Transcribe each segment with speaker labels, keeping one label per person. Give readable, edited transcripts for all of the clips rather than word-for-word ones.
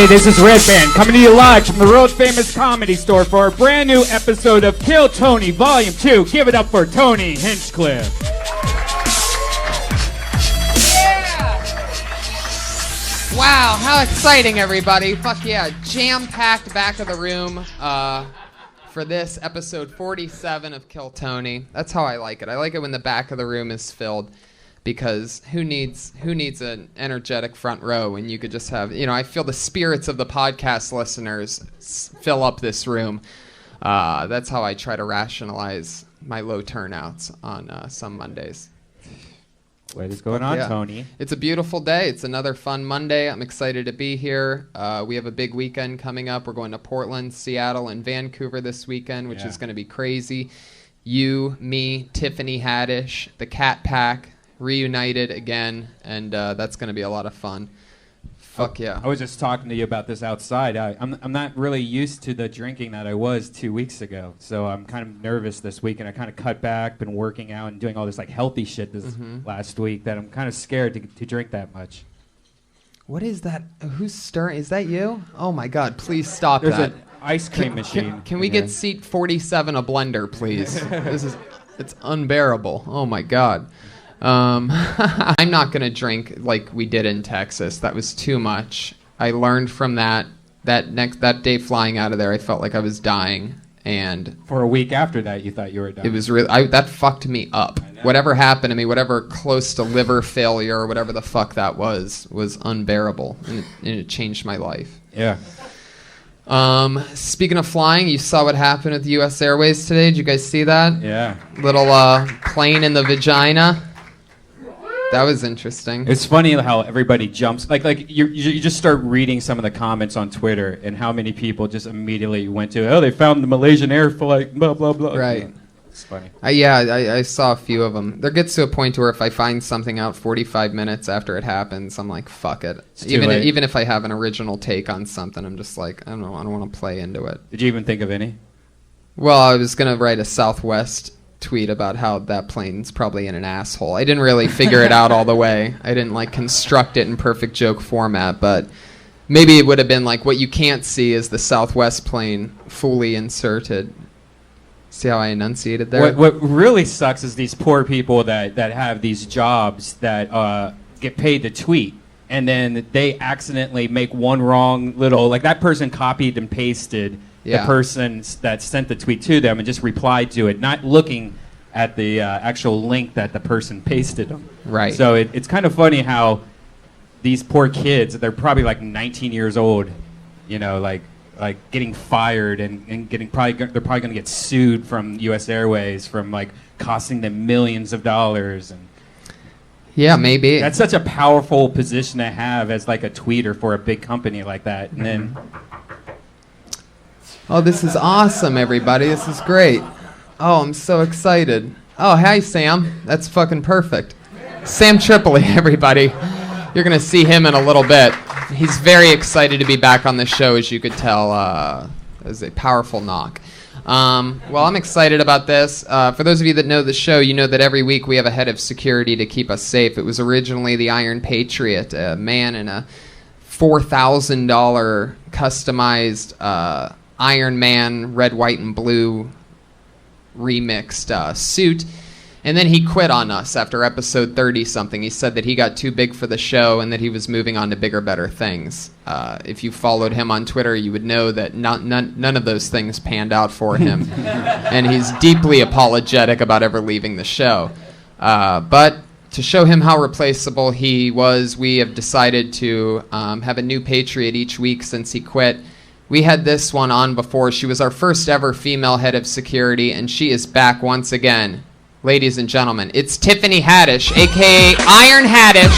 Speaker 1: this is Red Band coming to you live from the world famous comedy store for a brand new episode of Kill Tony Volume 2. Give it up for Tony Hinchcliffe.
Speaker 2: Yeah! Wow, how exciting, everybody. Fuck yeah, jam-packed back of the room for this episode 47 of Kill Tony. That's how I like it. I like it when the back of the room is filled. Because who needs an energetic front row when you could just have, I feel the spirits of the podcast listeners fill up this room. That's how I try to rationalize my low turnouts on some Mondays.
Speaker 1: What is going on, Tony?
Speaker 2: It's a beautiful day. It's another fun Monday. I'm excited to be here. We have a big weekend coming up. We're going to Portland, Seattle, and Vancouver this weekend, which is going to be crazy. You, me, Tiffany Haddish, the Cat Pack, reunited again, and that's going to be a lot of fun. Fuck yeah.
Speaker 1: I was just talking to you about this outside. I'm not really used to the drinking that I was 2 weeks ago, so I'm kind of nervous this week, and I kind of cut back, been working out and doing all this like healthy shit this last week that I'm kind of scared to drink that much.
Speaker 2: What is that? Who's stirring? Is that you? Oh my God, please stop
Speaker 1: There's
Speaker 2: that.
Speaker 1: an ice cream machine.
Speaker 2: Can we get seat 47 a blender, please? It's unbearable. Oh my God. I'm not going to drink like we did in Texas. That was too much. I learned from that day flying out of there, I felt like I was dying. And
Speaker 1: for a week after that, you thought you were dying.
Speaker 2: It was really, that fucked me up. Whatever happened to me, whatever close to liver failure or whatever the fuck that was unbearable. And it changed my life.
Speaker 1: Yeah.
Speaker 2: Speaking of flying, you saw what happened at the U.S. Airways today. Did you guys see that?
Speaker 1: Yeah.
Speaker 2: Little plane in the vagina. That was interesting.
Speaker 1: It's funny how everybody jumps. Like you just start reading some of the comments on Twitter and how many people just immediately went to, oh, they found the Malaysian air flight, blah, blah, blah.
Speaker 2: Right.
Speaker 1: It's funny.
Speaker 2: I saw a few of them. There gets to a point where if I find something out 45 minutes after it happens, I'm like, fuck it. Even if I have an original take on something, I'm just like, I don't know, I don't want to play into it.
Speaker 1: Did you even think of any?
Speaker 2: Well, I was going to write a Southwest tweet about how that plane's probably in an asshole. I didn't really figure it out all the way. I didn't construct it in perfect joke format, but maybe it would have been like what you can't see is the Southwest plane fully inserted. See how I enunciated there?
Speaker 1: What really sucks is these poor people that have these jobs that get paid to tweet, and then they accidentally make one wrong little, like that person copied and pasted the person that sent the tweet to them and just replied to it, not looking at the actual link that the person pasted them.
Speaker 2: Right.
Speaker 1: So it's kind of funny how these poor kids, they're probably like 19 years old, like getting fired and they're probably going to get sued from U.S. Airways from like costing them millions of dollars. And
Speaker 2: yeah, maybe.
Speaker 1: That's such a powerful position to have as like a tweeter for a big company like that. And then...
Speaker 2: Oh, this is awesome, everybody. This is great. Oh, I'm so excited. Oh, hi, Sam. That's fucking perfect. Sam Tripoli, everybody. You're going to see him in a little bit. He's very excited to be back on the show, as you could tell. It was a powerful knock. Well, I'm excited about this. For those of you that know the show, you know that every week we have a head of security to keep us safe. It was originally the Iron Patriot, a man in a $4,000 customized Iron Man red, white, and blue remixed suit. And then he quit on us after episode 30-something. He said that he got too big for the show and that he was moving on to bigger, better things. If you followed him on Twitter, you would know that none of those things panned out for him. And he's deeply apologetic about ever leaving the show. But to show him how replaceable he was, we have decided to have a new Patriot each week since he quit. We had this one on before. She was our first ever female head of security, and she is back once again. Ladies and gentlemen, it's Tiffany Haddish, a.k.a. Iron Haddish,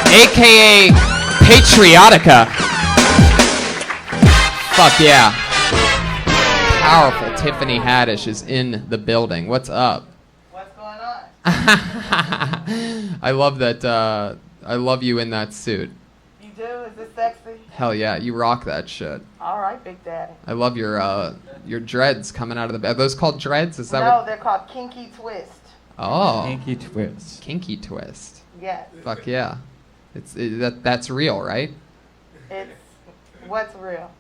Speaker 2: a.k.a. Patriotica. Fuck yeah. Powerful Tiffany Haddish is in the building. What's up?
Speaker 3: What's going on?
Speaker 2: I love that. I love you in that suit.
Speaker 3: You do? Is this sexy?
Speaker 2: Hell yeah, you rock that shit.
Speaker 3: All right, Big Daddy.
Speaker 2: I love your dreads coming out of the... Are those called dreads? Is that
Speaker 3: No,
Speaker 2: what...
Speaker 3: they're called Kinky Twist.
Speaker 2: Oh.
Speaker 1: Kinky twist.
Speaker 2: Kinky twist.
Speaker 3: Yes.
Speaker 2: Fuck yeah. That's real, right?
Speaker 3: It's What's real?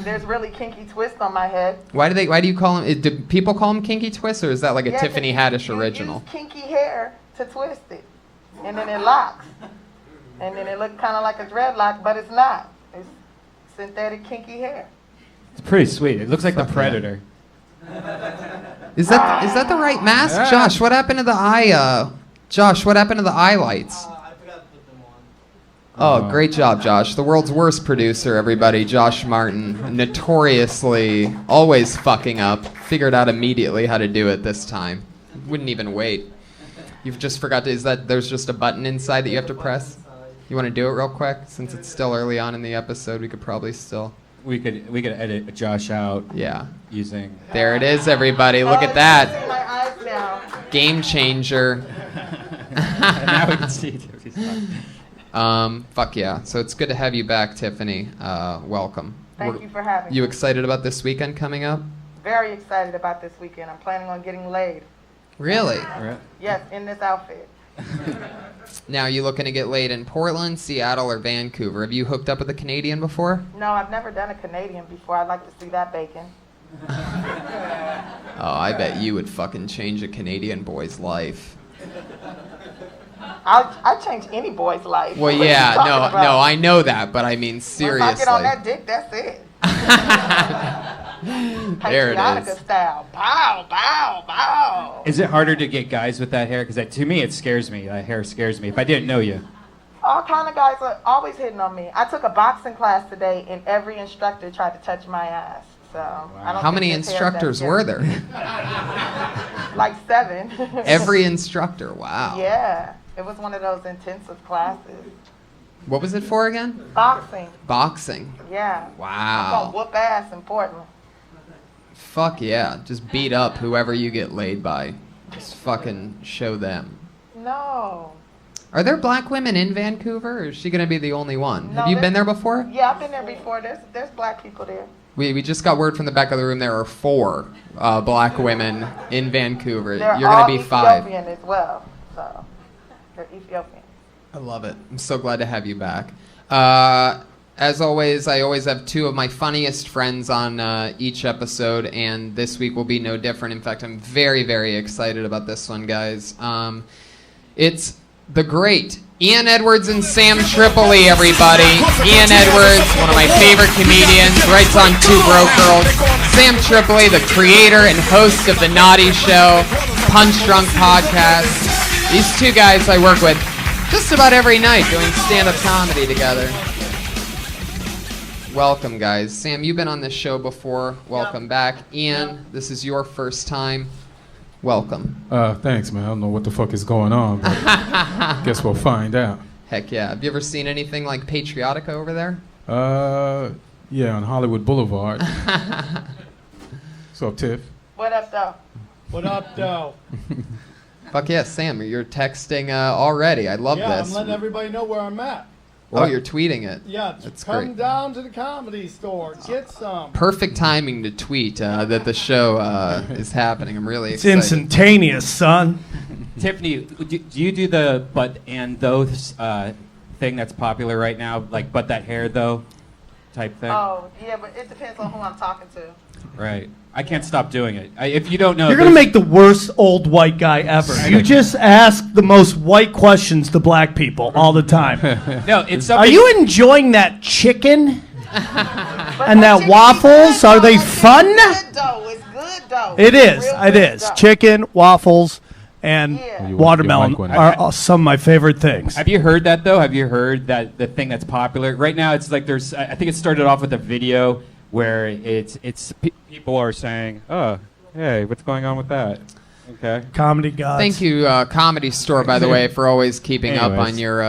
Speaker 3: There's really kinky twist on my head.
Speaker 2: Why do you call him? Do people call him Kinky Twist, or is that like a
Speaker 3: Yeah,
Speaker 2: Tiffany
Speaker 3: 'cause
Speaker 2: Haddish
Speaker 3: you
Speaker 2: original?
Speaker 3: use kinky hair to twist it, and then it locks, and then it looks kind of like a dreadlock, but it's not. It's synthetic kinky hair.
Speaker 1: It's pretty sweet. It looks like the
Speaker 2: Fuck yeah.
Speaker 1: Predator.
Speaker 2: Is that the right mask?
Speaker 1: Yeah.
Speaker 2: Josh, what happened to the eye? Josh, what happened to the eye lights?
Speaker 4: I forgot to put them on.
Speaker 2: Oh, great job, Josh. The world's worst producer, everybody. Josh Martin, notoriously always fucking up. Figured out immediately how to do it this time. Wouldn't even wait. You've just forgot to. Is that there's just a button inside that you have to press? You want to do it real quick? Since it's still early on in the episode, we could probably still.
Speaker 1: We could edit Josh out
Speaker 2: Yeah.
Speaker 1: using.
Speaker 2: There it is, everybody. Look at
Speaker 3: You
Speaker 2: that.
Speaker 3: can see my eyes now.
Speaker 2: Game changer.
Speaker 1: Now we can see Tiffany's eye.
Speaker 2: Fuck yeah. So it's good to have you back, Tiffany. Welcome.
Speaker 3: Thank you for having
Speaker 2: You
Speaker 3: me.
Speaker 2: excited about this weekend coming up?
Speaker 3: Very excited about this weekend. I'm planning on getting laid.
Speaker 2: Really?
Speaker 3: Yes, in this outfit.
Speaker 2: Now, you looking to get laid in Portland, Seattle, or Vancouver? Have you hooked up with a Canadian before?
Speaker 3: No, I've never done a Canadian before. I'd like to see that bacon.
Speaker 2: Oh, I bet you would fucking change a Canadian boy's life.
Speaker 3: I'd change any boy's life.
Speaker 2: Well,
Speaker 3: What are you
Speaker 2: yeah,
Speaker 3: talking
Speaker 2: no,
Speaker 3: about?
Speaker 2: I know that, but I mean seriously.
Speaker 3: Once I get on that dick, that's it.
Speaker 2: There it
Speaker 3: Patriotica
Speaker 2: is.
Speaker 3: style. Bow, bow, bow.
Speaker 1: Is it harder to get guys with that hair? Because to me, it scares me. That hair scares me. If I didn't know you.
Speaker 3: All kind of guys are always hitting on me. I took a boxing class today, and every instructor tried to touch my ass. So I don't
Speaker 2: How
Speaker 3: think
Speaker 2: many
Speaker 3: this hair is that
Speaker 2: instructors were
Speaker 3: scary.
Speaker 2: there?
Speaker 3: Like 7.
Speaker 2: Every instructor. Wow.
Speaker 3: Yeah, it was one of those intensive classes.
Speaker 2: What was it for again?
Speaker 3: Boxing.
Speaker 2: Boxing.
Speaker 3: Yeah. I'm
Speaker 2: Wow.
Speaker 3: gonna whoop ass in Portland.
Speaker 2: Fuck yeah. Just beat up whoever you get laid by. Just fucking show them.
Speaker 3: No.
Speaker 2: Are there black women in Vancouver, or is she going to be the only one?
Speaker 3: No,
Speaker 2: Have you been
Speaker 3: there's-
Speaker 2: there before?
Speaker 3: Yeah, I've been there before. There's black people there.
Speaker 2: We just got word from the back of the room there are 4 black women in Vancouver.
Speaker 3: They're
Speaker 2: You're
Speaker 3: all
Speaker 2: going to be 5.
Speaker 3: Ethiopian as well. So they're Ethiopian.
Speaker 2: I love it. I'm so glad to have you back. As always, I always have 2 of my funniest friends on each episode, and this week will be no different. In fact, I'm very, very excited about this one, guys. It's the great Ian Edwards and Sam Tripoli, everybody. Ian Edwards, one of my favorite comedians, writes on Two Broke Girls. Sam Tripoli, the creator and host of The Naughty Show, Punch Drunk Podcast. These 2 guys I work with just about every night doing stand-up comedy together. Welcome, guys. Sam, you've been on this show before. Welcome back. Ian, this is your first time. Welcome.
Speaker 5: Thanks, man. I don't know what the fuck is going on, but guess we'll find out.
Speaker 2: Heck yeah. Have you ever seen anything like Patriotica over there?
Speaker 5: Yeah, on Hollywood Boulevard. What's up, Tiff?
Speaker 3: What up, though?
Speaker 4: What up, though?
Speaker 2: Fuck yeah, Sam, you're texting already. I love
Speaker 4: Yeah,
Speaker 2: this.
Speaker 4: I'm letting everybody know where I'm at.
Speaker 2: Oh, you're tweeting it.
Speaker 4: Yeah,
Speaker 2: That's
Speaker 4: come
Speaker 2: great.
Speaker 4: down to the Comedy Store. Get some.
Speaker 2: Perfect timing to tweet that the show is happening. I'm really
Speaker 6: It's
Speaker 2: excited.
Speaker 6: instantaneous, son.
Speaker 1: Tiffany, do you do the but and those thing that's popular right now, like but that hair though type thing?
Speaker 3: Oh, yeah, but it depends on who I'm talking to.
Speaker 1: Right. I can't stop doing it. If you don't know,
Speaker 6: You're going to make the worst old white guy ever. You just ask the most white questions to black people all the time.
Speaker 1: no. It's
Speaker 6: Are
Speaker 1: something.
Speaker 6: you enjoying that chicken?
Speaker 3: But
Speaker 6: And that
Speaker 3: chicken
Speaker 6: waffles,
Speaker 3: is good,
Speaker 6: are
Speaker 3: though.
Speaker 6: they
Speaker 3: That chicken
Speaker 6: fun?
Speaker 3: is good, though. It's good, though.
Speaker 6: It
Speaker 3: It's
Speaker 6: is.
Speaker 3: real
Speaker 6: It
Speaker 3: good,
Speaker 6: is.
Speaker 3: though.
Speaker 6: Chicken, waffles, and
Speaker 3: Yeah.
Speaker 5: You
Speaker 6: watermelon
Speaker 5: like one.
Speaker 6: are some of my favorite things.
Speaker 1: Have you heard that though? Have you heard that the thing that's popular right now? It's like there's. I think it started off with a video where people are saying, "Oh, hey, what's going on with that?" Okay.
Speaker 6: Comedy gods.
Speaker 2: Thank you, Comedy Store, by the way, for always keeping up
Speaker 1: Anyways.
Speaker 2: on your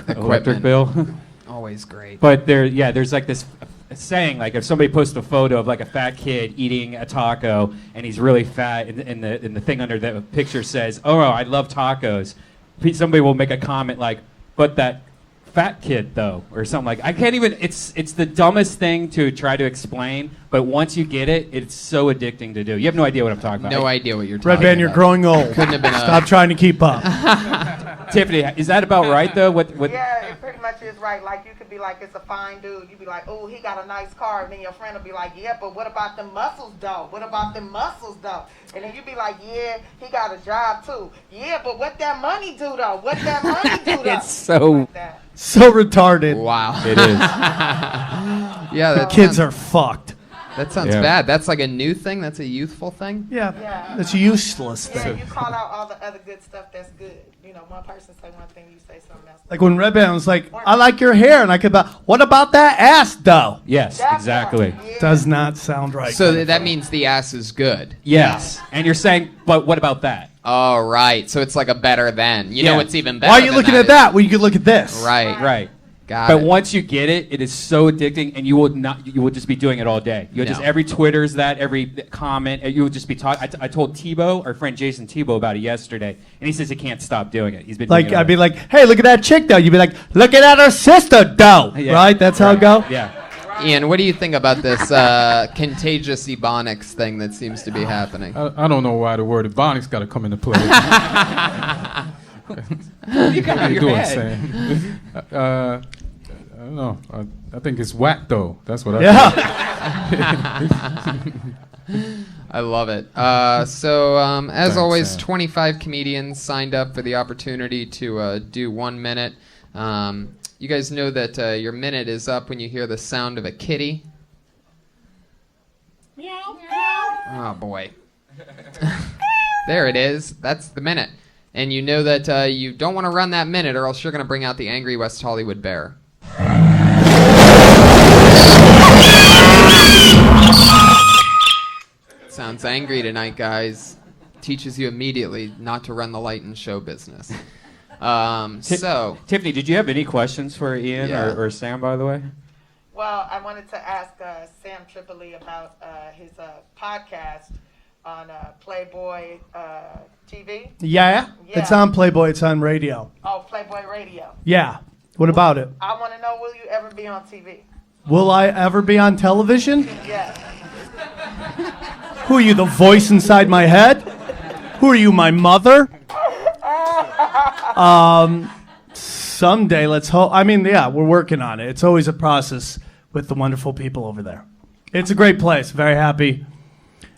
Speaker 1: Electric
Speaker 2: equipment.
Speaker 1: bill.
Speaker 2: Always great.
Speaker 1: But there's like this saying, like if somebody posts a photo of like a fat kid eating a taco and he's really fat, and the thing under the picture says, "Oh, I love tacos," somebody will make a comment like, "But that fat kid though," or something like. I can't even. It's the dumbest thing to try to explain, but once you get it, it's so addicting to do. You have no idea what I'm talking about.
Speaker 2: No idea what you're talking
Speaker 6: Red Band,
Speaker 2: about.
Speaker 6: you're growing old.
Speaker 2: Couldn't have been a-
Speaker 6: Stop trying to keep up.
Speaker 1: Tiffany, is that about right though? What?
Speaker 3: Yeah, it pretty much much is right. Like, you could be like, it's a fine dude. You be like, oh, he got a nice car. And then your friend will be like, yeah, but what about the muscles, though? What about the muscles, though? And then you be like, yeah, he got a job, too. Yeah, but what that money do, though? What that money do, though?
Speaker 1: It's so
Speaker 3: Like that.
Speaker 6: So retarded.
Speaker 2: Wow.
Speaker 1: it is.
Speaker 2: Yeah, that
Speaker 6: Kids
Speaker 2: sounds,
Speaker 6: are fucked.
Speaker 2: that sounds
Speaker 1: Yeah.
Speaker 2: bad. That's like a new thing. That's a youthful thing.
Speaker 6: Yeah.
Speaker 3: Yeah.
Speaker 6: It's a useless
Speaker 3: Yeah,
Speaker 6: thing.
Speaker 3: you call out all the other good stuff that's good. You know, one person say one thing, you say something else.
Speaker 6: Like when Red Band was like, I like your hair, and I could about, what about that ass, though?
Speaker 1: Yes,
Speaker 3: That
Speaker 1: exactly.
Speaker 3: part, yeah.
Speaker 6: Does not sound right.
Speaker 2: So that means the ass is good.
Speaker 1: Yes. And you're saying, but what about that?
Speaker 2: Oh, right. So it's like a better than. You know
Speaker 1: Yeah.
Speaker 2: what's even better.
Speaker 6: Why are you
Speaker 2: than
Speaker 6: looking
Speaker 2: that
Speaker 6: at that when you could look at this?
Speaker 2: Right.
Speaker 1: Right.
Speaker 2: Got
Speaker 1: But
Speaker 2: it.
Speaker 1: once you get it, it is so addicting, and you will just be doing it all day. You'll just
Speaker 2: No.
Speaker 1: every Twitter's that, every comment, you will just be talking. I told Tebow, our friend Jason Tebow, about it yesterday, and he says he can't stop doing it. He's been
Speaker 6: Like,
Speaker 1: doing it
Speaker 6: I'd be
Speaker 1: all
Speaker 6: like, hey, look at that chick, though. You'd be like, look at her sister, though.
Speaker 1: Yeah.
Speaker 6: Right? That's how it go?
Speaker 1: day. Yeah.
Speaker 2: Ian, what do you think about this contagious ebonics thing that seems to be happening?
Speaker 5: I don't know why the word ebonics got to come into play.
Speaker 1: You got
Speaker 5: How you
Speaker 1: your
Speaker 5: doing,
Speaker 1: head.
Speaker 5: Sam? I don't know. I think it's whack, though. That's what I
Speaker 6: Yeah.
Speaker 2: I love it. So, as
Speaker 5: Thanks,
Speaker 2: always,
Speaker 5: Sam.
Speaker 2: 25 comedians signed up for the opportunity to do 1 minute. You guys know that your minute is up when you hear the sound of a kitty. Oh, boy. There it is. That's the minute. And you know that you don't want to run that minute or else you're going to bring out the angry West Hollywood bear. Sounds angry tonight, guys. Teaches you immediately not to run the light in show business. So,
Speaker 1: Tiffany, did you have any questions for Ian
Speaker 2: Yeah.
Speaker 1: or Sam, by the way?
Speaker 3: Well, I wanted to ask Sam Tripoli about his podcast on Playboy TV.
Speaker 6: Yeah?
Speaker 3: Yeah.
Speaker 6: It's on Playboy. It's on radio.
Speaker 3: Oh, Playboy Radio.
Speaker 6: Yeah. What about it?
Speaker 3: I want to know, will you ever be on TV?
Speaker 6: Will I ever be on television?
Speaker 3: Yes.
Speaker 6: Who are you, the voice inside my head? Who are you, my mother? Someday, let's hope. I mean, yeah, we're working on it. It's always a process with the wonderful people over there. It's a great place. Very happy.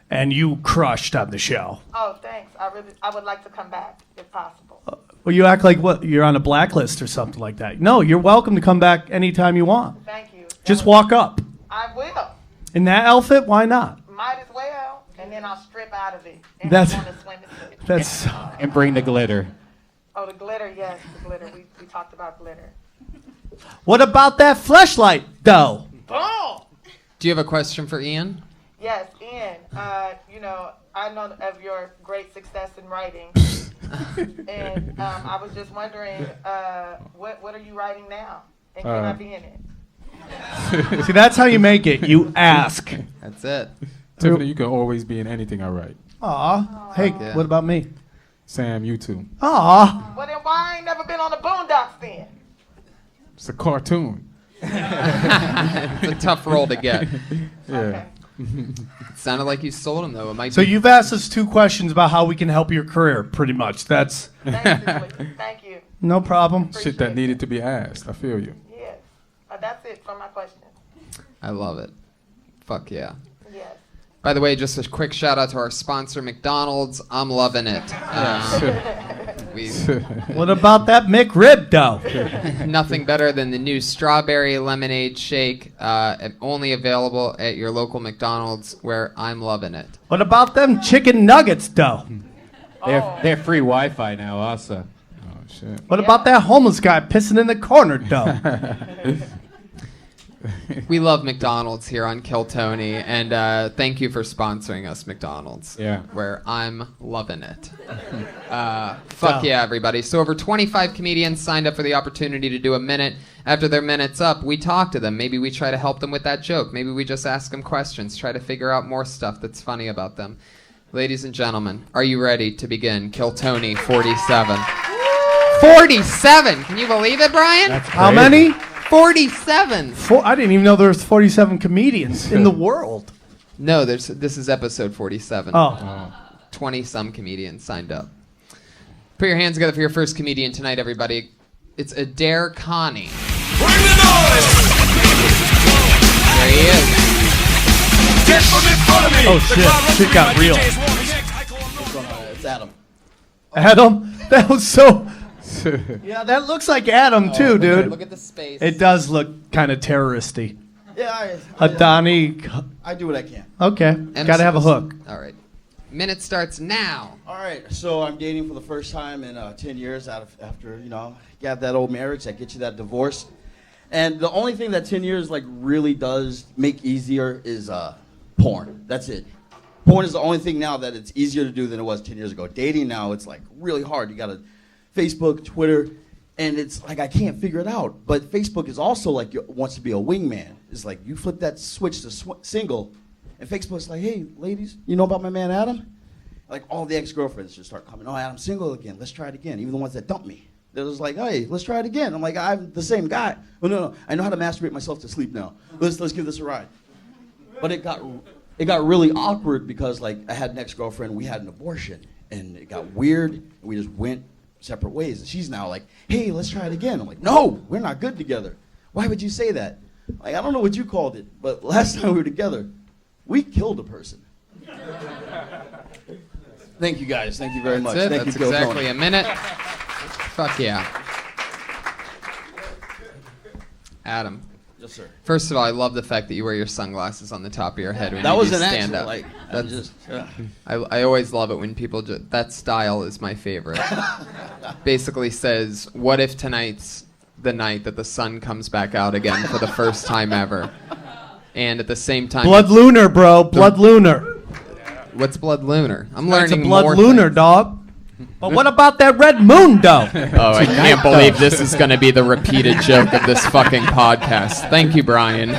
Speaker 6: And you crushed on the show.
Speaker 3: Oh, thanks. I would like to come back if possible.
Speaker 6: Well, you act like what? You're on a blacklist or something like that. No, you're welcome to come back anytime you want.
Speaker 3: Thank you.
Speaker 6: Just walk up.
Speaker 3: I will.
Speaker 6: In that outfit, why not?
Speaker 3: Might as well. And then I'll strip out of it. And
Speaker 6: That's-
Speaker 3: I'm on the swimming suit.
Speaker 6: That's
Speaker 1: And bring the glitter.
Speaker 3: Oh, the glitter, yes, the glitter. We talked about glitter.
Speaker 6: What about that fleshlight, though?
Speaker 3: Boom!
Speaker 2: do you have a question for Ian?
Speaker 3: Yes, Ian. You know, I know of your great success in writing, and I was just wondering, what are you writing now? And can I be in it?
Speaker 6: See, that's how you make it. You ask.
Speaker 2: That's it.
Speaker 5: Tiffany, you can always be in anything I write.
Speaker 6: Aw. Hey,
Speaker 2: Yeah.
Speaker 6: what about me?
Speaker 5: Sam, you too.
Speaker 6: Aw.
Speaker 3: Well, then why I ain't never been on the Boondocks then?
Speaker 5: It's a cartoon.
Speaker 2: It's a tough role to get.
Speaker 5: Yeah.
Speaker 3: Okay.
Speaker 2: It sounded like you sold him, though. It might
Speaker 6: So
Speaker 2: be.
Speaker 6: you've asked us 2 questions about how we can help your career, pretty much. That's
Speaker 3: Thank you. Thank you.
Speaker 6: no problem.
Speaker 5: Shit that needed to be asked. I feel you.
Speaker 3: Yes. That's it for my question.
Speaker 2: I love it. Fuck yeah.
Speaker 3: Yes.
Speaker 2: By the way, just a quick shout out to our sponsor, McDonald's. I'm loving it. We
Speaker 6: What about that McRib, though?
Speaker 2: nothing better than the new strawberry lemonade shake, only available at your local McDonald's, where I'm loving it.
Speaker 6: What about them chicken nuggets, though?
Speaker 1: They have free Wi-Fi now, also.
Speaker 5: Oh, shit.
Speaker 6: What about that homeless guy pissing in the corner, though?
Speaker 2: We love McDonald's here on Kill Tony, and thank you for sponsoring us, McDonald's.
Speaker 1: Yeah.
Speaker 2: Where I'm loving it. Fuck yeah, everybody. So over 25 comedians signed up for the opportunity to do a minute. After their minute's up, we talk to them. Maybe we try to help them with that joke. Maybe we just ask them questions, try to figure out more stuff that's funny about them. Ladies and gentlemen, are you ready to begin Kill Tony 47? 47! Can you believe it, Brian?
Speaker 6: How many?
Speaker 2: 47!
Speaker 6: I didn't even know there was 47 comedians in the world.
Speaker 2: No, this is episode 47.
Speaker 6: Oh.
Speaker 2: 20-some comedians signed up. Put your hands together for your first comedian tonight, everybody. It's Adair Connie. There he is.
Speaker 6: Oh shit! Shit got real.
Speaker 7: It's Adam.
Speaker 6: Adam, that was so. Yeah, that looks like Adam too, dude.
Speaker 2: Look at the space.
Speaker 6: It does look kind of terroristy.
Speaker 7: Yeah,
Speaker 6: Adani.
Speaker 7: I do what I can.
Speaker 6: Okay, gotta have a hook.
Speaker 2: All right. Minute starts now.
Speaker 7: All right, so I'm dating for the first time in 10 years after, you have that old marriage that gets you that divorce. And the only thing that 10 years like really does make easier is porn. That's it. Porn is the only thing now that it's easier to do than it was 10 years ago. Dating now, it's like really hard. You got to Facebook, Twitter, and it's like I can't figure it out. But Facebook is also like wants to be a wingman. It's like you flip that switch to single, and Facebook's like, hey, ladies, you know about my man Adam? Like all the ex-girlfriends just start coming. Oh, Adam's single again. Let's try it again. Even the ones that dumped me. They're just like, hey, let's try it again. I'm like, I'm the same guy. Oh, no. I know how to masturbate myself to sleep now. Let's give this a ride. But it got really awkward because like I had an ex-girlfriend. We had an abortion, and it got weird. And we just went separate ways. And she's now like, hey, let's try it again. I'm like, no, we're not good together. Why would you say that? Like, I don't know what you called it, but last time we were together, we killed a person. Thank you guys. Thank you very much.
Speaker 2: That's it.
Speaker 7: Thank
Speaker 2: That's
Speaker 7: you, Gil
Speaker 2: exactly
Speaker 7: Tony.
Speaker 2: a minute. Fuck yeah. Adam.
Speaker 7: Yes, sir.
Speaker 2: First of all, I love the fact that you wear your sunglasses on the top of your head when
Speaker 7: That
Speaker 2: you
Speaker 7: was
Speaker 2: do
Speaker 7: an
Speaker 2: stand
Speaker 7: accident.
Speaker 2: up.
Speaker 7: Like,
Speaker 2: That's
Speaker 7: just.
Speaker 2: I always love it when people that style is my favorite. Basically says, what if tonight's the night that the sun comes back out again for the first time ever? And at the same time,
Speaker 6: Blood lunar, bro. Blood lunar.
Speaker 2: What's blood lunar? I'm
Speaker 6: It's a
Speaker 2: learning
Speaker 6: blood
Speaker 2: more
Speaker 6: lunar,
Speaker 2: things.
Speaker 6: dog. But what about that red moon, though?
Speaker 2: Oh, I can't believe this is going to be the repeated joke of this fucking podcast. Thank you, Brian,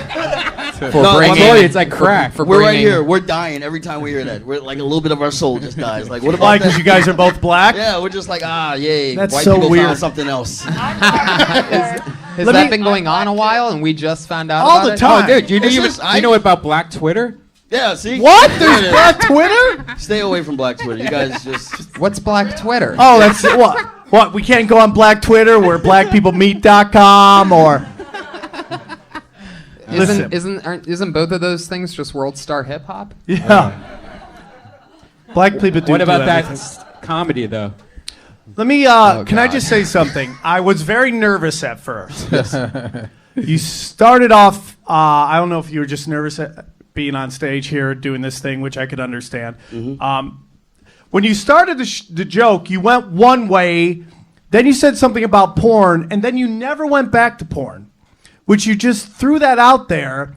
Speaker 2: for bringing.
Speaker 1: Sorry, it's like crack.
Speaker 2: For
Speaker 7: We're right
Speaker 2: bringing-
Speaker 7: here. We're dying every time we hear that. We're like a little bit of our soul just dies. Like, what about
Speaker 6: Why?
Speaker 7: that?
Speaker 6: Because you guys are both black?
Speaker 7: Yeah, we're just like, yay.
Speaker 6: That's
Speaker 7: White
Speaker 6: so
Speaker 7: people
Speaker 6: weird.
Speaker 7: found something else.
Speaker 2: Has
Speaker 6: Let
Speaker 2: that
Speaker 6: me-
Speaker 2: been going on a while, and we just found out
Speaker 6: All
Speaker 2: about
Speaker 6: the
Speaker 2: it?
Speaker 6: time.
Speaker 1: Oh, dude, you
Speaker 7: It's
Speaker 1: even
Speaker 7: just-
Speaker 1: you know about Black Twitter?
Speaker 7: Yeah, see?
Speaker 6: What?
Speaker 7: There
Speaker 6: There's
Speaker 7: it is.
Speaker 6: black Twitter?
Speaker 7: Stay away from Black Twitter. You guys just.
Speaker 2: What's Black Twitter?
Speaker 6: Oh, that's what? What? We can't go on black Twitter where blackpeoplemeet.com or. Listen.
Speaker 2: Isn't both of those things just World Star Hip Hop?
Speaker 6: Yeah. Black people do.
Speaker 1: What about
Speaker 6: do
Speaker 1: that
Speaker 6: everything.
Speaker 1: comedy though?
Speaker 6: Let me.
Speaker 2: Oh,
Speaker 6: Can I
Speaker 2: God.
Speaker 6: just say something? I was very nervous at first. You started off. I don't know if you were just nervous at being on stage here doing this thing, which I could understand. When you started the joke, you went one way, then you said something about porn, and then you never went back to porn, which you just threw that out there.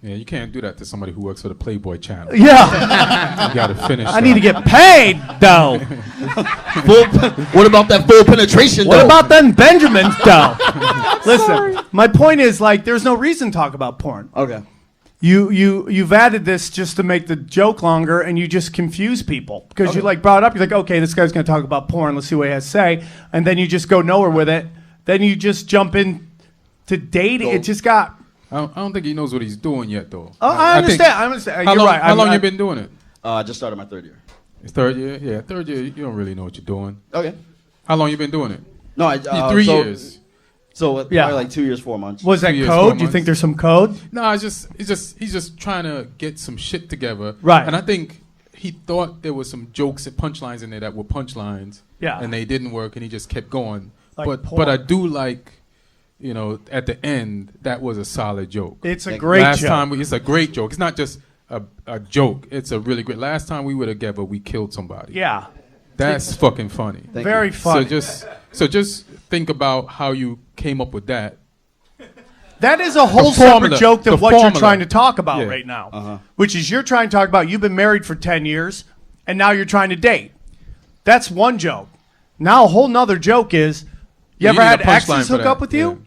Speaker 5: Yeah, you can't do that to somebody who works for the Playboy channel.
Speaker 6: Yeah,
Speaker 5: You gotta finish.
Speaker 6: I need to get paid though.
Speaker 7: What about that full penetration?
Speaker 6: What
Speaker 7: though?
Speaker 6: about them Benjamins though? Listen, my point is like, there's no reason to talk about porn.
Speaker 7: Okay.
Speaker 6: You've added this just to make the joke longer, and you just confuse people because you like brought it up. You're like, okay, this guy's gonna talk about porn. Let's see what he has to say, and then you just go nowhere with it. Then you just jump in to dating. It just got.
Speaker 5: I don't think he knows what he's doing yet, though.
Speaker 6: Oh, I
Speaker 5: think-
Speaker 6: understand. I understand.
Speaker 5: How
Speaker 6: You're
Speaker 5: long?
Speaker 6: right.
Speaker 5: How long
Speaker 6: I-
Speaker 5: you been doing it?
Speaker 7: I just started my third year.
Speaker 5: It's third year. Yeah, third year. You don't really know what you're doing.
Speaker 7: Okay.
Speaker 5: How long you been doing it?
Speaker 7: No, I.
Speaker 5: 3 years.
Speaker 7: So
Speaker 6: Yeah.
Speaker 7: probably like 2 years, 4 months.
Speaker 6: Was that
Speaker 5: 2 years, 4
Speaker 6: code? Do you
Speaker 5: months.
Speaker 6: think there's some code?
Speaker 5: No, he's just trying to get some shit together.
Speaker 6: Right.
Speaker 5: And I think he thought there was some jokes and punchlines in there that were punchlines.
Speaker 6: Yeah.
Speaker 5: And they didn't work, and he just kept going.
Speaker 6: Like
Speaker 5: but
Speaker 6: porn.
Speaker 5: I do like, at the end, that was a solid joke.
Speaker 6: It's a
Speaker 7: Like
Speaker 6: great
Speaker 5: Last
Speaker 6: joke.
Speaker 5: time, it's a great joke. It's not just a joke. It's a really great. Last time we were together, we killed somebody.
Speaker 6: Yeah,
Speaker 5: That's fucking funny.
Speaker 7: Thank
Speaker 6: very
Speaker 7: you.
Speaker 6: funny.
Speaker 5: So just think about how you came up with that.
Speaker 6: That is a whole
Speaker 5: The formula-
Speaker 6: separate joke
Speaker 5: the
Speaker 6: of what you're
Speaker 5: formula.
Speaker 6: trying to talk about
Speaker 5: Yeah.
Speaker 6: right now,
Speaker 7: Uh-huh.
Speaker 6: which is you're trying to talk about you've been married for 10 years and now you're trying to date. That's one joke. Now a whole nother joke is you ever
Speaker 5: need a
Speaker 6: had
Speaker 5: punchline
Speaker 6: exes
Speaker 5: for
Speaker 6: hook
Speaker 5: that.
Speaker 6: up with you?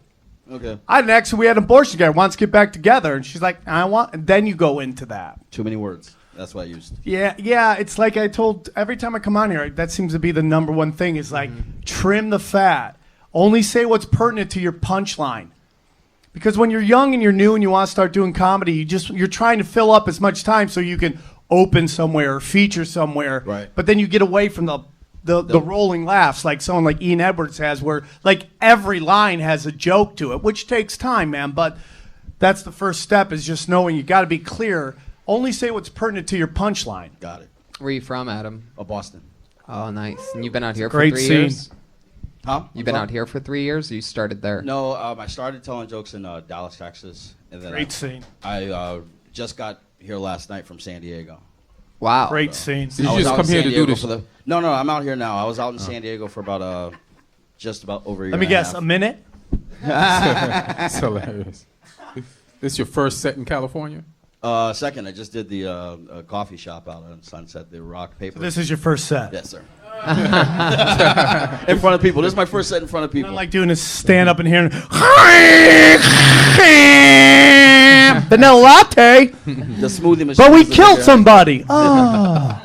Speaker 7: Okay.
Speaker 6: I had an ex and we had an abortion together, wants to get back together, and she's like, I want, and then you go into that.
Speaker 7: Too many words. That's what I used.
Speaker 6: Yeah, it's like I told every time I come on here, that seems to be the number one thing is like trim the fat. Only say what's pertinent to your punchline. Because when you're young and you're new and you want to start doing comedy, you're trying to fill up as much time so you can open somewhere or feature somewhere.
Speaker 7: Right.
Speaker 6: But then you get away from the rolling laughs like someone like Ian Edwards has, where like every line has a joke to it, which takes time, man. But that's the first step, is just knowing you got to be clear. Only say what's pertinent to your punchline.
Speaker 7: Got it.
Speaker 2: Where are you from, Adam?
Speaker 7: Boston.
Speaker 2: Oh, nice. And you've been out here for
Speaker 6: great
Speaker 2: 3
Speaker 6: scene.
Speaker 2: years?
Speaker 7: Huh?
Speaker 2: You've been out here for 3 years, or you started there?
Speaker 7: No, I started telling jokes in Dallas, Texas, and then
Speaker 6: Great scene.
Speaker 7: I just got here last night from San Diego.
Speaker 2: Wow.
Speaker 6: Great scene.
Speaker 5: Did you
Speaker 7: I was
Speaker 5: just
Speaker 7: out
Speaker 5: come
Speaker 7: in
Speaker 5: here
Speaker 7: San
Speaker 5: to do
Speaker 7: Diego
Speaker 5: this?
Speaker 7: No, I'm out here now. I was out in San Diego for about just about over a year.
Speaker 6: Let me
Speaker 7: and a
Speaker 6: guess,
Speaker 7: half.
Speaker 6: a minute?
Speaker 5: It's hilarious. This your first set in California?
Speaker 7: Second, I just did the coffee shop out on Sunset, the Rock Paper.
Speaker 6: This is your first set.
Speaker 7: Yes, sir. In front of people. This is my first set in front of people.
Speaker 6: I like doing this stand up and hearing vanilla latte,
Speaker 7: the smoothie machine.
Speaker 6: but we
Speaker 7: is
Speaker 6: killed
Speaker 7: there.
Speaker 6: somebody. Oh.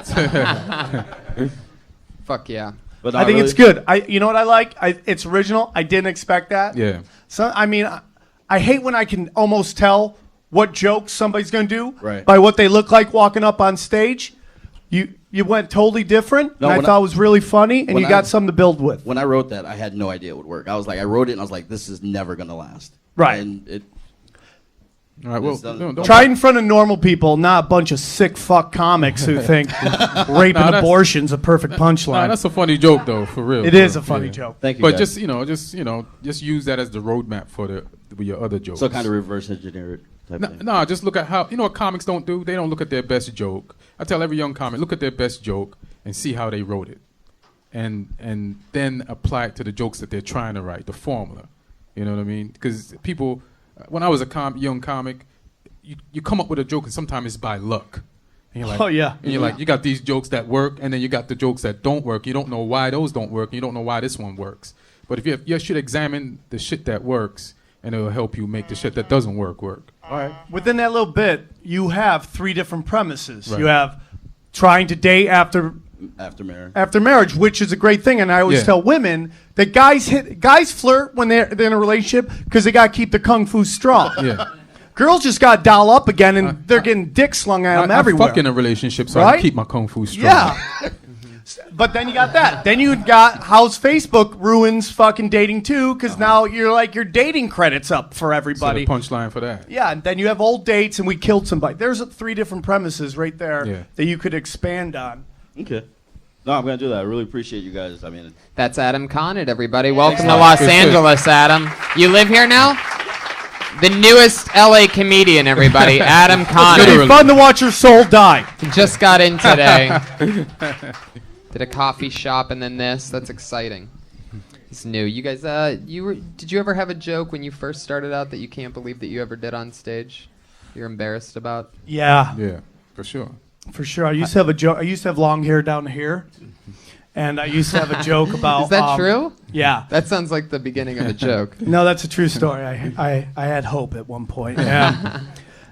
Speaker 2: Fuck yeah.
Speaker 7: But
Speaker 6: I
Speaker 7: not
Speaker 6: think
Speaker 7: really.
Speaker 6: it's good. You know what I like? It's original. I didn't expect that.
Speaker 5: Yeah.
Speaker 6: So I mean, I hate when I can almost tell what jokes somebody's going to do
Speaker 7: Right.
Speaker 6: by what they look like walking up on stage. You went totally different,
Speaker 7: No,
Speaker 6: and I
Speaker 7: when
Speaker 6: thought it was really funny, and
Speaker 7: when
Speaker 6: you got
Speaker 7: I-
Speaker 6: something to build with.
Speaker 7: When I wrote that, I had no idea it would work. I wrote it and I was like, this is never going to last.
Speaker 6: Right.
Speaker 7: And it,
Speaker 5: All right. Well,
Speaker 7: It's done.
Speaker 5: don't
Speaker 6: Try it in front of normal people, not a bunch of sick fuck comics who think rape and
Speaker 5: that's-
Speaker 6: abortion's a perfect punchline.
Speaker 5: Nah, that's a funny joke though, for real.
Speaker 6: It is
Speaker 5: bro.
Speaker 6: a funny
Speaker 5: Yeah.
Speaker 6: joke.
Speaker 7: thank you.
Speaker 5: But
Speaker 7: guys.
Speaker 5: just use that as the roadmap for your other jokes.
Speaker 7: So kind of reverse engineer it type
Speaker 5: No,
Speaker 7: thing.
Speaker 5: no, just look at how what comics don't do. They don't look at their best joke. I tell every young comic, look at their best joke and see how they wrote it, and then apply it to the jokes that they're trying to write, the formula. You know what I mean? Because people, when I was a young comic, you come up with a joke and sometimes it's by luck. And you're like,
Speaker 6: Oh, yeah.
Speaker 5: And you're like, you got these jokes that work, and then you got the jokes that don't work. You don't know why those don't work, and you don't know why this one works. But if you should examine the shit that works, and it'll help you make the shit that doesn't work.
Speaker 6: All right. Within that little bit, you have 3 different premises.
Speaker 5: Right.
Speaker 6: You have trying to date after
Speaker 7: After marriage.
Speaker 6: marriage, which is a great thing, and I always
Speaker 5: Yeah.
Speaker 6: tell women that guys flirt when they're in a relationship because they got to keep the kung fu strong.
Speaker 5: Yeah.
Speaker 6: Girls just got to dial up again, and they're getting dick slung at them
Speaker 5: I
Speaker 6: everywhere.
Speaker 5: fuck in a relationship, so I
Speaker 6: Right?
Speaker 5: can keep my kung fu strong.
Speaker 6: Yeah. But then you got that. Then you got how's Facebook ruins fucking dating too, because now you're like your dating credits up for
Speaker 5: So
Speaker 6: everybody.
Speaker 5: the punchline for that.
Speaker 6: Yeah, and then you have old dates and we killed somebody. There's 3 different premises right there
Speaker 5: Yeah.
Speaker 6: that you could expand on.
Speaker 7: Okay. No, I'm going to do that. I really appreciate you guys. I mean,
Speaker 2: That's Adam Conant, everybody. Welcome to Los
Speaker 5: Good shit.
Speaker 2: Angeles, Adam. You live here now? The newest LA comedian, everybody, Adam
Speaker 6: It'd
Speaker 2: Conant.
Speaker 6: be fun to watch your soul die.
Speaker 2: Just got in today. Did a coffee shop and then this. That's exciting. He's new. You guys, did you ever have a joke when you first started out that you can't believe that you ever did on stage? You're embarrassed about?
Speaker 6: Yeah,
Speaker 5: Yeah, for sure.
Speaker 6: for sure. I used to have a joke. I used to have long hair down here, and I used to have a joke about.
Speaker 2: Is that true?
Speaker 6: Yeah.
Speaker 2: That sounds like the beginning of a joke.
Speaker 6: No, that's a true story. I had hope at one point. Yeah.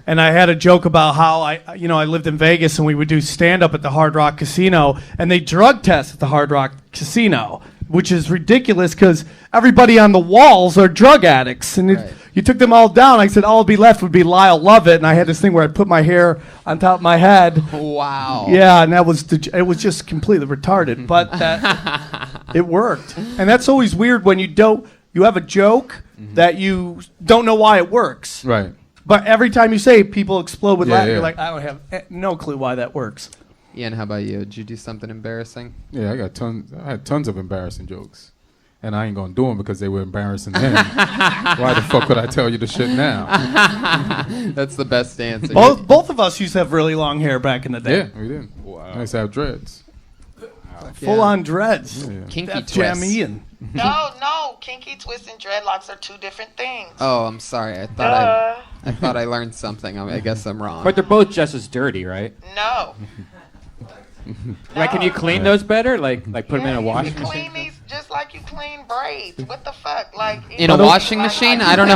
Speaker 6: And I had a joke about how I lived in Vegas and we would do stand up at the Hard Rock Casino, and they drug test at the Hard Rock Casino, which is ridiculous because everybody on the walls are drug addicts, and
Speaker 2: Right.
Speaker 6: you took them all down. I said all would be left would be Lyle Lovett, and I had this thing where I'd put my hair on top of my head.
Speaker 2: Wow.
Speaker 6: Yeah, and it was just completely retarded, but it worked. And that's always weird when you have a joke that you don't know why it works.
Speaker 5: Right.
Speaker 6: But every time you say it, people explode with
Speaker 5: Yeah,
Speaker 6: laughter.
Speaker 5: yeah.
Speaker 6: You're like, I don't have no clue why that works.
Speaker 2: Ian, how about you? Did you do something embarrassing?
Speaker 5: Yeah, I had tons of embarrassing jokes. And I ain't gonna do them because they were embarrassing then. Why the fuck would I tell you the shit now?
Speaker 2: That's the best answer.
Speaker 6: Both of us used to have really long hair back in the day.
Speaker 5: Yeah, we did. I used to have dreads.
Speaker 6: Full on dreads.
Speaker 5: Yeah.
Speaker 2: Kinky
Speaker 6: Def Jam
Speaker 2: twist.
Speaker 6: Ian.
Speaker 3: No, kinky twists and dreadlocks are 2 different things.
Speaker 2: Oh, I'm sorry. I thought I learned something. I guess I'm wrong.
Speaker 1: But they're both just as dirty, right?
Speaker 3: No.
Speaker 1: Like, can you clean those better? Like put them in a
Speaker 3: You
Speaker 1: washing
Speaker 3: can
Speaker 1: machine?
Speaker 3: clean these just like you clean braids. What the fuck? Like
Speaker 2: In a washing machine? I don't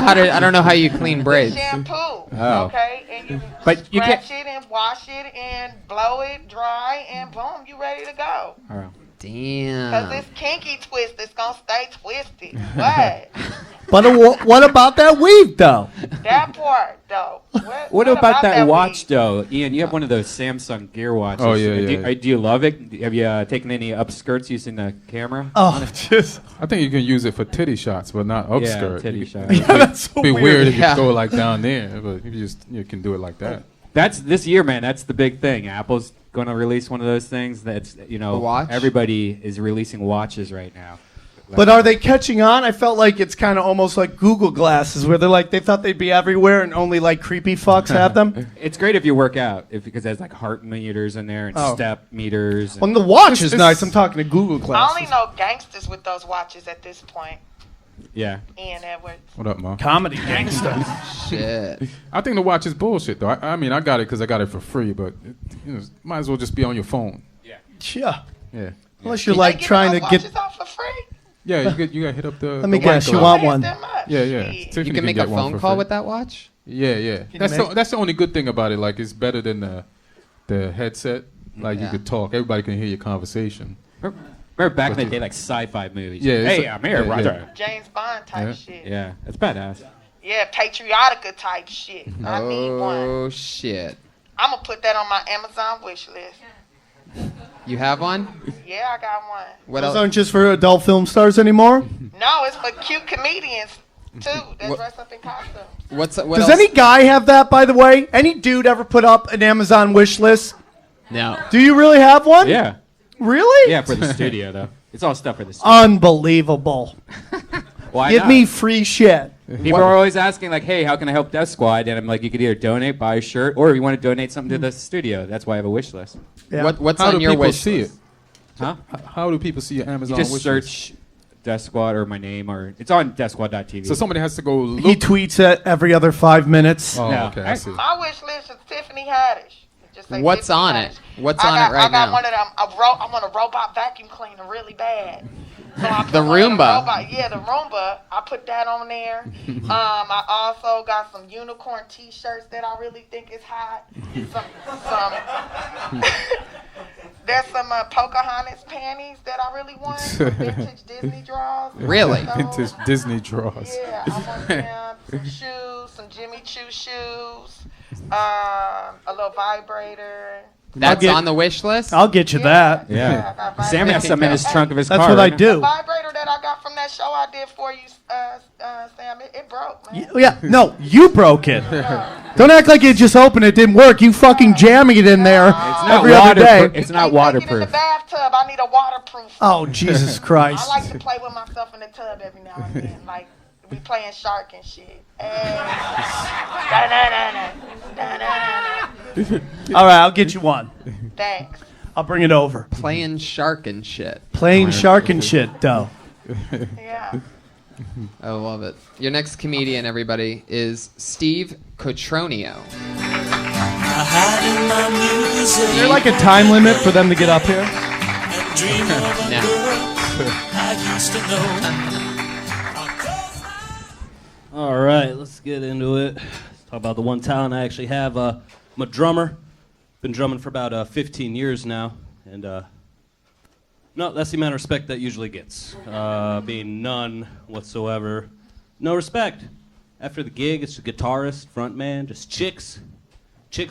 Speaker 2: know how you clean braids.
Speaker 3: Shampoo.
Speaker 1: Oh.
Speaker 3: Okay, and you
Speaker 1: But you
Speaker 3: scratch it and wash it and blow it dry and boom, you ready to go.
Speaker 1: Oh.
Speaker 3: Cause
Speaker 2: Damn.
Speaker 3: this kinky twist is gonna stay twisted. What?
Speaker 6: But what about that weave, though?
Speaker 3: That part, though.
Speaker 1: What about that watch,
Speaker 3: weed?
Speaker 1: though? Ian, you have one of those Samsung Gear watches.
Speaker 5: Oh, yeah.
Speaker 1: Do you love it? Have you taken any upskirts using the camera?
Speaker 6: Oh, just
Speaker 5: I think you can use it for titty shots, but not upskirt.
Speaker 1: Yeah, titty
Speaker 5: You-
Speaker 1: shots.
Speaker 6: yeah, that's so
Speaker 5: It'd be weird if
Speaker 2: Yeah.
Speaker 5: you go like down there, but you can do it like that.
Speaker 1: That's this year, man. That's the big thing. Apple's going to release one of those things. That's
Speaker 2: A watch?
Speaker 1: everybody is releasing watches right now.
Speaker 6: But are they catching on? I felt like it's kind of almost like Google glasses, where they thought they'd be everywhere, and only like creepy fucks have them.
Speaker 1: It's great if you work out, because it has like heart meters in there and
Speaker 6: Oh.
Speaker 1: step meters.
Speaker 6: Well, the watch is
Speaker 5: It's-
Speaker 6: nice. I'm talking to Google
Speaker 3: I
Speaker 6: glasses.
Speaker 3: only know gangsters with those watches at this point.
Speaker 1: Yeah.
Speaker 3: Ian Edwards.
Speaker 5: What up, Mom?
Speaker 6: Comedy gangster.
Speaker 2: Shit.
Speaker 5: I think the watch is bullshit, though. I mean, I got it because I got it for free, but might as well just be on your phone.
Speaker 6: Yeah.
Speaker 5: Yeah.
Speaker 6: Unless you're
Speaker 3: They
Speaker 6: like
Speaker 3: give
Speaker 6: trying
Speaker 3: those
Speaker 6: to get.
Speaker 3: watches out for free.
Speaker 5: Yeah, you got to hit up the.
Speaker 6: Let me
Speaker 5: the
Speaker 6: guess,
Speaker 5: white
Speaker 6: you
Speaker 5: glove.
Speaker 6: want
Speaker 3: Why is
Speaker 6: one?
Speaker 3: that much?
Speaker 5: Yeah, yeah.
Speaker 3: Shit.
Speaker 5: Tiffany
Speaker 2: You can make
Speaker 5: get
Speaker 2: a
Speaker 5: one
Speaker 2: phone
Speaker 5: for
Speaker 2: call
Speaker 5: free.
Speaker 2: with that watch?
Speaker 5: Yeah.
Speaker 6: you
Speaker 5: That's
Speaker 6: make-
Speaker 5: the only good thing about it. Like, it's better than the headset. Like,
Speaker 2: Yeah.
Speaker 5: you could talk. Everybody can hear your conversation.
Speaker 1: Remember back in the day, like sci-fi movies.
Speaker 5: Yeah, it's
Speaker 1: Hey,
Speaker 5: a-
Speaker 1: I'm here,
Speaker 5: yeah,
Speaker 1: Roger.
Speaker 3: James Bond type
Speaker 5: Yeah.
Speaker 3: shit.
Speaker 1: Yeah, that's badass.
Speaker 3: Yeah, patriotica type shit. I need one.
Speaker 2: Oh, shit.
Speaker 3: I'm gonna put that on my Amazon wish list.
Speaker 2: You have one?
Speaker 3: Yeah, I got one.
Speaker 2: What
Speaker 6: Those
Speaker 2: else?
Speaker 6: aren't just for adult film stars anymore.
Speaker 3: No, it's for cute comedians too that
Speaker 2: What-
Speaker 3: dress up in costumes.
Speaker 2: What
Speaker 6: Does
Speaker 2: else?
Speaker 6: any guy have that, by the way? Any dude ever put up an Amazon wish list?
Speaker 2: No.
Speaker 6: Do you really have one?
Speaker 1: Yeah.
Speaker 6: Really?
Speaker 1: Yeah, for the studio, though. It's all stuff for the studio.
Speaker 6: Unbelievable.
Speaker 1: Why
Speaker 6: Give
Speaker 1: not?
Speaker 6: me free shit.
Speaker 1: People are always asking, like, hey, how can I help Death Squad? And I'm like, you could either donate, buy a shirt, or if you want to donate something to the studio. That's why I have a wish list.
Speaker 6: Yeah.
Speaker 2: What's
Speaker 5: How
Speaker 2: on
Speaker 5: do
Speaker 2: your
Speaker 5: people
Speaker 2: wish
Speaker 5: see
Speaker 2: list?
Speaker 5: it?
Speaker 1: Huh?
Speaker 5: How do people see your
Speaker 1: You
Speaker 5: Amazon
Speaker 1: just
Speaker 5: wish list?
Speaker 1: search Death Squad or my name, or it's on deathsquad.tv.
Speaker 5: So somebody has to go
Speaker 6: He
Speaker 5: look.
Speaker 6: tweets it every other 5 minutes.
Speaker 5: Oh,
Speaker 1: No.
Speaker 5: okay, I see.
Speaker 3: My wish list is Tiffany Haddish. It just say
Speaker 2: What's
Speaker 3: Tiffany
Speaker 2: on it?
Speaker 3: Haddish.
Speaker 2: What's
Speaker 3: I
Speaker 2: on
Speaker 3: got,
Speaker 2: it right
Speaker 3: I got
Speaker 2: now?
Speaker 3: one of them. I want a robot vacuum cleaner really bad. So I put
Speaker 2: The
Speaker 3: one of them
Speaker 2: Roomba.
Speaker 3: Yeah, the Roomba. I put that on there. I also got some unicorn T-shirts that I really think is hot. Some there's some Pocahontas panties that I really want. Some vintage Disney draws.
Speaker 2: Really?
Speaker 3: So,
Speaker 5: Vintage Disney draws.
Speaker 3: yeah, I want them. Some shoes, some Jimmy Choo shoes, a little vibrator.
Speaker 2: That's
Speaker 6: get-
Speaker 2: on the wish list?
Speaker 6: I'll get you that.
Speaker 1: Yeah.
Speaker 3: I got
Speaker 1: Sam has some in his trunk of his
Speaker 6: That's
Speaker 1: car.
Speaker 6: what I
Speaker 1: right?
Speaker 6: do.
Speaker 3: The vibrator that I got from that show I did for you, Sam, it broke, man.
Speaker 6: Yeah, no, you broke it. Don't act like you just opened it, didn't work. You fucking jamming it in there
Speaker 1: It's not
Speaker 6: every other day.
Speaker 1: waterproof. It's not
Speaker 3: Can't take it in
Speaker 1: waterproof.
Speaker 3: the bathtub. I need a waterproof.
Speaker 6: Oh, Jesus
Speaker 3: I
Speaker 6: Christ.
Speaker 3: like to play with myself in the tub every now and then, like we playing shark and shit. Hey. Da-da-da-da. Da-da-da-da.
Speaker 6: All right, I'll get you one.
Speaker 3: Thanks.
Speaker 6: I'll bring it over.
Speaker 2: Playing shark and shit.
Speaker 6: Plain shark and shit, though.
Speaker 3: Yeah.
Speaker 2: I love it. Your next comedian, everybody, is Steve Cotronio.
Speaker 6: Is there like a time limit for them to get up here?
Speaker 8: All right, let's get into it. Let's talk about the one talent I actually have. I'm a drummer. Been drumming for about 15 years now, and no, that's the amount of respect that usually gets. Being none whatsoever. No respect. After the gig, it's the guitarist, front man, just chicks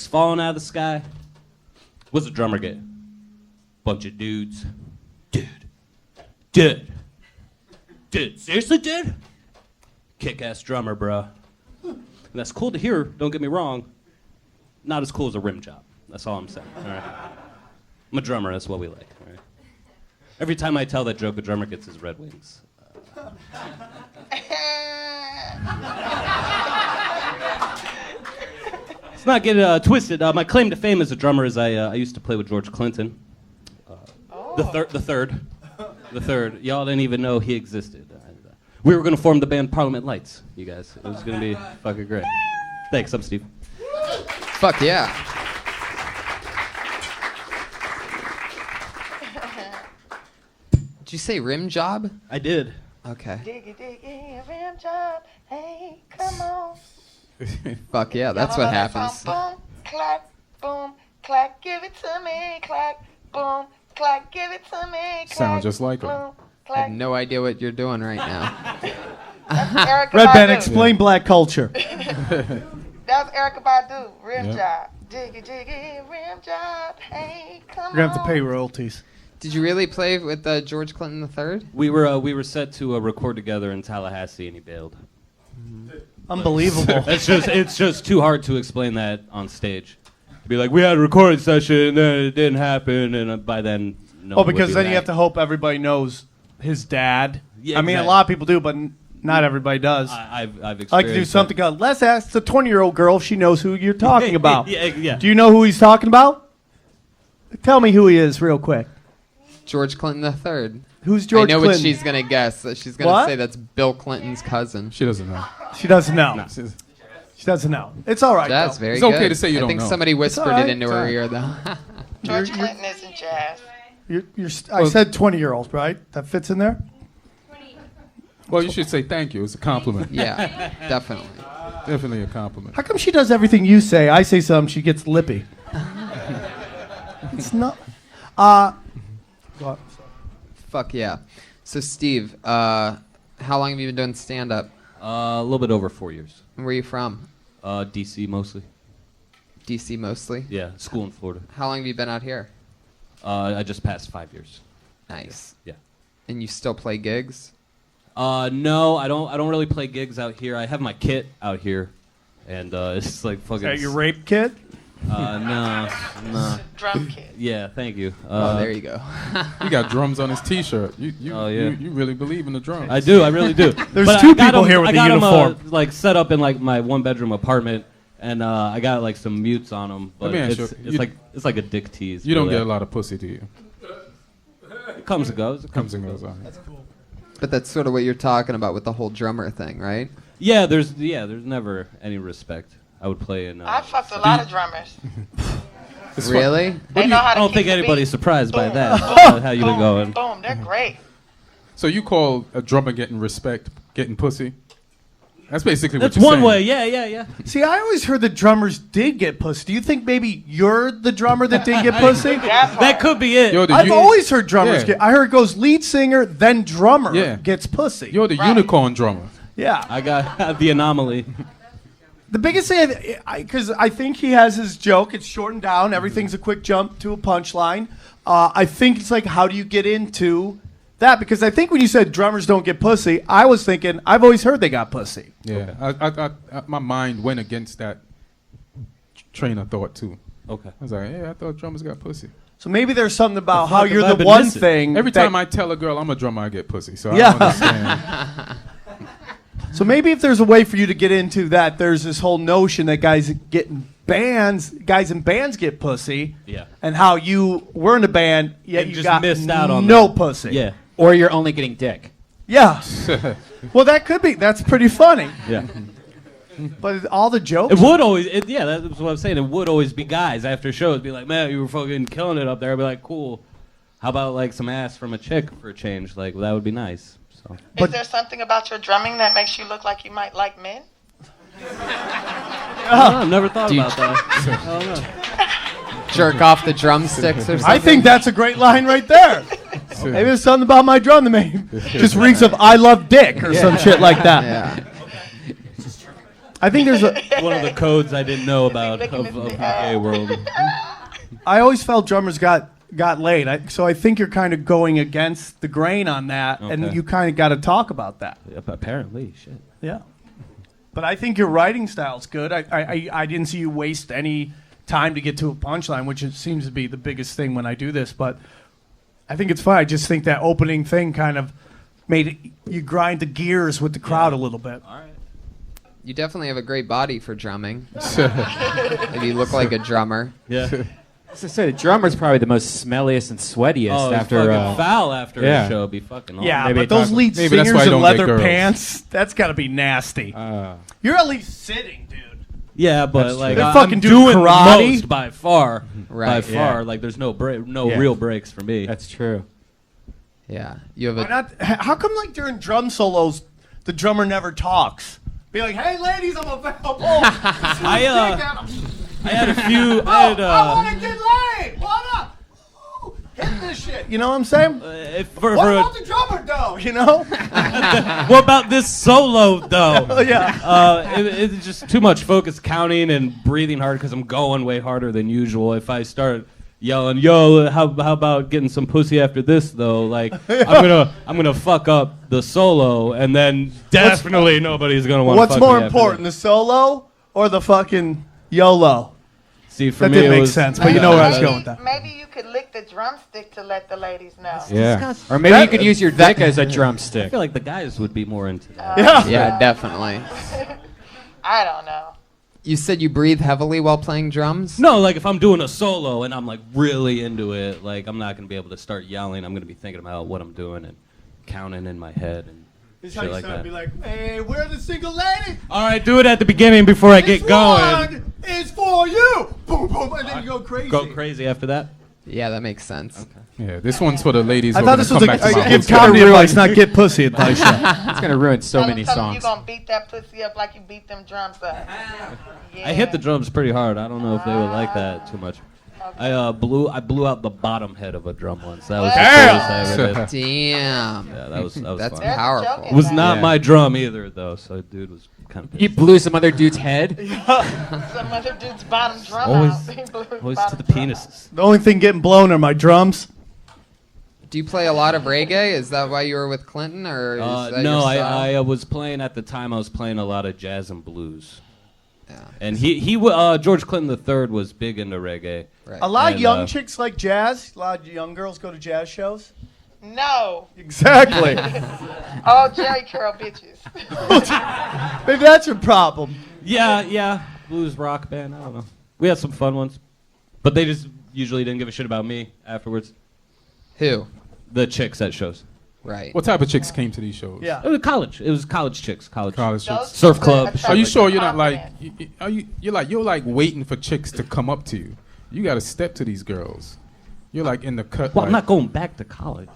Speaker 8: falling out of the sky. What's the drummer get? Bunch of dudes. Dude, seriously, dude? Kick-ass drummer, bruh. And that's cool to hear, don't get me wrong. Not as cool as a rim job. That's all I'm saying, all right? I'm a drummer, that's what we like, all right? Every time I tell that joke, the drummer gets his Red Wings. Let's not get twisted. My claim to fame as a drummer is I used to play with George Clinton. The third. Y'all didn't even know he existed. We were going to form the band Parliament Lights, you guys. It was going to be fucking great. Thanks, I'm Steve.
Speaker 2: Fuck yeah. Did you say rim job?
Speaker 8: I did.
Speaker 2: Okay.
Speaker 3: Diggy, rim job. Hey, come on.
Speaker 2: Fuck yeah, that's what happens.
Speaker 3: Boom, clack, boom, clack, give it to me, clack, boom, clack, give it to me, clack.
Speaker 5: Sound just like him.
Speaker 3: boom,
Speaker 2: I have
Speaker 3: clack.
Speaker 2: no idea what you're doing right now.
Speaker 3: That's Erica
Speaker 6: Red Band,
Speaker 3: Badu.
Speaker 6: explain black culture.
Speaker 3: That was Erica Badu. Rim
Speaker 5: Yeah.
Speaker 3: job. Jiggy, jiggy, rim job. Hey, come
Speaker 6: We're going to have to
Speaker 3: on.
Speaker 6: pay royalties.
Speaker 2: Did you really play with George Clinton III?
Speaker 8: We were set to record together in Tallahassee, and he bailed.
Speaker 6: Unbelievable.
Speaker 8: It's just too hard to explain that on stage. Be like, we had a recording session, and then it didn't happen, and by then, no.
Speaker 6: Oh, because then you have to hope everybody knows his dad.
Speaker 8: Yeah,
Speaker 6: I mean, a
Speaker 8: exactly.
Speaker 6: lot of people do, but not everybody does.
Speaker 8: I've experienced.
Speaker 6: I like to do something else. Let's ask the 20-year-old girl if she knows who you're talking about.
Speaker 8: Yeah.
Speaker 6: Do you know who he's talking about? Tell me who he is real quick.
Speaker 2: George Clinton III.
Speaker 6: Who's George
Speaker 2: I know
Speaker 6: Clinton?
Speaker 2: what she's gonna guess. She's gonna
Speaker 6: What?
Speaker 2: say that's Bill Clinton's cousin.
Speaker 5: She doesn't know.
Speaker 6: She doesn't know.
Speaker 5: She's-
Speaker 6: She doesn't know. It's all right.
Speaker 2: That's
Speaker 6: though.
Speaker 2: very
Speaker 5: It's
Speaker 2: good.
Speaker 5: okay to say you
Speaker 2: I
Speaker 5: don't
Speaker 2: think
Speaker 5: know.
Speaker 2: somebody whispered
Speaker 6: alright,
Speaker 2: it into
Speaker 6: it's
Speaker 2: her
Speaker 6: alright.
Speaker 2: ear, though.
Speaker 3: George Clinton isn't jazz.
Speaker 6: I said 20-year-old, right? That fits in there?
Speaker 5: Well, you should say thank you. It's a compliment.
Speaker 2: Yeah, definitely.
Speaker 5: Definitely a compliment.
Speaker 6: How come she does everything you say? I say something, she gets lippy. It's not. What?
Speaker 2: Fuck yeah. So, Steve, how long have you been doing stand-up?
Speaker 8: A little bit over 4 years.
Speaker 2: Where are you from?
Speaker 8: DC mostly.
Speaker 2: D.C. mostly?
Speaker 8: Yeah, school in Florida.
Speaker 2: How long have you been out here?
Speaker 8: I just passed 5 years.
Speaker 2: Nice.
Speaker 8: Yeah.
Speaker 2: And you still play gigs?
Speaker 8: No, I don't really play gigs out here. I have my kit out here, and it's like fucking.
Speaker 6: Is that your rape kit?
Speaker 8: No.
Speaker 3: Drum kit.
Speaker 8: Yeah, thank you.
Speaker 2: Oh, there you go.
Speaker 5: He got drums on his T-shirt. You
Speaker 8: Oh, yeah.
Speaker 5: you really believe in the drums.
Speaker 8: I do. I really do.
Speaker 6: There's
Speaker 8: But
Speaker 6: two
Speaker 8: I got
Speaker 6: people here with
Speaker 8: I
Speaker 6: the
Speaker 8: got 'em,
Speaker 6: uniform.
Speaker 8: like set up in like my 1-bedroom apartment, and I got like some mutes on them. But
Speaker 5: Let me ask
Speaker 8: it's,
Speaker 5: you,
Speaker 8: it's like a dick tease.
Speaker 5: You don't
Speaker 8: really.
Speaker 5: get a lot of pussy, do you?
Speaker 8: It comes and goes. It
Speaker 5: Comes and goes on.
Speaker 2: But that's sort of what you're talking about with the whole drummer thing, right?
Speaker 8: Yeah, there's never any respect. I would play in.
Speaker 3: I fucked a lot of drummers.
Speaker 5: It's
Speaker 2: Really?
Speaker 3: They know how
Speaker 8: I
Speaker 3: to
Speaker 8: don't
Speaker 3: keep
Speaker 8: think
Speaker 3: the
Speaker 8: anybody's
Speaker 3: beat.
Speaker 8: surprised by
Speaker 3: Boom,
Speaker 8: that.
Speaker 3: boom,
Speaker 8: How you been
Speaker 3: boom,
Speaker 8: going?
Speaker 3: Boom, they're great.
Speaker 5: So you call a drummer getting respect, getting pussy? That's basically
Speaker 8: That's
Speaker 5: what you're
Speaker 8: one
Speaker 5: saying.
Speaker 8: way. Yeah.
Speaker 6: See, I always heard that drummers did get pussy. Do you think maybe you're the drummer that did get pussy?
Speaker 3: That's
Speaker 8: That could be it.
Speaker 5: You're the
Speaker 6: I've
Speaker 5: uni-
Speaker 6: always heard drummers
Speaker 5: Yeah.
Speaker 6: get. I heard it goes lead singer, then drummer
Speaker 5: Yeah.
Speaker 6: gets pussy.
Speaker 5: You're the
Speaker 3: Right.
Speaker 5: unicorn drummer.
Speaker 6: Yeah.
Speaker 8: I got the anomaly.
Speaker 6: The biggest thing, because I think he has his joke. It's shortened down. Everything's a quick jump to a punchline. I think it's like, how do you get into that? Because I think when you said drummers don't get pussy, I was thinking, I've always heard they got pussy.
Speaker 5: Yeah. I my mind went against that train of thought too.
Speaker 8: Okay.
Speaker 5: I was like, yeah, I thought drummers got pussy.
Speaker 6: So maybe there's something about
Speaker 8: The
Speaker 6: how
Speaker 8: fuck
Speaker 6: you're
Speaker 8: have I
Speaker 6: the
Speaker 8: been
Speaker 6: one
Speaker 8: missing?
Speaker 6: thing.
Speaker 5: Every
Speaker 6: that-
Speaker 5: time I tell a girl I'm a drummer, I get pussy. So
Speaker 6: Yeah.
Speaker 5: I don't understand.
Speaker 6: So maybe if there's a way for you to get into that, there's this whole notion that guys in bands get pussy.
Speaker 8: Yeah.
Speaker 6: And how you were in a band, yet
Speaker 8: And
Speaker 6: you
Speaker 8: just
Speaker 6: got
Speaker 8: missed out on
Speaker 6: no
Speaker 8: that.
Speaker 6: pussy.
Speaker 8: Yeah.
Speaker 1: Or you're only getting dick.
Speaker 6: Yeah. Well, that could be. That's pretty funny.
Speaker 8: Yeah.
Speaker 6: But all the jokes.
Speaker 8: It would always. Yeah, that's what I'm saying. It would always be guys after shows be like, man, you were fucking killing it up there. I'd be like, cool. How about like some ass from a chick for a change? Like that would be nice. So.
Speaker 6: But-
Speaker 3: Is there something about your drumming that makes you look like you might like men?
Speaker 8: I've never thought
Speaker 2: Do you-
Speaker 8: about that. I don't know.
Speaker 2: Jerk off the drumsticks or something?
Speaker 6: I think that's a great line right there. Maybe there's something about my drum that just reeks of "I love dick" or some shit like that.
Speaker 2: Yeah.
Speaker 6: I think there's a.
Speaker 8: One of the codes I didn't know about
Speaker 3: licking
Speaker 8: of
Speaker 3: his
Speaker 8: the
Speaker 3: dick?
Speaker 8: gay world.
Speaker 6: I always felt drummers got laid. So I think you're kind of going against the grain on that, and
Speaker 8: Okay.
Speaker 6: you kind of got to talk about that.
Speaker 8: Apparently, shit.
Speaker 6: Yeah. But I think your writing style's good. I didn't see you waste any time to get to a punchline, which it seems to be the biggest thing when I do this. But I think it's fine. I just think that opening thing kind of made it, you grind the gears with the crowd a little bit.
Speaker 8: All right.
Speaker 2: You definitely have a great body for drumming. If you look like a drummer.
Speaker 8: Yeah.
Speaker 1: So the drummer's probably the most smelliest and sweatiest
Speaker 8: Oh,
Speaker 1: after.
Speaker 8: fucking foul after
Speaker 1: yeah.
Speaker 8: a show. It'd be fucking awesome.
Speaker 6: Yeah,
Speaker 1: maybe
Speaker 6: but those
Speaker 1: talk-
Speaker 6: lead
Speaker 5: maybe that's
Speaker 6: singers
Speaker 5: why I
Speaker 6: in
Speaker 5: don't get
Speaker 6: leather
Speaker 5: girls.
Speaker 6: pants, that's got to be nasty. You're at least sitting, dude.
Speaker 8: Yeah, but
Speaker 5: That's
Speaker 8: like
Speaker 6: true. They're
Speaker 8: I'm
Speaker 6: fucking doing
Speaker 8: doing
Speaker 6: karate.
Speaker 8: the most by far.
Speaker 2: Right,
Speaker 8: By
Speaker 2: yeah.
Speaker 8: far, like there's no
Speaker 1: Yeah.
Speaker 8: real breaks for me.
Speaker 1: That's true.
Speaker 2: Yeah. You have
Speaker 6: Why
Speaker 2: a
Speaker 6: not? How come like during drum solos, the drummer never talks? Be like, hey ladies, I'm available.
Speaker 8: I had a few.
Speaker 6: I want to get laid. What up? Ooh, hit the the shit. You know what I'm saying? What about the drummer though? You know?
Speaker 8: What about this solo though?
Speaker 6: Oh, yeah.
Speaker 8: It's just too much focus counting and breathing hard because I'm going way harder than usual. If I start yelling, "Yo, how about getting some pussy after this though?" Like I'm gonna fuck up the solo, and then definitely nobody's gonna want to.
Speaker 6: What's more important, the solo or the fucking YOLO?
Speaker 8: See, for
Speaker 6: That
Speaker 8: me,
Speaker 6: didn't
Speaker 8: it
Speaker 6: make
Speaker 8: was,
Speaker 6: sense, but you know where I was going with that.
Speaker 3: Maybe you could lick the drumstick to let the ladies know.
Speaker 1: Yeah. Or maybe you could use your dick as a drumstick.
Speaker 8: I feel like the guys would be more into that.
Speaker 6: Yeah.
Speaker 2: Yeah, definitely.
Speaker 3: I don't know.
Speaker 2: You said you breathe heavily while playing drums?
Speaker 8: No, like if I'm doing a solo and I'm like really into it, like I'm not gonna be able to start yelling. I'm gonna be thinking about what I'm doing and counting in my head and
Speaker 6: It's how
Speaker 8: shit
Speaker 6: you
Speaker 8: like
Speaker 6: start to
Speaker 8: that.
Speaker 6: be like, hey, we're the single lady.
Speaker 8: All right, do it at the beginning before I get
Speaker 6: This
Speaker 8: going.
Speaker 6: one is for you. Boom, boom, and then you go crazy.
Speaker 8: Go crazy after that.
Speaker 2: Yeah, that makes sense.
Speaker 5: Yeah, this one's for the ladies.
Speaker 6: I
Speaker 5: who
Speaker 6: thought
Speaker 5: are
Speaker 6: this
Speaker 5: gonna
Speaker 6: was
Speaker 5: come back to my
Speaker 6: a
Speaker 5: hotel.
Speaker 6: comedy advice, not get pussy advice.
Speaker 1: It's gonna ruin so many
Speaker 3: Tell 'em you
Speaker 1: songs.
Speaker 3: gonna beat that pussy up like you beat them drums up. Yeah.
Speaker 8: I hit the drums pretty hard. I don't know if they would like that too much. I blew out the bottom head of a drum once. That was the coolest I ever did.
Speaker 2: Damn.
Speaker 8: Yeah, that was
Speaker 2: That's
Speaker 8: fun.
Speaker 3: There's a
Speaker 2: powerful.
Speaker 3: joke
Speaker 8: It
Speaker 3: in
Speaker 8: was
Speaker 3: that.
Speaker 8: not
Speaker 1: Yeah.
Speaker 8: my drum either, though. So dude was kind of
Speaker 1: He blew some other dude's head.
Speaker 3: Some other dude's bottom drum
Speaker 8: Always-
Speaker 3: out. He blew his
Speaker 8: always to
Speaker 3: bottom
Speaker 8: the
Speaker 3: drum out.
Speaker 8: penises.
Speaker 6: The only thing getting blown are my drums.
Speaker 2: Do you play a lot of reggae? Is that why you were with Clinton, or is that
Speaker 8: No,
Speaker 2: your style?
Speaker 8: I was playing at the time. I was playing a lot of jazz and blues.
Speaker 2: Yeah.
Speaker 8: And George Clinton III was big into reggae.
Speaker 2: Right.
Speaker 6: A lot of
Speaker 8: And,
Speaker 6: young chicks like jazz. A lot of young girls go to jazz shows.
Speaker 3: No.
Speaker 6: Exactly.
Speaker 3: Oh, Jerry Curl bitches.
Speaker 6: Maybe that's your problem.
Speaker 8: Yeah, blues rock band. I don't know. We had some fun ones, but they just usually didn't give a shit about me afterwards.
Speaker 2: Who?
Speaker 8: The chicks at shows.
Speaker 2: Right.
Speaker 5: What type of chicks came to these shows?
Speaker 6: Yeah.
Speaker 8: It was college. It was college chicks. College.
Speaker 5: College
Speaker 3: Those
Speaker 5: chicks.
Speaker 8: Surf
Speaker 3: chicks
Speaker 8: club.
Speaker 3: attract
Speaker 5: Are you
Speaker 3: the
Speaker 5: sure you're not like?
Speaker 3: confidence.
Speaker 5: Are you? You're like waiting for chicks to come up to you. You got to step to these girls. You're like in the cut.
Speaker 8: Well,
Speaker 5: like,
Speaker 8: I'm not going back to college.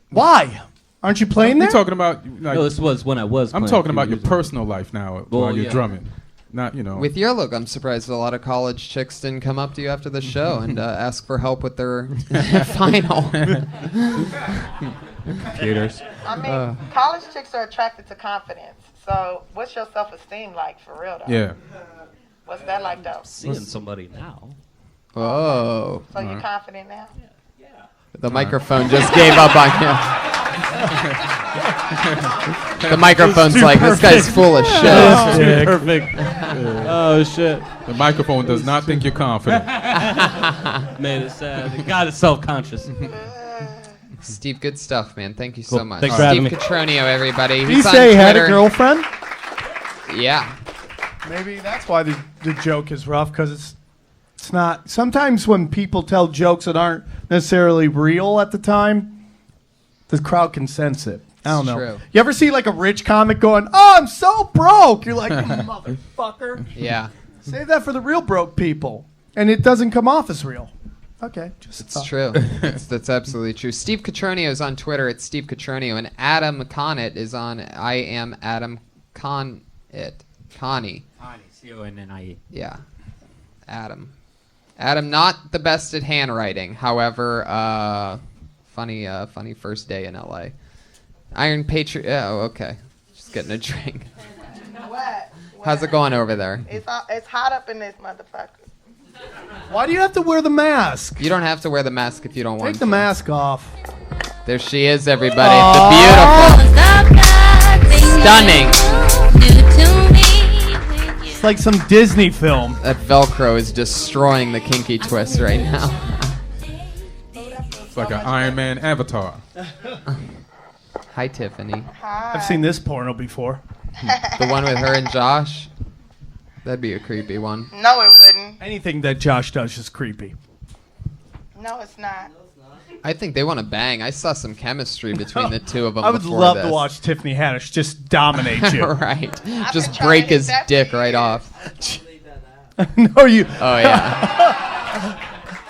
Speaker 6: Why? Aren't you playing there?
Speaker 5: We're talking about like.
Speaker 8: No, this was when I was.
Speaker 5: I'm
Speaker 8: playing
Speaker 5: talking
Speaker 8: a few
Speaker 5: about your
Speaker 8: years ago.
Speaker 5: personal life now
Speaker 8: Well,
Speaker 5: while you're
Speaker 8: yeah.
Speaker 5: drumming. Not
Speaker 2: With your look, I'm surprised a lot of college chicks didn't come up to you after the show and ask for help with their final.
Speaker 1: Computers.
Speaker 3: I mean, college chicks are attracted to confidence. So, what's your self-esteem like for real, though?
Speaker 5: Yeah.
Speaker 3: What's that like, though?
Speaker 8: Seeing somebody now.
Speaker 2: Oh,
Speaker 3: So you confident now?
Speaker 2: the microphone just gave up on you. The microphone's like, this guy's full of shit.
Speaker 8: Perfect. Oh shit.
Speaker 5: The microphone does not think you're confident.
Speaker 8: Made it sad. The guy is self-conscious.
Speaker 2: Steve, good stuff, man. Thank you so
Speaker 8: Cool.
Speaker 2: much.
Speaker 8: Thanks for having
Speaker 2: Steve
Speaker 8: me.
Speaker 2: Catronio, everybody.
Speaker 6: Did he
Speaker 2: He's on
Speaker 6: say he had a
Speaker 2: Twitter.
Speaker 6: girlfriend?
Speaker 2: Yeah.
Speaker 6: Maybe that's why the joke is rough, because it's not. Sometimes when people tell jokes that aren't necessarily real at the time, the crowd can sense it. I don't
Speaker 2: It's
Speaker 6: know.
Speaker 2: true.
Speaker 6: You ever see like a rich comic going, "Oh, I'm so broke"? You're like, motherfucker.
Speaker 2: Yeah.
Speaker 6: Save that for the real broke people, and it doesn't come off as real. Okay, just
Speaker 2: It's true. That's absolutely true. Steve Catronio is on Twitter at Steve Catronio, and Adam Connett is on I am Adam Connett. Connie.
Speaker 1: C-O-N-N-I-E.
Speaker 2: Yeah. Adam. Adam, not the best at handwriting. However, funny first day in LA. Iron Patriot. Oh, okay. Just getting a drink.
Speaker 3: What?
Speaker 2: How's it going over there?
Speaker 3: It's hot up in this motherfucker.
Speaker 6: Why do you have to wear the mask?
Speaker 2: You don't have to wear the mask if you don't want
Speaker 6: Take
Speaker 2: to.
Speaker 6: the mask off.
Speaker 2: There she is, everybody. The beautiful, stunning.
Speaker 6: It's like some Disney film.
Speaker 2: That Velcro is destroying the kinky twist right now.
Speaker 5: It's like an Iron Man avatar.
Speaker 2: Hi, Tiffany.
Speaker 6: I've seen this porno before.
Speaker 2: The one with her and Josh? That'd be a creepy one.
Speaker 3: No, it wouldn't.
Speaker 6: Anything that Josh does is creepy.
Speaker 3: No, it's not.
Speaker 2: I think they want to bang. I saw some chemistry between the two of them.
Speaker 6: I would
Speaker 2: before
Speaker 6: love
Speaker 2: this.
Speaker 6: to watch Tiffany Haddish just dominate you.
Speaker 2: Right.
Speaker 3: I've
Speaker 2: Just
Speaker 3: been trying
Speaker 2: break
Speaker 3: to
Speaker 2: his
Speaker 3: hit that
Speaker 2: dick
Speaker 3: for
Speaker 2: right
Speaker 3: years.
Speaker 2: off.
Speaker 6: No, you.
Speaker 2: Oh, yeah.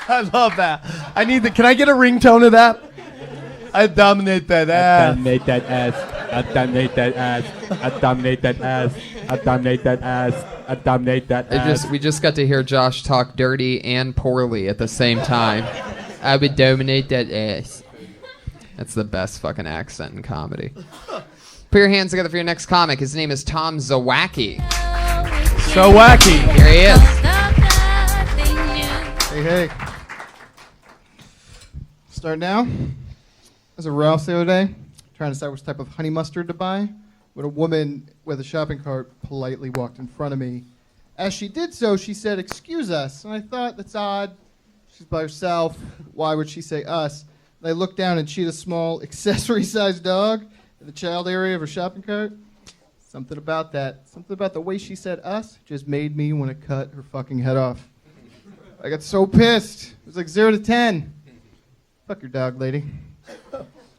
Speaker 6: I love that. I need the. Can I get a ringtone of that? I dominate that ass.
Speaker 1: Dominate that ass. I dominate that ass. I dominate that ass. I dominate that ass. I dominate that ass.
Speaker 2: We just got to hear Josh talk dirty and poorly at the same time. I would dominate that ass. That's the best fucking accent in comedy. Put your hands together for your next comic. His name is Tom Zawacki.
Speaker 6: So wacky.
Speaker 2: Here he is.
Speaker 9: Hey. Start now. I was at Ralph's the other day, trying to decide which type of honey mustard to buy, when a woman with a shopping cart politely walked in front of me. As she did so, she said, "Excuse us." And I thought, that's odd. She's by herself. Why would she say us? And I looked down and she had a small accessory-sized dog in the child area of her shopping cart. Something about that. Something about the way she said us just made me want to cut her fucking head off. I got so pissed. It was like 0 to 10. Fuck your dog, lady.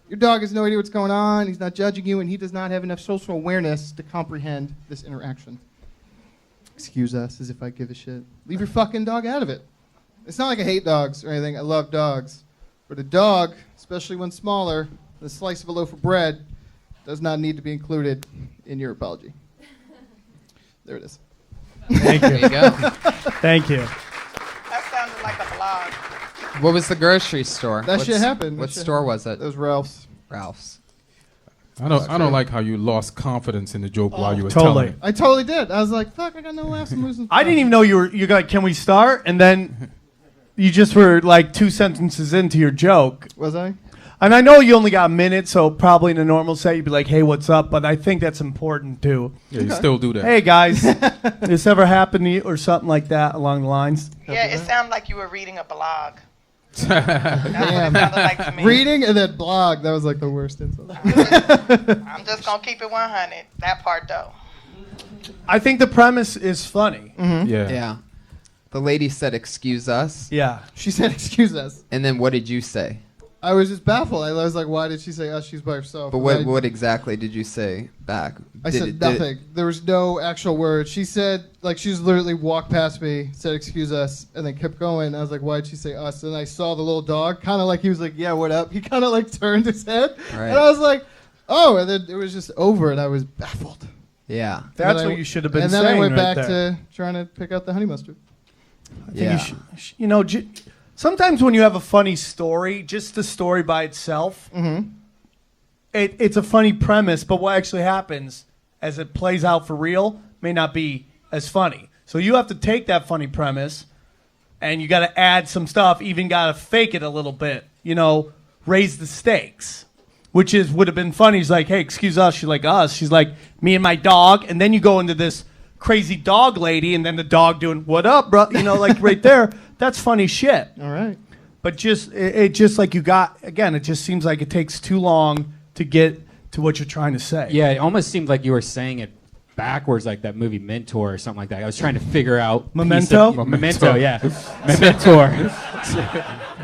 Speaker 9: Your dog has no idea what's going on. He's not judging you, and he does not have enough social awareness to comprehend this interaction. Excuse us, as if I give a shit. Leave your fucking dog out of it. It's not like I hate dogs or anything. I love dogs. But a dog, especially when smaller, the slice of a loaf of bread, does not need to be included in your apology. There it is.
Speaker 6: Thank
Speaker 2: There
Speaker 6: you.
Speaker 2: you go.
Speaker 6: Thank you.
Speaker 3: That sounded like a blog.
Speaker 2: What was the grocery store?
Speaker 9: That shit happened.
Speaker 2: What
Speaker 9: That shit
Speaker 2: store
Speaker 9: happened.
Speaker 2: was it?
Speaker 9: That was Ralph's.
Speaker 2: Ralph's.
Speaker 5: I don't like how you lost confidence in the joke while you were
Speaker 6: Totally.
Speaker 5: telling it.
Speaker 9: I totally did. I was like, fuck, I got no laughs. I'm losing.
Speaker 6: I didn't even know you got, can we start? And then you just were like 2 sentences into your joke.
Speaker 9: Was I?
Speaker 6: And I know you only got a minute, so probably in a normal set you'd be like, hey, what's up? But I think that's important too.
Speaker 5: Yeah, you still do that.
Speaker 6: Hey, guys, this ever happened to you or something like that along the lines?
Speaker 3: Yeah, it sounded like you were reading a blog.
Speaker 9: Damn.
Speaker 3: That's what it sounded like to me.
Speaker 9: Reading and then blog. That was like the worst insult.
Speaker 3: I'm just going to keep it 100. That part, though.
Speaker 6: I think the premise is funny.
Speaker 5: Yeah.
Speaker 2: Yeah. The lady said, "Excuse us,"
Speaker 6: Yeah.
Speaker 9: She said, "Excuse us."
Speaker 2: and then what did you say?
Speaker 9: I was just baffled. I was like, why did she say us? She's by herself.
Speaker 2: But
Speaker 9: And
Speaker 2: what exactly did you say back?
Speaker 9: I said nothing. There was no actual word. She said, like, she just literally walked past me, said, "Excuse us," and then kept going. I was like, why'd she say us? And I saw the little dog, kind of like he was like, yeah, what up? He kind of like turned his head.
Speaker 2: Right.
Speaker 9: And I was like, oh, and then it was just over, and I was baffled.
Speaker 2: Yeah.
Speaker 6: That's
Speaker 9: And then
Speaker 6: what you should have been
Speaker 9: And
Speaker 6: saying.
Speaker 9: then I went
Speaker 6: right
Speaker 9: back
Speaker 6: there.
Speaker 9: to trying to pick out the honey mustard.
Speaker 6: I think you know, sometimes when you have a funny story, just the story by itself, it's a funny premise, but what actually happens as it plays out for real may not be as funny. So you have to take that funny premise and you got to add some stuff, even got to fake it a little bit, you know, raise the stakes, which is would have been funny. He's like, hey, excuse us. She's like, us. She's like, me and my dog. And then you go into this crazy dog lady and then the dog doing, what up, bro? You know, like right there. That's funny shit.
Speaker 9: All right.
Speaker 6: But just it just like you got, again, it just seems like it takes too long to get to what you're trying to say.
Speaker 1: Yeah, it almost seemed like you were saying it backwards, like that movie Mentor or something like that. I was trying to figure out
Speaker 6: Memento?
Speaker 1: Memento, yeah,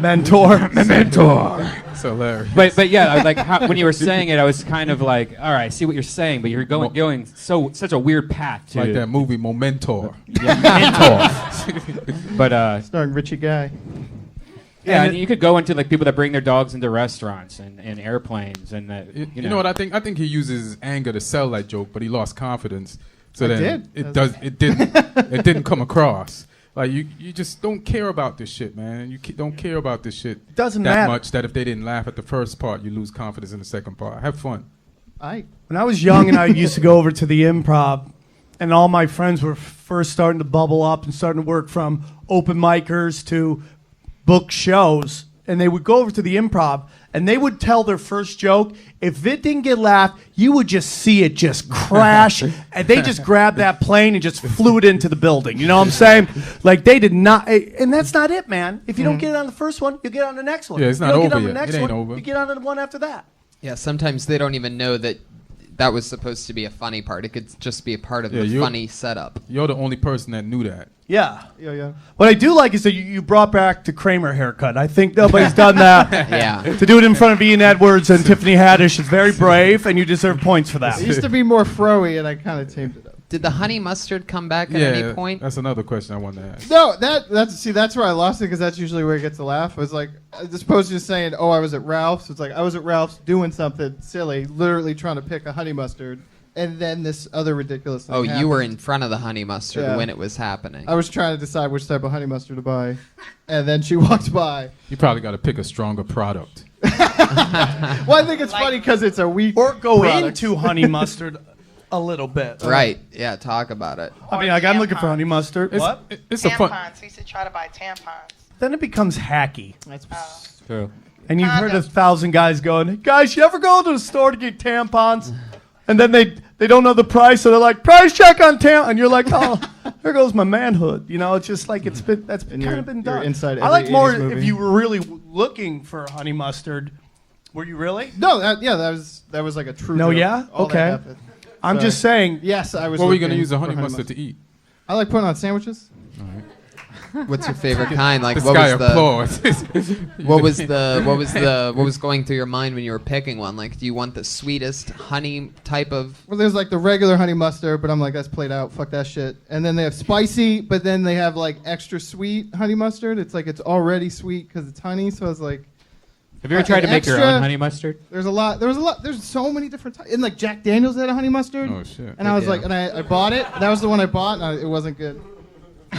Speaker 1: Mentor,
Speaker 6: Mentor.
Speaker 5: It's hilarious.
Speaker 1: but yeah, like when you were saying it, I was kind of like, all right, I see what you're saying, but you're going such a weird path to
Speaker 5: Like that movie Momentor.
Speaker 1: Mentor. But
Speaker 9: Starring Richie Guy.
Speaker 1: yeah,
Speaker 6: And
Speaker 1: and you could go into like people that bring their dogs into restaurants and airplanes and
Speaker 5: You know what I think? I think he uses anger to sell that joke, but he lost confidence. So
Speaker 9: I
Speaker 5: then
Speaker 9: did.
Speaker 5: it didn't come across. Like you just don't care about this shit, man. You don't care about this shit
Speaker 6: Doesn't
Speaker 5: that
Speaker 6: matter.
Speaker 5: much that if they didn't laugh at the first part, you lose confidence in the second part. Have fun.
Speaker 6: When I was young and I used to go over to the Improv, and all my friends were first starting to bubble up and starting to work from open micers to book shows, and they would go over to the Improv and they would tell their first joke. If it didn't get laughed, you would just see it just crash, and they just grabbed that plane and just flew it into the building. You know what I'm saying? Like they did not, and that's not it, man. If you don't get it on the first one, you get on the next one.
Speaker 5: Yeah, it's
Speaker 6: You
Speaker 5: not
Speaker 6: don't get
Speaker 5: over
Speaker 6: on the
Speaker 5: yet.
Speaker 6: next
Speaker 5: It ain't
Speaker 6: one,
Speaker 5: over.
Speaker 6: You get on to the one after that.
Speaker 2: Yeah, sometimes they don't even know that that was supposed to be a funny part. It could just be a part of
Speaker 5: Yeah,
Speaker 2: the funny setup.
Speaker 5: You're the only person that knew that.
Speaker 6: Yeah.
Speaker 9: Yeah.
Speaker 6: What I do like is that you brought back the Kramer haircut. I think nobody's done that.
Speaker 2: Yeah.
Speaker 6: To do it in front of Ian Edwards and Tiffany Haddish is very brave, and you deserve points for that.
Speaker 9: It used to be more fro-y, and I kind of tamed it up.
Speaker 2: Did the honey mustard come back at
Speaker 5: Yeah,
Speaker 2: any point?
Speaker 5: that's another question I wanted to ask.
Speaker 9: No, that's where I lost it, because that's usually where it gets a laugh. I was like, as opposed to just saying, oh, I was at Ralph's. It's like I was at Ralph's doing something silly, literally trying to pick a honey mustard. and then this other ridiculous thing
Speaker 2: Oh, you were
Speaker 9: happened.
Speaker 2: in front of the honey mustard
Speaker 9: Yeah.
Speaker 2: when it was happening.
Speaker 9: I was trying to decide which type of honey mustard to buy, and then she walked by.
Speaker 5: You probably got to pick a stronger product.
Speaker 9: Well, I think it's funny because it's a weak
Speaker 6: Or go
Speaker 9: product.
Speaker 6: into honey mustard a little bit.
Speaker 2: Right. Yeah, talk about it.
Speaker 6: I mean, like, I'm looking for honey mustard. What?
Speaker 5: It's a fun.
Speaker 3: Tampons. He should try to buy tampons.
Speaker 6: Then it becomes hacky.
Speaker 9: That's
Speaker 1: True.
Speaker 6: And you've heard
Speaker 3: Condoms.
Speaker 6: 1,000 guys going, "Hey, guys, you ever go to the store to get tampons?" And then they don't know the price, so they're like, "Price check on tampons." And you're like, "Oh, there goes my manhood." You know, it's just like that's
Speaker 9: And
Speaker 6: kind
Speaker 9: you're-
Speaker 6: of been
Speaker 9: you're
Speaker 6: done.
Speaker 9: inside
Speaker 6: I like
Speaker 9: every
Speaker 6: more
Speaker 9: 80s movie.
Speaker 6: if you were really looking for honey mustard. Were you really?
Speaker 9: no, that was like a true.
Speaker 6: No,
Speaker 9: joke.
Speaker 6: yeah?
Speaker 9: All that
Speaker 6: Okay.
Speaker 9: happened.
Speaker 6: I'm
Speaker 9: Sorry.
Speaker 6: just saying.
Speaker 9: Yes, I was.
Speaker 5: What were you going to
Speaker 9: looking
Speaker 5: use the
Speaker 9: for
Speaker 5: honey mustard to eat?
Speaker 9: I like putting on sandwiches.
Speaker 2: What's your favorite kind? Like
Speaker 5: This
Speaker 2: what
Speaker 5: guy
Speaker 2: was the
Speaker 5: applauds.
Speaker 2: what was going through your mind when you were picking one? Like, do you want the sweetest honey type of?
Speaker 9: Well, there's like the regular honey mustard, but I'm like, that's played out. Fuck that shit. And then they have spicy, but then they have like extra sweet honey mustard. It's like it's already sweet because it's honey. So it's like,
Speaker 1: Have you ever
Speaker 9: Like
Speaker 1: tried to
Speaker 9: an
Speaker 1: make your
Speaker 9: extra-
Speaker 1: own honey mustard?
Speaker 9: there's a lot. There's so many different types. And like Jack Daniels had a honey mustard.
Speaker 5: Oh, shit.
Speaker 9: And I was
Speaker 2: Yeah.
Speaker 9: like, and I bought it. That was the one I bought, and it wasn't good.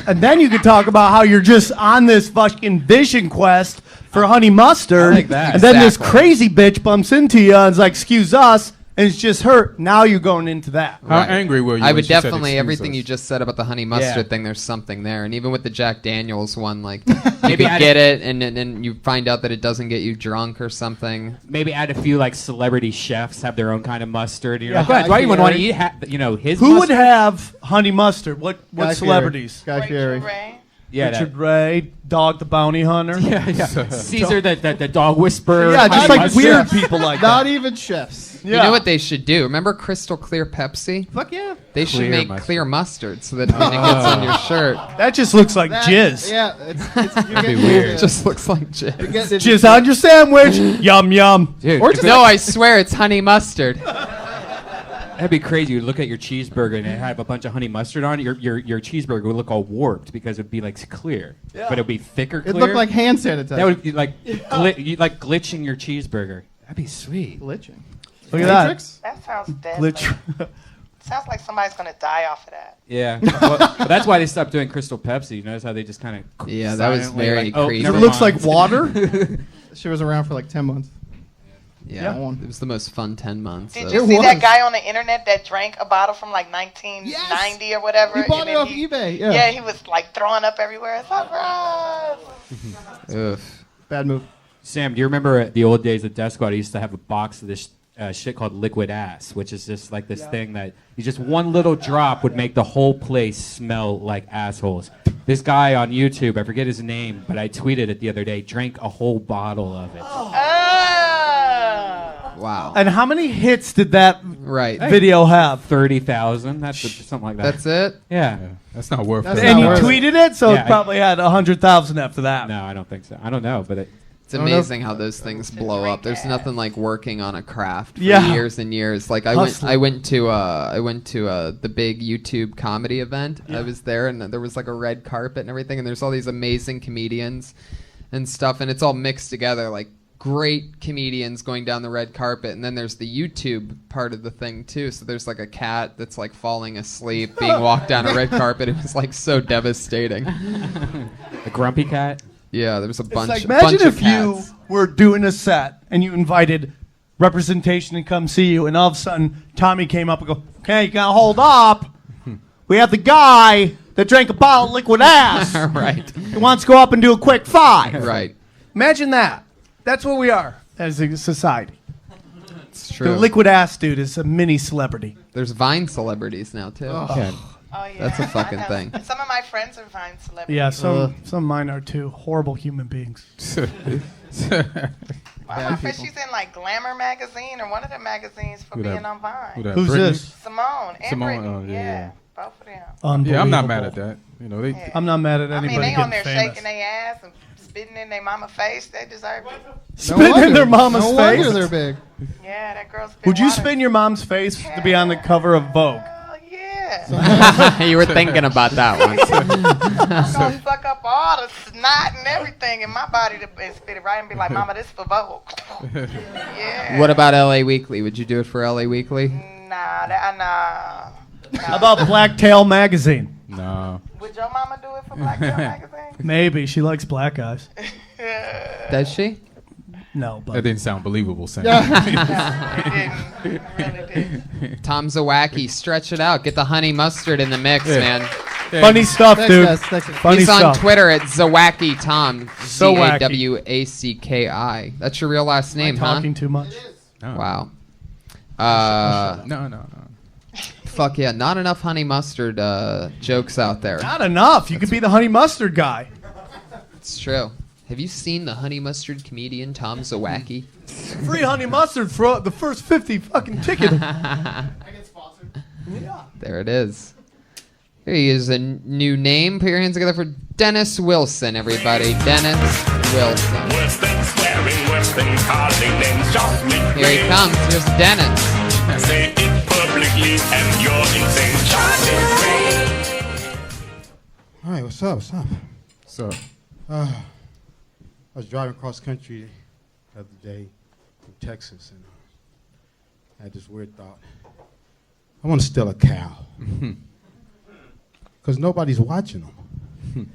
Speaker 6: And then you could talk about how you're just on this fucking vision quest for honey mustard.
Speaker 1: I like that.
Speaker 6: And then this
Speaker 2: Exactly.
Speaker 6: crazy bitch bumps into you and is like, "Excuse us," and it's just her. Now you're going into that.
Speaker 5: How
Speaker 2: Right.
Speaker 5: angry were you?
Speaker 2: I
Speaker 5: when
Speaker 2: would
Speaker 5: she said,
Speaker 2: definitely
Speaker 5: "Excuse
Speaker 2: everything
Speaker 5: us"?
Speaker 2: you just said about the honey mustard
Speaker 1: Yeah.
Speaker 2: thing. There's something there, and even with the Jack Daniels one, like
Speaker 1: Maybe
Speaker 2: you
Speaker 1: add
Speaker 2: get it, and then you find out that it doesn't get you drunk or something.
Speaker 1: Maybe add a few like celebrity chefs have their own kind of mustard. You're
Speaker 6: Yeah,
Speaker 1: like, "What? Why you
Speaker 9: Guy
Speaker 1: want to
Speaker 9: Fieri.
Speaker 1: eat? His
Speaker 6: Who would
Speaker 1: mustard?"
Speaker 6: have honey mustard? What
Speaker 9: Guy
Speaker 6: celebrities?
Speaker 9: Fieri. Guy Fieri.
Speaker 3: Rachel Ray.
Speaker 1: Yeah,
Speaker 6: Richard Ray, Dog the Bounty Hunter.
Speaker 1: yeah, yeah. Caesar, the dog whisperer.
Speaker 6: Yeah, just
Speaker 1: honey
Speaker 6: like
Speaker 1: mustard.
Speaker 6: weird people like
Speaker 9: Not
Speaker 6: that.
Speaker 9: even chefs.
Speaker 6: Yeah.
Speaker 2: You know what they should do? Remember Crystal Clear Pepsi?
Speaker 9: Fuck yeah.
Speaker 2: They should
Speaker 1: Clear
Speaker 2: make
Speaker 1: mustard.
Speaker 2: clear mustard so that when it gets on your shirt,
Speaker 6: That just looks like
Speaker 9: That-
Speaker 6: jizz.
Speaker 9: Yeah, it's you get
Speaker 1: be
Speaker 9: the-
Speaker 1: weird.
Speaker 2: it just looks like jizz.
Speaker 9: you get the-
Speaker 6: Jizz on your sandwich. Yum yum.
Speaker 1: Dude,
Speaker 9: Or
Speaker 1: if
Speaker 9: just-
Speaker 1: it-
Speaker 2: No, I swear it's honey mustard.
Speaker 1: that'd be crazy. You look at your cheeseburger and it have a bunch of honey mustard on it. Your cheeseburger would look all warped because it'd be like clear, but it'd be thicker.
Speaker 9: It
Speaker 1: Clear.
Speaker 9: looked like hand sanitizer.
Speaker 1: that would be like you like glitching your cheeseburger. That'd be sweet.
Speaker 9: glitching.
Speaker 6: Look at that.
Speaker 9: Matrix?
Speaker 3: That sounds deadly.
Speaker 6: Glitch.
Speaker 3: Sounds like somebody's gonna die off of that.
Speaker 1: Yeah, well, but that's why they stopped doing Crystal Pepsi. You notice how they just kind of
Speaker 2: Yeah, that was very creepy.
Speaker 6: It looks like water.
Speaker 9: She was around for like 10 months.
Speaker 2: Yeah,
Speaker 9: Yeah.
Speaker 2: it was the most fun 10 months.
Speaker 3: Did
Speaker 2: of-
Speaker 3: you
Speaker 9: It
Speaker 3: see that
Speaker 9: was.
Speaker 3: guy on the internet that drank a bottle from like 1990 or whatever?
Speaker 9: He bought
Speaker 3: and
Speaker 9: it
Speaker 3: then
Speaker 9: off eBay. Yeah.
Speaker 3: Yeah, he was like throwing up everywhere. It's like, gross.
Speaker 2: Ugh.
Speaker 9: Bad move.
Speaker 1: Sam, do you remember at the old days of Death Squad? I used to have a box of this shit called liquid ass, which is just like this thing that you just one little drop would make the whole place smell like assholes. This guy on YouTube, I forget his name, but I tweeted it the other day, drank a whole bottle of it.
Speaker 2: Wow.
Speaker 6: And how many hits did that
Speaker 2: Right.
Speaker 6: video have?
Speaker 1: 30,000. That's something like that.
Speaker 2: That's it?
Speaker 1: Yeah.
Speaker 5: Yeah, that's not worth
Speaker 9: That's
Speaker 5: it.
Speaker 6: And
Speaker 9: not
Speaker 6: you
Speaker 9: worth it.
Speaker 6: tweeted it, so
Speaker 1: Yeah,
Speaker 6: it probably had 100,000 after that.
Speaker 1: No, I don't think so. I don't know, but
Speaker 2: It's amazing how those things blow up. There's nothing like working on a craft for
Speaker 6: Yeah.
Speaker 2: years and years. Like I went to the big YouTube comedy event. I was there and there was like a red carpet and everything, and there's all these amazing comedians and stuff, and it's all mixed together like great comedians going down the red carpet, and then there's the YouTube part of the thing too. So there's like a cat that's like falling asleep being walked down a red carpet. It was like so devastating.
Speaker 1: a grumpy cat.
Speaker 2: Yeah, there was a bunch.
Speaker 6: It's like,
Speaker 2: a
Speaker 6: imagine
Speaker 2: bunch of
Speaker 6: if you
Speaker 2: cats.
Speaker 6: were doing a set and you invited representation to come see you, and all of a sudden Tommy came up and go, "Okay, you gotta hold up. We have the guy that drank a bottle of liquid ass.
Speaker 2: Right.
Speaker 6: He wants to go up and do a quick five."
Speaker 2: Right.
Speaker 6: Imagine that. That's what we are as a society.
Speaker 2: It's
Speaker 6: The
Speaker 2: true.
Speaker 6: liquid ass dude is a mini celebrity.
Speaker 2: There's Vine celebrities now too.
Speaker 1: Yeah.
Speaker 3: Oh, yeah.
Speaker 2: That's a fucking
Speaker 3: I know.
Speaker 2: thing.
Speaker 3: Some of my friends are Vine celebrities.
Speaker 6: Yeah, some of mine are too. Horrible human beings.
Speaker 3: My friend, she's in like Glamour magazine or one of the magazines for
Speaker 5: Who that-
Speaker 3: being on Vine.
Speaker 5: Who that,
Speaker 6: Who's
Speaker 5: Brittany?
Speaker 6: this?
Speaker 3: Simone and
Speaker 5: Simone,
Speaker 3: Brittany.
Speaker 5: oh, yeah, yeah.
Speaker 3: Both of them.
Speaker 5: Yeah, I'm not mad at
Speaker 6: Unbelievable.
Speaker 5: that. You know, they.
Speaker 3: Yeah.
Speaker 6: I'm not mad at
Speaker 3: I
Speaker 6: anybody
Speaker 3: mean, they on there
Speaker 6: getting famous.
Speaker 3: shaking their ass and spitting in their mama face. They deserve it.
Speaker 6: Spit in their mama's
Speaker 9: no
Speaker 6: face.
Speaker 9: wonder they're big.
Speaker 3: Yeah, that girl spit
Speaker 6: Would you
Speaker 3: water.
Speaker 6: spit in your mom's face to be on the cover of Vogue?
Speaker 3: Oh, yeah.
Speaker 2: You were thinking about that one.
Speaker 3: I'm gonna suck up all the snot and everything in my body and spit it right and be like, "Mama, this for Vogue." Yeah.
Speaker 2: What about LA Weekly? Would you do it for LA Weekly?
Speaker 3: Nah, Nah.
Speaker 6: How about Black Tail Magazine?
Speaker 5: No.
Speaker 3: Would your mama do it for Black Girl Magazine?
Speaker 6: Maybe. She likes black guys.
Speaker 2: Does she?
Speaker 6: No, but
Speaker 5: That didn't sound believable, Sam.
Speaker 3: It really didn't.
Speaker 2: Tom Zawacki, stretch it out. Get the honey mustard in the mix,
Speaker 5: Yeah.
Speaker 2: man.
Speaker 6: funny stuff,
Speaker 9: Thanks,
Speaker 6: dude.
Speaker 9: guys. Thanks.
Speaker 6: Funny
Speaker 2: He's on
Speaker 6: stuff.
Speaker 2: Twitter at Zawacki Tom.
Speaker 6: So wacky.
Speaker 2: Zawacki. That's your real last
Speaker 6: Am I
Speaker 2: name, huh?
Speaker 6: talking too much?
Speaker 5: No.
Speaker 2: Wow.
Speaker 5: No.
Speaker 2: Fuck yeah, not enough honey mustard jokes out there.
Speaker 6: Not enough. You could be the honey mustard guy.
Speaker 2: It's true. Have you seen the honey mustard comedian Tom Zawacki?
Speaker 6: Free honey mustard for the first 50 fucking ticket.
Speaker 2: There it is. Here he is, a new name. Put your hands together for Dennis Wilson, everybody. Dennis Wilson.
Speaker 10: Worse than swearing, worse than calling names. Just me.
Speaker 2: Here he comes. Here's Dennis.
Speaker 10: Say it publicly and you're insane. Charlie
Speaker 11: All right, what's up?
Speaker 5: So,
Speaker 11: I was driving across country the other day from Texas, and I had this weird thought. I want to steal a cow. Because nobody's watching them.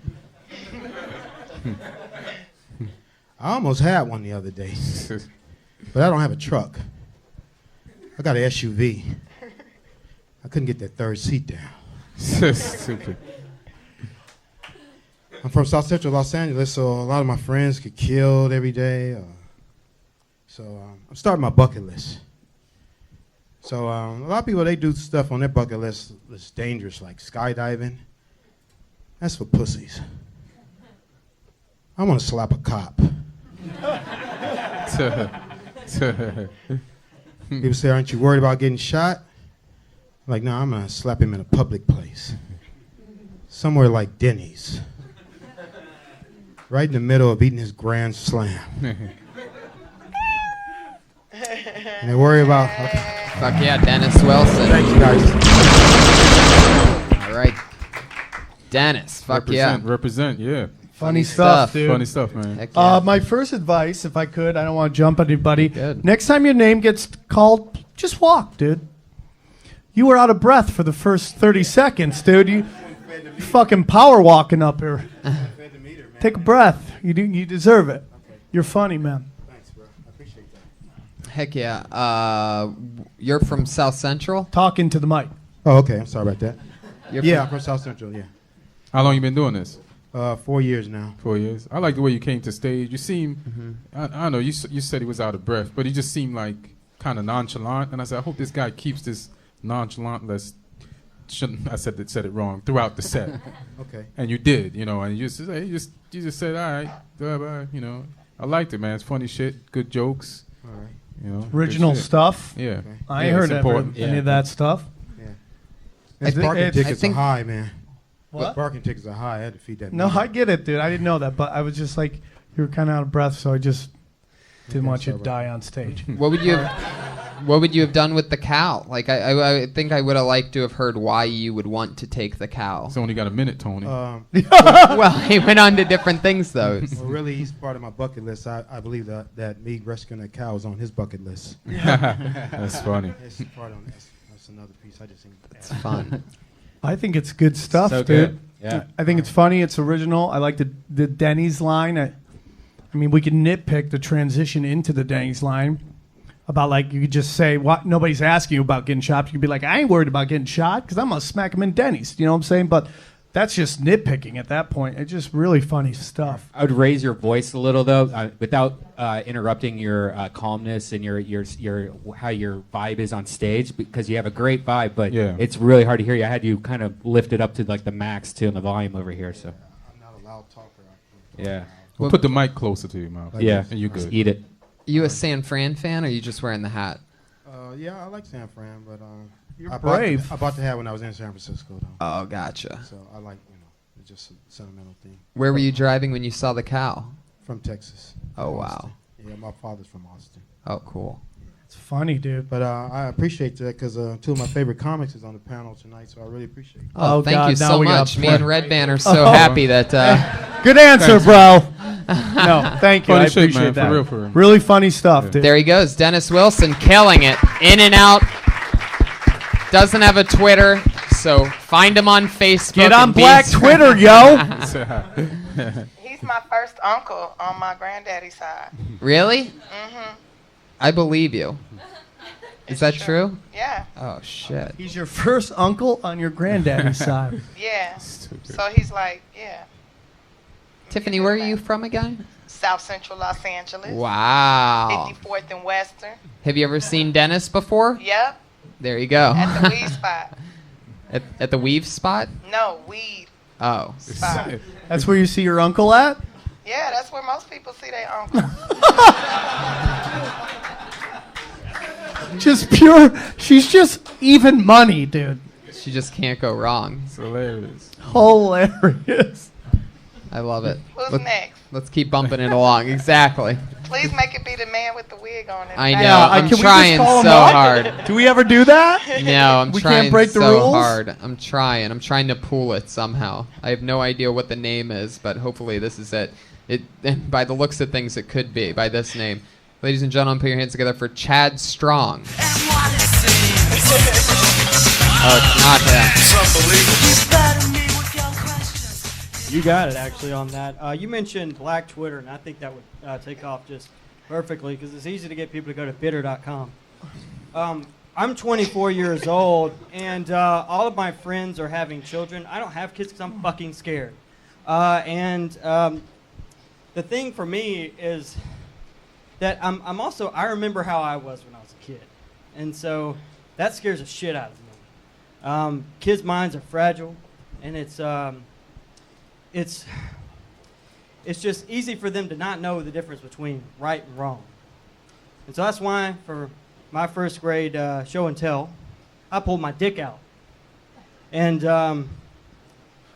Speaker 11: I almost had one the other day, but I don't have a truck. I got an SUV. I couldn't get that third seat down.
Speaker 5: stupid.
Speaker 11: I'm from South Central Los Angeles, so a lot of my friends get killed every day. So I'm starting my bucket list. So a lot of people, they do stuff on their bucket list that's dangerous, like skydiving. That's for pussies. I want to slap a cop. People say, aren't you worried about getting shot? I'm like, no, I'm going to slap him in a public place. Somewhere like Denny's. Right in the middle of eating his grand slam. And they worry about... Okay.
Speaker 2: Fuck yeah, Dennis Wilson.
Speaker 11: Thank you, guys.
Speaker 2: All right. Dennis, fuck
Speaker 5: Represent, yeah.
Speaker 6: Funny stuff, dude.
Speaker 5: Funny stuff, man.
Speaker 2: Heck yeah.
Speaker 6: My first advice, if I could, I don't want to jump on anybody.
Speaker 2: Good.
Speaker 6: Next time your name gets called, just walk, dude. You were out of breath for the first 30 seconds, dude. You fucking power walking up here. Take a breath. You deserve it. You're funny, man.
Speaker 11: Thanks, bro. I appreciate that.
Speaker 2: Heck yeah. You're from South Central?
Speaker 6: Talking to the mic.
Speaker 11: Oh, okay. I'm sorry about that.
Speaker 2: You're
Speaker 11: Yeah, I'm from South Central, yeah.
Speaker 5: How long you been doing this?
Speaker 11: 4 years now.
Speaker 5: 4 years. I like the way you came to stage. You seem, I don't know, you said he was out of breath, but he just seemed like kind of nonchalant. And I said, I hope this guy keeps this nonchalantness. I said it wrong throughout the set.
Speaker 11: Okay.
Speaker 5: And you did, and you just said, all right, bye, I liked it, man. It's funny shit, good jokes,
Speaker 11: All right.
Speaker 5: good
Speaker 6: Original
Speaker 5: shit.
Speaker 6: stuff.
Speaker 5: Yeah.
Speaker 11: Okay.
Speaker 6: I
Speaker 5: Yeah,
Speaker 6: ain't
Speaker 5: it's
Speaker 6: heard
Speaker 5: important.
Speaker 6: any of that stuff.
Speaker 11: Yeah.
Speaker 6: I
Speaker 11: His
Speaker 6: think
Speaker 11: parking
Speaker 6: it's-
Speaker 11: tickets
Speaker 2: I think-
Speaker 11: are high, man.
Speaker 6: What?
Speaker 11: Parking tickets are high. I had to feed that.
Speaker 6: No,
Speaker 11: man.
Speaker 6: I get it, dude. I didn't know that, but I was just like, you were kind of out of breath, so I just didn't
Speaker 11: Okay,
Speaker 6: want you to
Speaker 11: sorry
Speaker 6: die on stage.
Speaker 2: What would you have done with the cow? Like, I think I would have liked to have heard why you would want to take the cow.
Speaker 5: It's only got a minute, Tony.
Speaker 2: Well, he went on to different things, though.
Speaker 11: Well, really, he's part of my bucket list. I believe that me rescuing that cow is on his bucket list.
Speaker 5: That's funny.
Speaker 11: It's part on this. That's another piece. I just think
Speaker 2: It's fun.
Speaker 6: I think it's good stuff,
Speaker 1: So
Speaker 6: dude.
Speaker 1: good. Yeah.
Speaker 6: I think it's funny. It's original. I like the Denny's line. I mean, we can nitpick the transition into the Denny's line about like you could just say what nobody's asking you about getting shot. You could be like, I ain't worried about getting shot because I'm gonna smack him in Denny's. You know what I'm saying? But that's just nitpicking at that point. It's just really funny stuff.
Speaker 1: I would raise your voice a little though, without interrupting your calmness and your how your vibe is on stage, because you have a great vibe, but
Speaker 5: Yeah.
Speaker 1: it's really hard to hear you. I had you kind of lift it up to like the max too, and the volume over here. So
Speaker 11: I'm not a loud talker.
Speaker 1: yeah,
Speaker 5: We'll put the mic closer to your mouth.
Speaker 1: yeah,
Speaker 5: And you
Speaker 1: Just
Speaker 5: good.
Speaker 1: eat it.
Speaker 2: You a San Fran fan, or you just wearing the hat?
Speaker 11: Yeah, I like San Fran, but
Speaker 6: You're
Speaker 11: I
Speaker 6: brave.
Speaker 11: I bought the hat when I was in San Francisco, though.
Speaker 2: Oh, gotcha.
Speaker 11: So I like, it's just a sentimental thing.
Speaker 2: Where were you driving when you saw the cow?
Speaker 11: From Texas.
Speaker 2: Oh, wow.
Speaker 11: Austin. Yeah, my father's from Austin.
Speaker 2: Oh, cool.
Speaker 6: It's funny, dude.
Speaker 11: But I appreciate that because two of my favorite comics is on the panel tonight, so I really appreciate it.
Speaker 2: Oh,
Speaker 6: Oh,
Speaker 2: thank
Speaker 6: God,
Speaker 2: you
Speaker 6: now
Speaker 2: so
Speaker 6: we got
Speaker 2: much. Me and Red Band are so
Speaker 6: Oh.
Speaker 2: happy that.
Speaker 6: Good answer, bro. No, thank you.
Speaker 5: Funny
Speaker 6: I
Speaker 5: shit,
Speaker 6: appreciate
Speaker 5: man, for
Speaker 6: that.
Speaker 5: real, for real.
Speaker 6: Really funny stuff, dude.
Speaker 2: There he goes, Dennis Wilson, killing it, in and out. Doesn't have a Twitter, so find him on Facebook.
Speaker 6: Get on
Speaker 2: and be
Speaker 6: Black
Speaker 2: his
Speaker 6: Twitter, yo.
Speaker 3: He's my first uncle on my granddaddy's side.
Speaker 2: Really?
Speaker 3: Mm-hmm.
Speaker 2: I believe you. Is that true?
Speaker 3: Yeah.
Speaker 2: Oh, shit.
Speaker 6: He's your first uncle on your granddaddy's side.
Speaker 3: Yeah. So he's like, yeah.
Speaker 2: Tiffany, where are you from again?
Speaker 3: South Central Los Angeles.
Speaker 2: Wow.
Speaker 3: 54th and Western.
Speaker 2: Have you ever seen Dennis before?
Speaker 3: Yep.
Speaker 2: There you go.
Speaker 3: At the weed spot.
Speaker 2: At the weave spot?
Speaker 3: No, weed
Speaker 2: Oh.
Speaker 3: spot.
Speaker 6: That's where you see your uncle at?
Speaker 3: Yeah, that's where most people see their uncle.
Speaker 6: Just pure. She's just even money, dude.
Speaker 2: She just can't go wrong.
Speaker 5: It's hilarious.
Speaker 6: Hilarious.
Speaker 2: I love it.
Speaker 3: Who's next?
Speaker 2: Let's keep bumping it along. Exactly.
Speaker 3: Please make it be the man with the wig on it.
Speaker 2: I know.
Speaker 6: Yeah,
Speaker 2: I'm
Speaker 6: can we just
Speaker 2: trying
Speaker 6: call him
Speaker 2: so
Speaker 6: up?
Speaker 2: hard.
Speaker 6: Do we ever do that?
Speaker 2: No, I'm
Speaker 6: We
Speaker 2: trying
Speaker 6: can't break the
Speaker 2: so
Speaker 6: rules?
Speaker 2: hard. I'm trying. I'm trying to pull it somehow. I have no idea what the name is, but hopefully this is it. And by the looks of things, it could be by this name. Ladies and gentlemen, put your hands together for Chad Strong. Oh, it's not him.
Speaker 12: You got it, actually, on that. You mentioned Black Twitter, and I think that would take off just perfectly because it's easy to get people to go to bitter.com. I'm 24 years old, and all of my friends are having children. I don't have kids because I'm fucking scared. The thing for me is that I'm also, I remember how I was when I was a kid. And so that scares the shit out of me. Kids' minds are fragile, and it's just easy for them to not know the difference between right and wrong. And so that's why for my first grade show and tell, I pulled my dick out. And I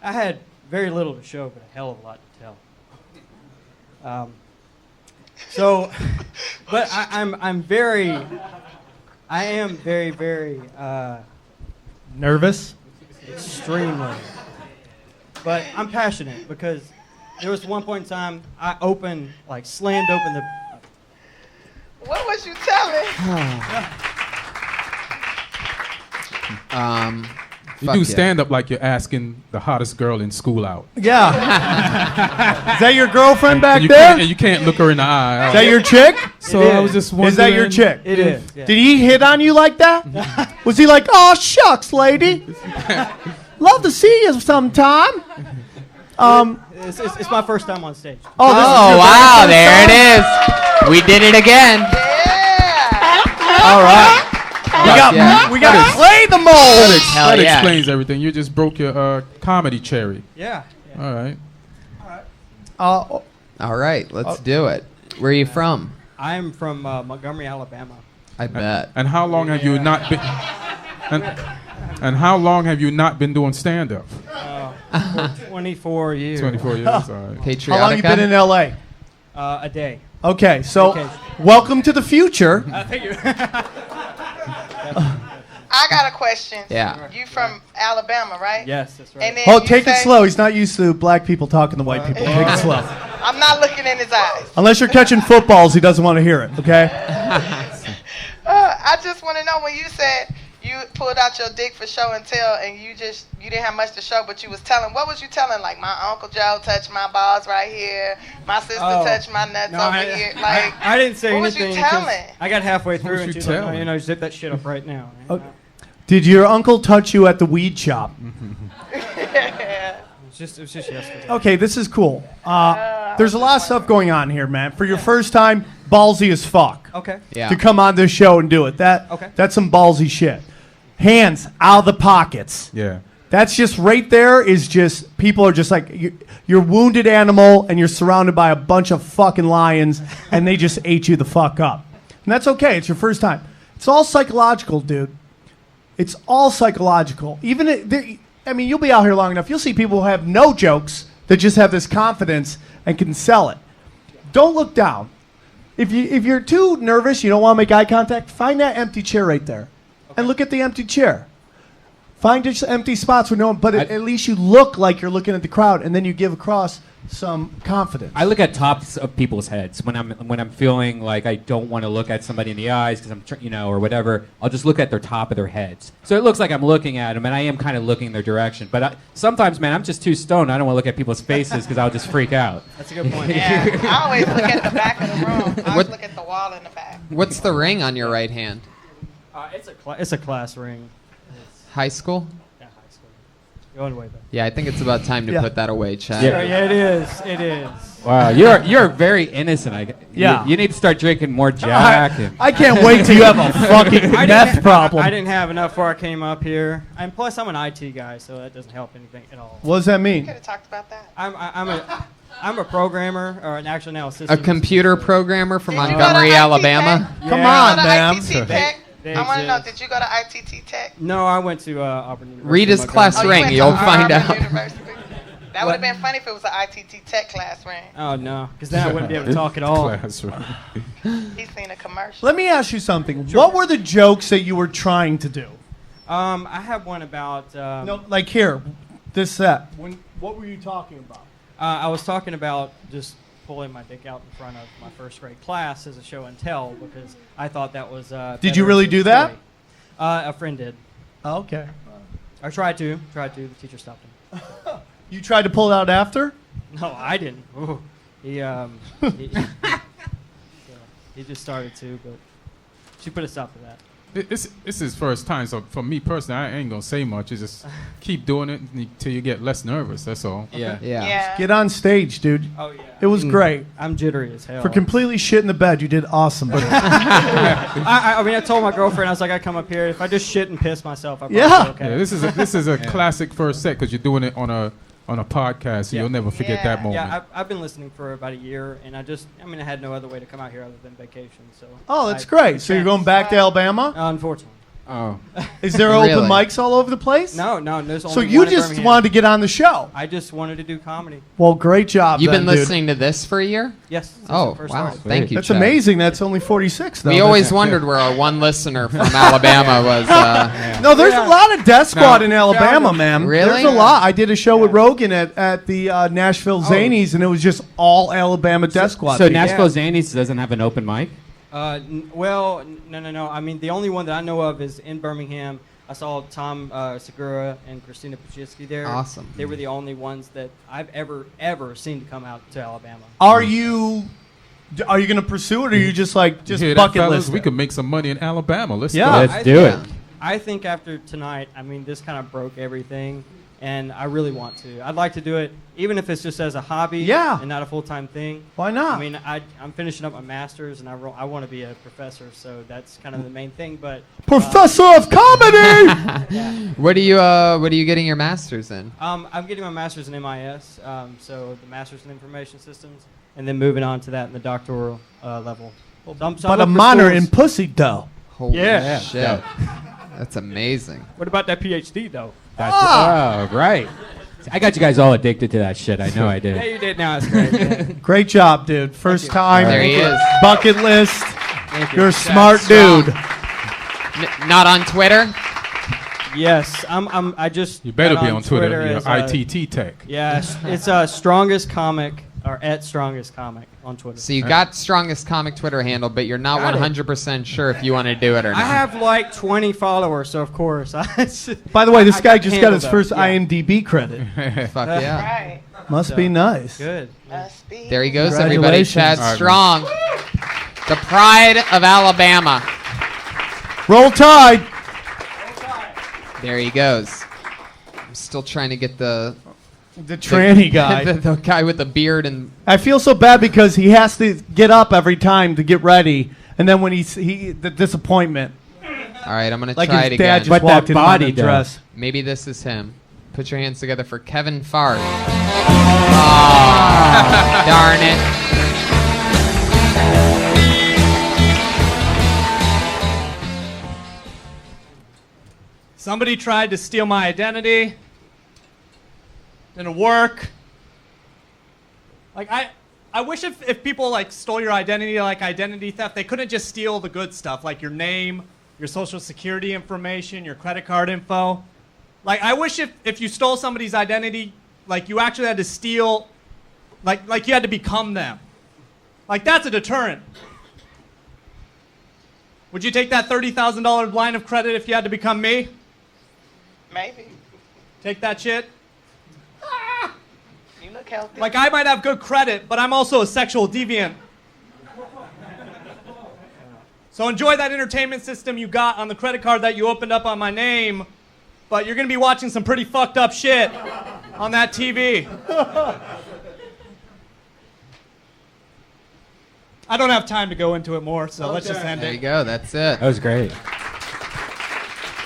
Speaker 12: had very little to show, but a hell of a lot to tell. But I am very
Speaker 6: Nervous?
Speaker 12: extremely. But I'm passionate because there was one point in time I slammed open the.
Speaker 3: What was you telling?
Speaker 5: You do stand up like you're asking the hottest girl in school out.
Speaker 6: Yeah. Is that your girlfriend back
Speaker 5: And
Speaker 6: there?
Speaker 5: you can't look her in the eye.
Speaker 6: Is that your chick?
Speaker 5: So I was just wondering.
Speaker 6: Is that your chick?
Speaker 12: It is. Yeah.
Speaker 6: Did he hit on you like that? Was he like, oh, shucks, lady? Love to see you sometime.
Speaker 12: It's my first time on stage.
Speaker 6: Oh, this is your
Speaker 2: Wow,
Speaker 6: very
Speaker 2: there
Speaker 6: first
Speaker 2: it
Speaker 6: time?
Speaker 2: is. We did it again.
Speaker 3: Yeah.
Speaker 6: All right. We got to play the mold.
Speaker 2: Hell
Speaker 5: That
Speaker 2: yeah.
Speaker 5: explains everything. You just broke your comedy cherry.
Speaker 12: Yeah.
Speaker 5: All right.
Speaker 2: All right, let's do it. Where are you from?
Speaker 12: I'm from Montgomery, Alabama.
Speaker 2: I bet.
Speaker 5: And how long have you not been? And how long have you not been doing stand up?
Speaker 12: For 24 years.
Speaker 5: 24 years. All right.
Speaker 2: Patriotica.
Speaker 6: How long you been in L.A.?
Speaker 12: A day.
Speaker 6: Okay, so
Speaker 12: Vacation.
Speaker 6: welcome to the future.
Speaker 12: Thank you.
Speaker 3: I got a question.
Speaker 2: Yeah.
Speaker 3: You from Alabama, right?
Speaker 12: Yes, that's right.
Speaker 3: And then
Speaker 6: Oh,
Speaker 3: you
Speaker 6: take it
Speaker 3: say-
Speaker 6: slow. He's not used to black people talking to white people. Take it slow.
Speaker 3: I'm not looking in his eyes.
Speaker 6: Unless you're catching footballs, he doesn't want to hear it, okay?
Speaker 3: I just want to know when you said you pulled out your dick for show and tell, and you didn't have much to show, but you was telling. What was you telling? Like, my Uncle Joe touched my balls right here. My sister touched my nuts over here. Like,
Speaker 12: I didn't say
Speaker 3: what was
Speaker 12: anything.
Speaker 3: you
Speaker 12: 'cause
Speaker 3: telling?
Speaker 12: I got halfway through
Speaker 5: was
Speaker 12: and
Speaker 5: you
Speaker 12: she's like,
Speaker 5: telling?
Speaker 12: oh, zip that shit up right now.
Speaker 6: Did your uncle touch you at the weed shop?
Speaker 3: Yeah.
Speaker 12: It was just yesterday.
Speaker 6: Okay, this is cool. There's a lot of stuff going on here, man. For your first time, ballsy as fuck.
Speaker 12: Okay.
Speaker 2: Yeah.
Speaker 6: To come on this show and do it.
Speaker 12: Okay.
Speaker 6: That's some ballsy shit. Hands out of the pockets.
Speaker 5: Yeah.
Speaker 6: That's just right there is just, people are just like, you're a wounded animal and you're surrounded by a bunch of fucking lions and they just ate you the fuck up. And that's okay. It's your first time. It's all psychological, dude. It's all psychological. You'll be out here long enough. You'll see people who have no jokes that just have this confidence and can sell it. Don't look down. If you're too nervous, you don't want to make eye contact, find that empty chair right there. And look at the empty chair. Find just empty spots where no one, but at least you look like you're looking at the crowd, and then you give across some confidence.
Speaker 1: I look at tops of people's heads when I'm feeling like I don't want to look at somebody in the eyes because or whatever. I'll just look at their top of their heads, so it looks like I'm looking at them, and I am kind of looking their direction. But sometimes, man, I'm just too stoned. I don't want to look at people's faces because I'll just freak out.
Speaker 12: That's a good point.
Speaker 3: Yeah, I always look at the back of the room. I always look at the wall in the back.
Speaker 2: What's the ring on your right hand?
Speaker 12: It's a class ring.
Speaker 2: High school?
Speaker 12: Yeah, high school. Going way back.
Speaker 2: Yeah, I think it's about time to put that away, Chad.
Speaker 12: Yeah, it is. It is.
Speaker 1: Wow, you're very innocent.
Speaker 6: Yeah.
Speaker 1: You need to start drinking more Jack.
Speaker 6: I can't wait till you have a fucking meth problem.
Speaker 12: I didn't have enough before I came up here, and plus I'm an IT guy, so that doesn't help anything at all.
Speaker 6: What does that mean?
Speaker 3: Could have talked about that.
Speaker 12: I'm a programmer, or an actual now
Speaker 2: A
Speaker 12: system.
Speaker 2: computer programmer from
Speaker 3: Did you go to
Speaker 2: Montgomery,
Speaker 3: ITT
Speaker 2: Alabama.
Speaker 6: Come
Speaker 12: Yeah.
Speaker 6: on,
Speaker 3: Did you go to
Speaker 6: man.
Speaker 3: ITT Tech?
Speaker 12: They
Speaker 3: I want to know,
Speaker 12: exist.
Speaker 3: did you go to ITT Tech?
Speaker 12: No, I went to Auburn University.
Speaker 2: Read his
Speaker 12: Montgomery.
Speaker 2: class
Speaker 3: Oh, you
Speaker 2: ring.
Speaker 3: went to
Speaker 2: You'll
Speaker 3: Auburn
Speaker 2: find out.
Speaker 3: University? That would have been funny if it was an ITT Tech class ring.
Speaker 12: Oh no, because then I wouldn't be able to talk at all.
Speaker 5: Classroom.
Speaker 3: He's seen a commercial.
Speaker 6: Let me ask you something. What were the jokes that you were trying to do?
Speaker 12: I have one about.
Speaker 6: No, like here, this set. What were you talking about?
Speaker 12: I was talking about just pulling my dick out in front of my first grade class as a show and tell because I thought that was.
Speaker 6: Did you really do that?
Speaker 12: A friend did.
Speaker 6: Oh, okay.
Speaker 12: I tried to. The teacher stopped him.
Speaker 6: You tried to pull it out after?
Speaker 12: No, I didn't. Ooh. He just started to, but she put a stop to that.
Speaker 5: This is his first time, so for me personally, I ain't gonna say much. It's just keep doing it until you get less nervous. That's all.
Speaker 2: Yeah.
Speaker 3: Yeah.
Speaker 6: Get on stage, dude.
Speaker 12: Oh yeah.
Speaker 6: It was great.
Speaker 12: I'm jittery as hell.
Speaker 6: For completely shit in the bed, you did awesome.
Speaker 12: I mean, I told my girlfriend I was like, I come up here. If I just shit and piss myself, I'll probably
Speaker 6: Yeah.
Speaker 12: be okay.
Speaker 5: Yeah, this is a classic first set because you're doing it on a podcast, so you'll never forget that moment.
Speaker 12: Yeah, I've been listening for about a year, and I had no other way to come out here other than vacation. So.
Speaker 6: Oh, that's great. So you're going back to Alabama?
Speaker 12: Unfortunately.
Speaker 5: Oh.
Speaker 6: Is there
Speaker 2: Really?
Speaker 6: open mics all over the place?
Speaker 12: No, there's only
Speaker 6: So you
Speaker 12: one in
Speaker 6: just
Speaker 12: Birmingham.
Speaker 6: wanted to get on the show?
Speaker 12: I just wanted to do comedy.
Speaker 6: Well, great job.
Speaker 2: You've been
Speaker 6: then, dude.
Speaker 2: listening to this for a year?
Speaker 12: Yes. since
Speaker 2: Oh,
Speaker 12: it first
Speaker 2: wow.
Speaker 12: started.
Speaker 2: Thank you,
Speaker 6: That's
Speaker 2: Chad.
Speaker 6: amazing. That's only 46, though.
Speaker 2: We always wondered where our one listener from Alabama was.
Speaker 6: No, there's
Speaker 12: Yeah.
Speaker 6: a lot of Death Squad
Speaker 5: No.
Speaker 6: in Alabama, man.
Speaker 2: Really?
Speaker 6: There's a lot. I did a show with Rogan at the Nashville Zanies, and it was just all Alabama Death Squad.
Speaker 1: So
Speaker 6: people.
Speaker 1: Nashville Zanies doesn't have an open mic?
Speaker 12: No. I mean, the only one that I know of is in Birmingham. I saw Tom Segura and Christina Pachitsky there.
Speaker 2: Awesome.
Speaker 12: They were the only ones that I've ever seen to come out to Alabama.
Speaker 6: Are you going to pursue it, or are you just like
Speaker 5: You hear that,
Speaker 6: bucket
Speaker 5: fellas?
Speaker 6: list?
Speaker 5: We
Speaker 6: it?
Speaker 5: could make some money in Alabama. Let's
Speaker 6: Yeah.
Speaker 5: go.
Speaker 1: Let's do it.
Speaker 12: I think after tonight, I mean, this kind of broke everything, and I really want to. I'd like to do it, even if it's just as a hobby
Speaker 6: Yeah.
Speaker 12: and not a full-time thing.
Speaker 6: Why not?
Speaker 12: I mean, I'm finishing up my master's, and I want to be a professor, so that's kind of the main thing. But
Speaker 6: Professor of Comedy.
Speaker 2: What are you getting your master's in?
Speaker 12: I'm getting my master's in MIS, so the master's in information systems, and then moving on to that in the doctoral level. So I'm
Speaker 6: But a
Speaker 12: looking for
Speaker 6: minor
Speaker 12: schools.
Speaker 6: in pussy dough.
Speaker 2: Holy
Speaker 12: Yeah.
Speaker 2: shit. That's amazing.
Speaker 12: What about that PhD though?
Speaker 1: Oh, right. I got you guys all addicted to that shit. I know I
Speaker 12: Yeah,
Speaker 1: did.
Speaker 12: you did. Now it's great. Yeah.
Speaker 6: Great job, dude. First time.
Speaker 2: There he is.
Speaker 6: Bucket list.
Speaker 12: Thank you.
Speaker 6: You're a smart
Speaker 2: strong.
Speaker 6: dude.
Speaker 2: Not on Twitter?
Speaker 12: Yes, I just.
Speaker 5: You better
Speaker 12: got
Speaker 5: be on Twitter. You're
Speaker 12: as,
Speaker 5: ITT Tech.
Speaker 12: Yeah, it's strongest comic or at strongest comic on Twitter.
Speaker 2: So you got strongest comic Twitter handle, but you're not
Speaker 12: Got it.
Speaker 2: 100% sure if you want to do it or not.
Speaker 12: I have like 20 followers, so of course.
Speaker 6: By the way, this
Speaker 12: I
Speaker 6: guy
Speaker 12: can
Speaker 6: just got
Speaker 12: handle
Speaker 6: his
Speaker 12: that.
Speaker 6: first
Speaker 12: Yeah.
Speaker 6: IMDb credit.
Speaker 2: Fuck yeah.
Speaker 3: Right.
Speaker 6: Must be nice.
Speaker 12: Good.
Speaker 3: Must be.
Speaker 2: There he goes, everybody.
Speaker 6: Congratulations.
Speaker 2: Chad
Speaker 5: All right,
Speaker 2: Strong, the pride of Alabama.
Speaker 6: Roll Tide.
Speaker 2: There he goes. I'm still trying to get the
Speaker 6: tranny guy.
Speaker 2: the guy with the beard and
Speaker 6: I feel so bad because he has to get up every time to get ready, and then when the disappointment.
Speaker 2: all right, I'm gonna
Speaker 6: Like
Speaker 2: try
Speaker 6: his
Speaker 2: it
Speaker 6: dad
Speaker 2: again.
Speaker 6: just
Speaker 1: But
Speaker 6: walked
Speaker 1: that
Speaker 6: in
Speaker 1: body
Speaker 6: on a
Speaker 1: does.
Speaker 6: dress.
Speaker 2: Maybe this is him. Put your hands together for Kevin Fart. Oh, darn it.
Speaker 13: Somebody tried to steal my identity. Didn't work. Like I wish if people like stole your identity like identity theft, they couldn't just steal the good stuff like your name, your social security information, your credit card info. Like, I wish if you stole somebody's identity, like, you actually had to steal, like you had to become them. Like, that's a deterrent. Would you take that $30,000 line of credit if you had to become me?
Speaker 3: Maybe.
Speaker 13: Take that shit?
Speaker 3: You look healthy.
Speaker 13: Like, I might have good credit, but I'm also a sexual deviant. So enjoy that entertainment system you got on the credit card that you opened up on my name, but you're going to be watching some pretty fucked up shit on that TV. I don't have time to go into it more, so let's just end
Speaker 2: There
Speaker 13: it.
Speaker 2: you go. That's it.
Speaker 1: That was great.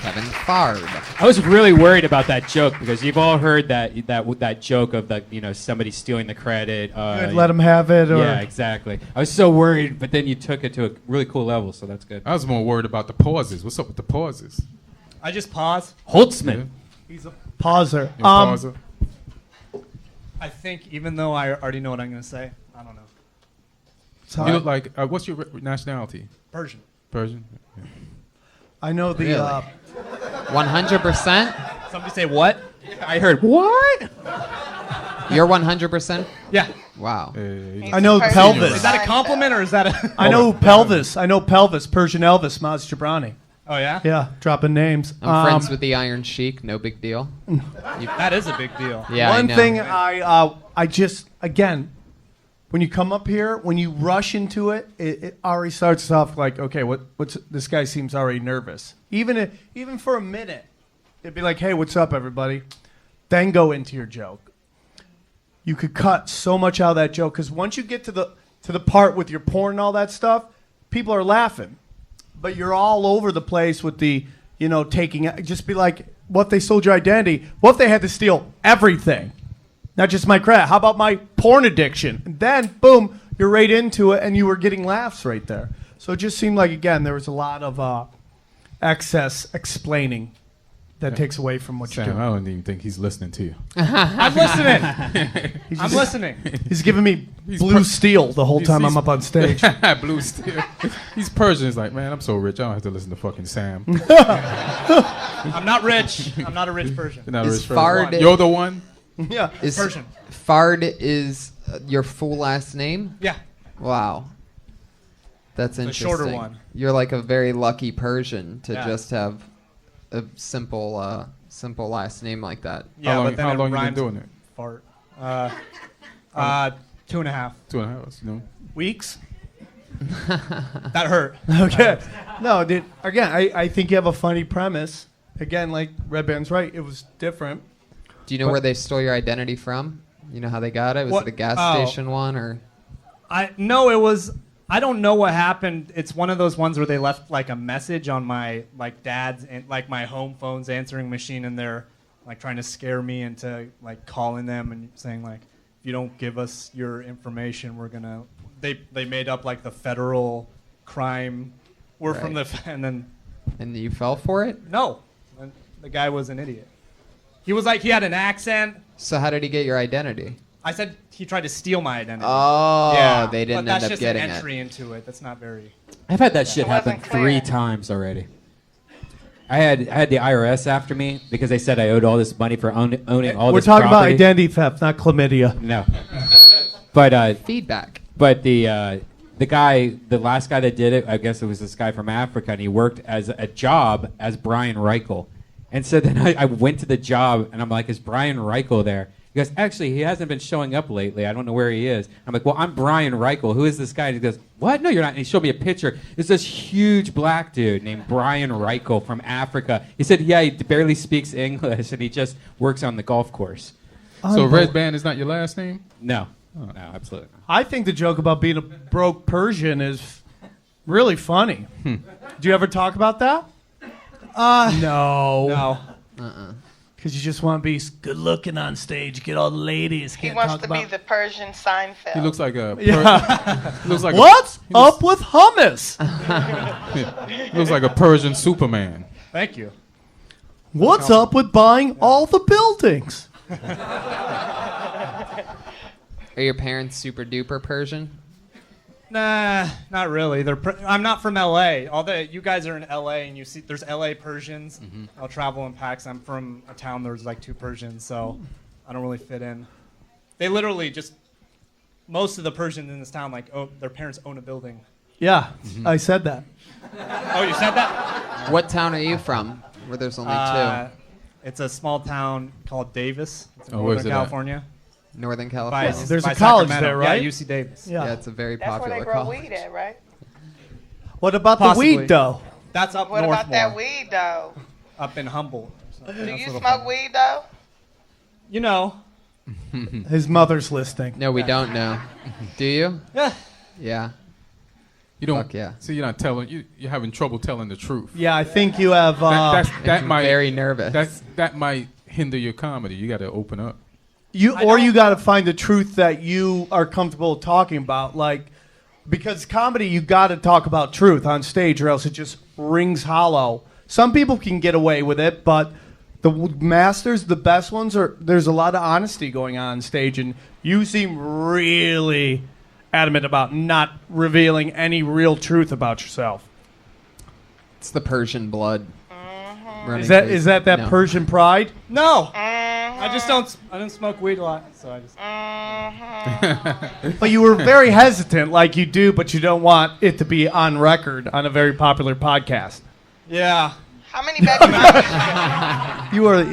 Speaker 2: Kevin Fard.
Speaker 1: I was really worried about that joke because you've all heard that joke of somebody stealing the credit.
Speaker 6: Good, let them have it. Or...
Speaker 1: Yeah, exactly. I was so worried, but then you took it to a really cool level, so that's good.
Speaker 5: I was more worried about the pauses. What's up with the pauses?
Speaker 13: I just pause.
Speaker 1: Holtzman.
Speaker 6: He's a pauser.
Speaker 5: Pauser.
Speaker 13: I think even though I already know what I'm going to say, I don't know.
Speaker 5: You look like, what's your nationality?
Speaker 13: Persian.
Speaker 5: Persian? Yeah.
Speaker 6: I know the...
Speaker 2: Really? 100%?
Speaker 13: Somebody say what?
Speaker 1: I heard, what?
Speaker 2: You're 100%?
Speaker 13: Yeah.
Speaker 2: Wow.
Speaker 6: I know pelvis.
Speaker 13: Is that a compliment or is that a...
Speaker 6: I know pelvis. I know pelvis. Persian Elvis, Maz Jabrani.
Speaker 13: Oh, yeah?
Speaker 6: Yeah, dropping names.
Speaker 2: I'm friends with the Iron Sheik. No big deal.
Speaker 13: That is a big deal.
Speaker 2: Yeah,
Speaker 6: One
Speaker 2: I know.
Speaker 6: thing I just, again, when you come up here, when you rush into it, it already starts off like, okay, what's this guy seems already nervous. Even for a minute, it'd be like, hey, what's up, everybody? Then go into your joke. You could cut so much out of that joke because once you get to the part with your porn and all that stuff, people are laughing, but you're all over the place with the, taking. Just be like, what if they sold your identity? What if they had to steal everything? Not just my credit. How about my porn addiction? And then, boom, you're right into it, and you were getting laughs right there. So it just seemed like, again, there was a lot of excess explaining that takes away from what
Speaker 5: Sam,
Speaker 6: you're doing.
Speaker 5: I don't even think he's listening to you.
Speaker 13: I'm listening. I'm listening.
Speaker 6: He's giving me blue steel the whole time I'm up on stage.
Speaker 5: Blue steel. He's Persian. He's like, man, I'm so rich. I don't have to listen to fucking Sam.
Speaker 13: I'm not rich. I'm not a rich Persian.
Speaker 5: You're not a
Speaker 2: Is
Speaker 5: rich Persian.
Speaker 2: Fard-
Speaker 5: You're the one?
Speaker 6: Yeah.
Speaker 2: Is
Speaker 13: Persian.
Speaker 2: Fard is your full last name?
Speaker 13: Yeah.
Speaker 2: Wow. That's
Speaker 13: The
Speaker 2: interesting.
Speaker 13: shorter one.
Speaker 2: You're like a very lucky Persian to
Speaker 13: Yeah.
Speaker 2: just have a simple last name like that.
Speaker 13: Yeah,
Speaker 5: how
Speaker 13: but then
Speaker 5: long
Speaker 13: it
Speaker 5: you been
Speaker 13: rhymes
Speaker 5: doing
Speaker 13: with
Speaker 5: it?
Speaker 13: Fart. 2.5
Speaker 5: 2.5 hours,
Speaker 6: Weeks?
Speaker 13: That hurt.
Speaker 6: Okay. No, dude, again, I think you have a funny premise. Again, like Red Band's right. It was different.
Speaker 2: Do you know where they stole your identity from? You know how they got it? Was
Speaker 13: What-
Speaker 2: it a gas
Speaker 13: oh.
Speaker 2: station one or?
Speaker 13: I don't know what happened. It's one of those ones where they left like a message on my dad's and like my home phone's answering machine, and they're like trying to scare me into like calling them and saying like, if you don't give us your information, we're gonna. They made up like the federal crime. We're from the and then.
Speaker 2: And you fell for it?
Speaker 13: No, and the guy was an idiot. He was like he had an accent.
Speaker 2: So how did he get your identity?
Speaker 13: I said he tried to steal my identity.
Speaker 2: Oh,
Speaker 13: yeah,
Speaker 2: they didn't
Speaker 13: but that's
Speaker 2: end up
Speaker 13: just
Speaker 2: getting
Speaker 13: an
Speaker 2: it.
Speaker 13: entry into it. That's not very.
Speaker 1: I've had that shit
Speaker 3: It wasn't
Speaker 1: happen
Speaker 3: clear.
Speaker 1: 3 times already. I had the IRS after me because they said I owed all this money for owning all
Speaker 6: We're
Speaker 1: this
Speaker 6: talking about
Speaker 1: property.
Speaker 6: identity theft, not chlamydia.
Speaker 1: No. But
Speaker 2: Feedback.
Speaker 1: But the guy, the last guy that did it, I guess it was this guy from Africa, and he worked as a job as Brian Reichel. And so then I went to the job, and I'm like, is Brian Reichel there? He goes, actually, he hasn't been showing up lately. I don't know where he is. I'm like, well, I'm Brian Reichel. Who is this guy? And he goes, what? No, you're not. And he showed me a picture. It's this huge black dude named Brian Reichel from Africa. He said, yeah, he barely speaks English, and he just works on the golf course.
Speaker 5: So Red Band is not your last name?
Speaker 1: No. No, absolutely not.
Speaker 6: I think the joke about being a broke Persian is really funny. Did you ever talk about that? No.
Speaker 13: No.
Speaker 6: Because you just want to be good looking on stage, get all the ladies.
Speaker 3: He
Speaker 6: Can't
Speaker 3: wants
Speaker 6: talk
Speaker 3: to
Speaker 6: about...
Speaker 3: be the Persian Seinfeld.
Speaker 5: He looks like a.
Speaker 6: Yeah.
Speaker 5: He looks like
Speaker 6: What's up with hummus?
Speaker 5: He looks like a Persian Superman.
Speaker 13: Thank you.
Speaker 6: What's up with buying all the buildings?
Speaker 2: Are your parents super duper Persian?
Speaker 13: Nah, not really. I'm not from LA. Although you guys are in LA and you see there's LA Persians. I'll travel in packs. I'm from a town there's like 2 Persians, so I don't really fit in. They literally just most of the Persians in this town their parents own a building.
Speaker 6: Yeah, I said that.
Speaker 13: Oh, you said that?
Speaker 2: What town are you from? Where there's only 2.
Speaker 13: It's a small town called Davis. It's in
Speaker 5: where's
Speaker 13: Northern
Speaker 5: it at?
Speaker 13: California.
Speaker 2: Northern California.
Speaker 6: There's
Speaker 13: by
Speaker 6: a college
Speaker 13: Sacramento.
Speaker 6: there, right?
Speaker 13: Yeah, UC Davis.
Speaker 2: Yeah, it's a very
Speaker 3: That's where
Speaker 2: popular
Speaker 3: they grow
Speaker 2: college.
Speaker 3: weed at, right?
Speaker 6: What about
Speaker 13: Possibly.
Speaker 6: the weed, though?
Speaker 13: That's up
Speaker 3: What
Speaker 13: north
Speaker 3: about that
Speaker 13: more.
Speaker 3: weed, though?
Speaker 13: Up in Humboldt.
Speaker 3: Do
Speaker 13: That's a
Speaker 3: you
Speaker 13: little
Speaker 3: smoke
Speaker 13: fun.
Speaker 3: weed, though?
Speaker 13: You know.
Speaker 6: His mother's listening.
Speaker 2: No, we don't know. Do you?
Speaker 13: Yeah.
Speaker 2: Yeah.
Speaker 5: You don't.
Speaker 2: Fuck yeah.
Speaker 5: So you're not telling. You're having trouble telling the truth.
Speaker 6: Yeah, I think you have.
Speaker 5: That might
Speaker 2: very nervous.
Speaker 5: That might hinder your comedy. You got to open up.
Speaker 6: You got to find the truth that you are comfortable talking about, because comedy you got to talk about truth on stage, or else it just rings hollow. Some people can get away with it, but the masters, the best ones, there's a lot of honesty going on stage, and you seem really adamant about not revealing any real truth about yourself.
Speaker 2: It's the Persian blood.
Speaker 6: Is that
Speaker 2: No.
Speaker 6: Persian pride?
Speaker 13: No. I don't smoke weed a lot, so I just.
Speaker 6: But you were very hesitant, like you do, but you don't want it to be on record on a very popular podcast.
Speaker 13: Yeah.
Speaker 3: How many baby mamas?
Speaker 6: You are.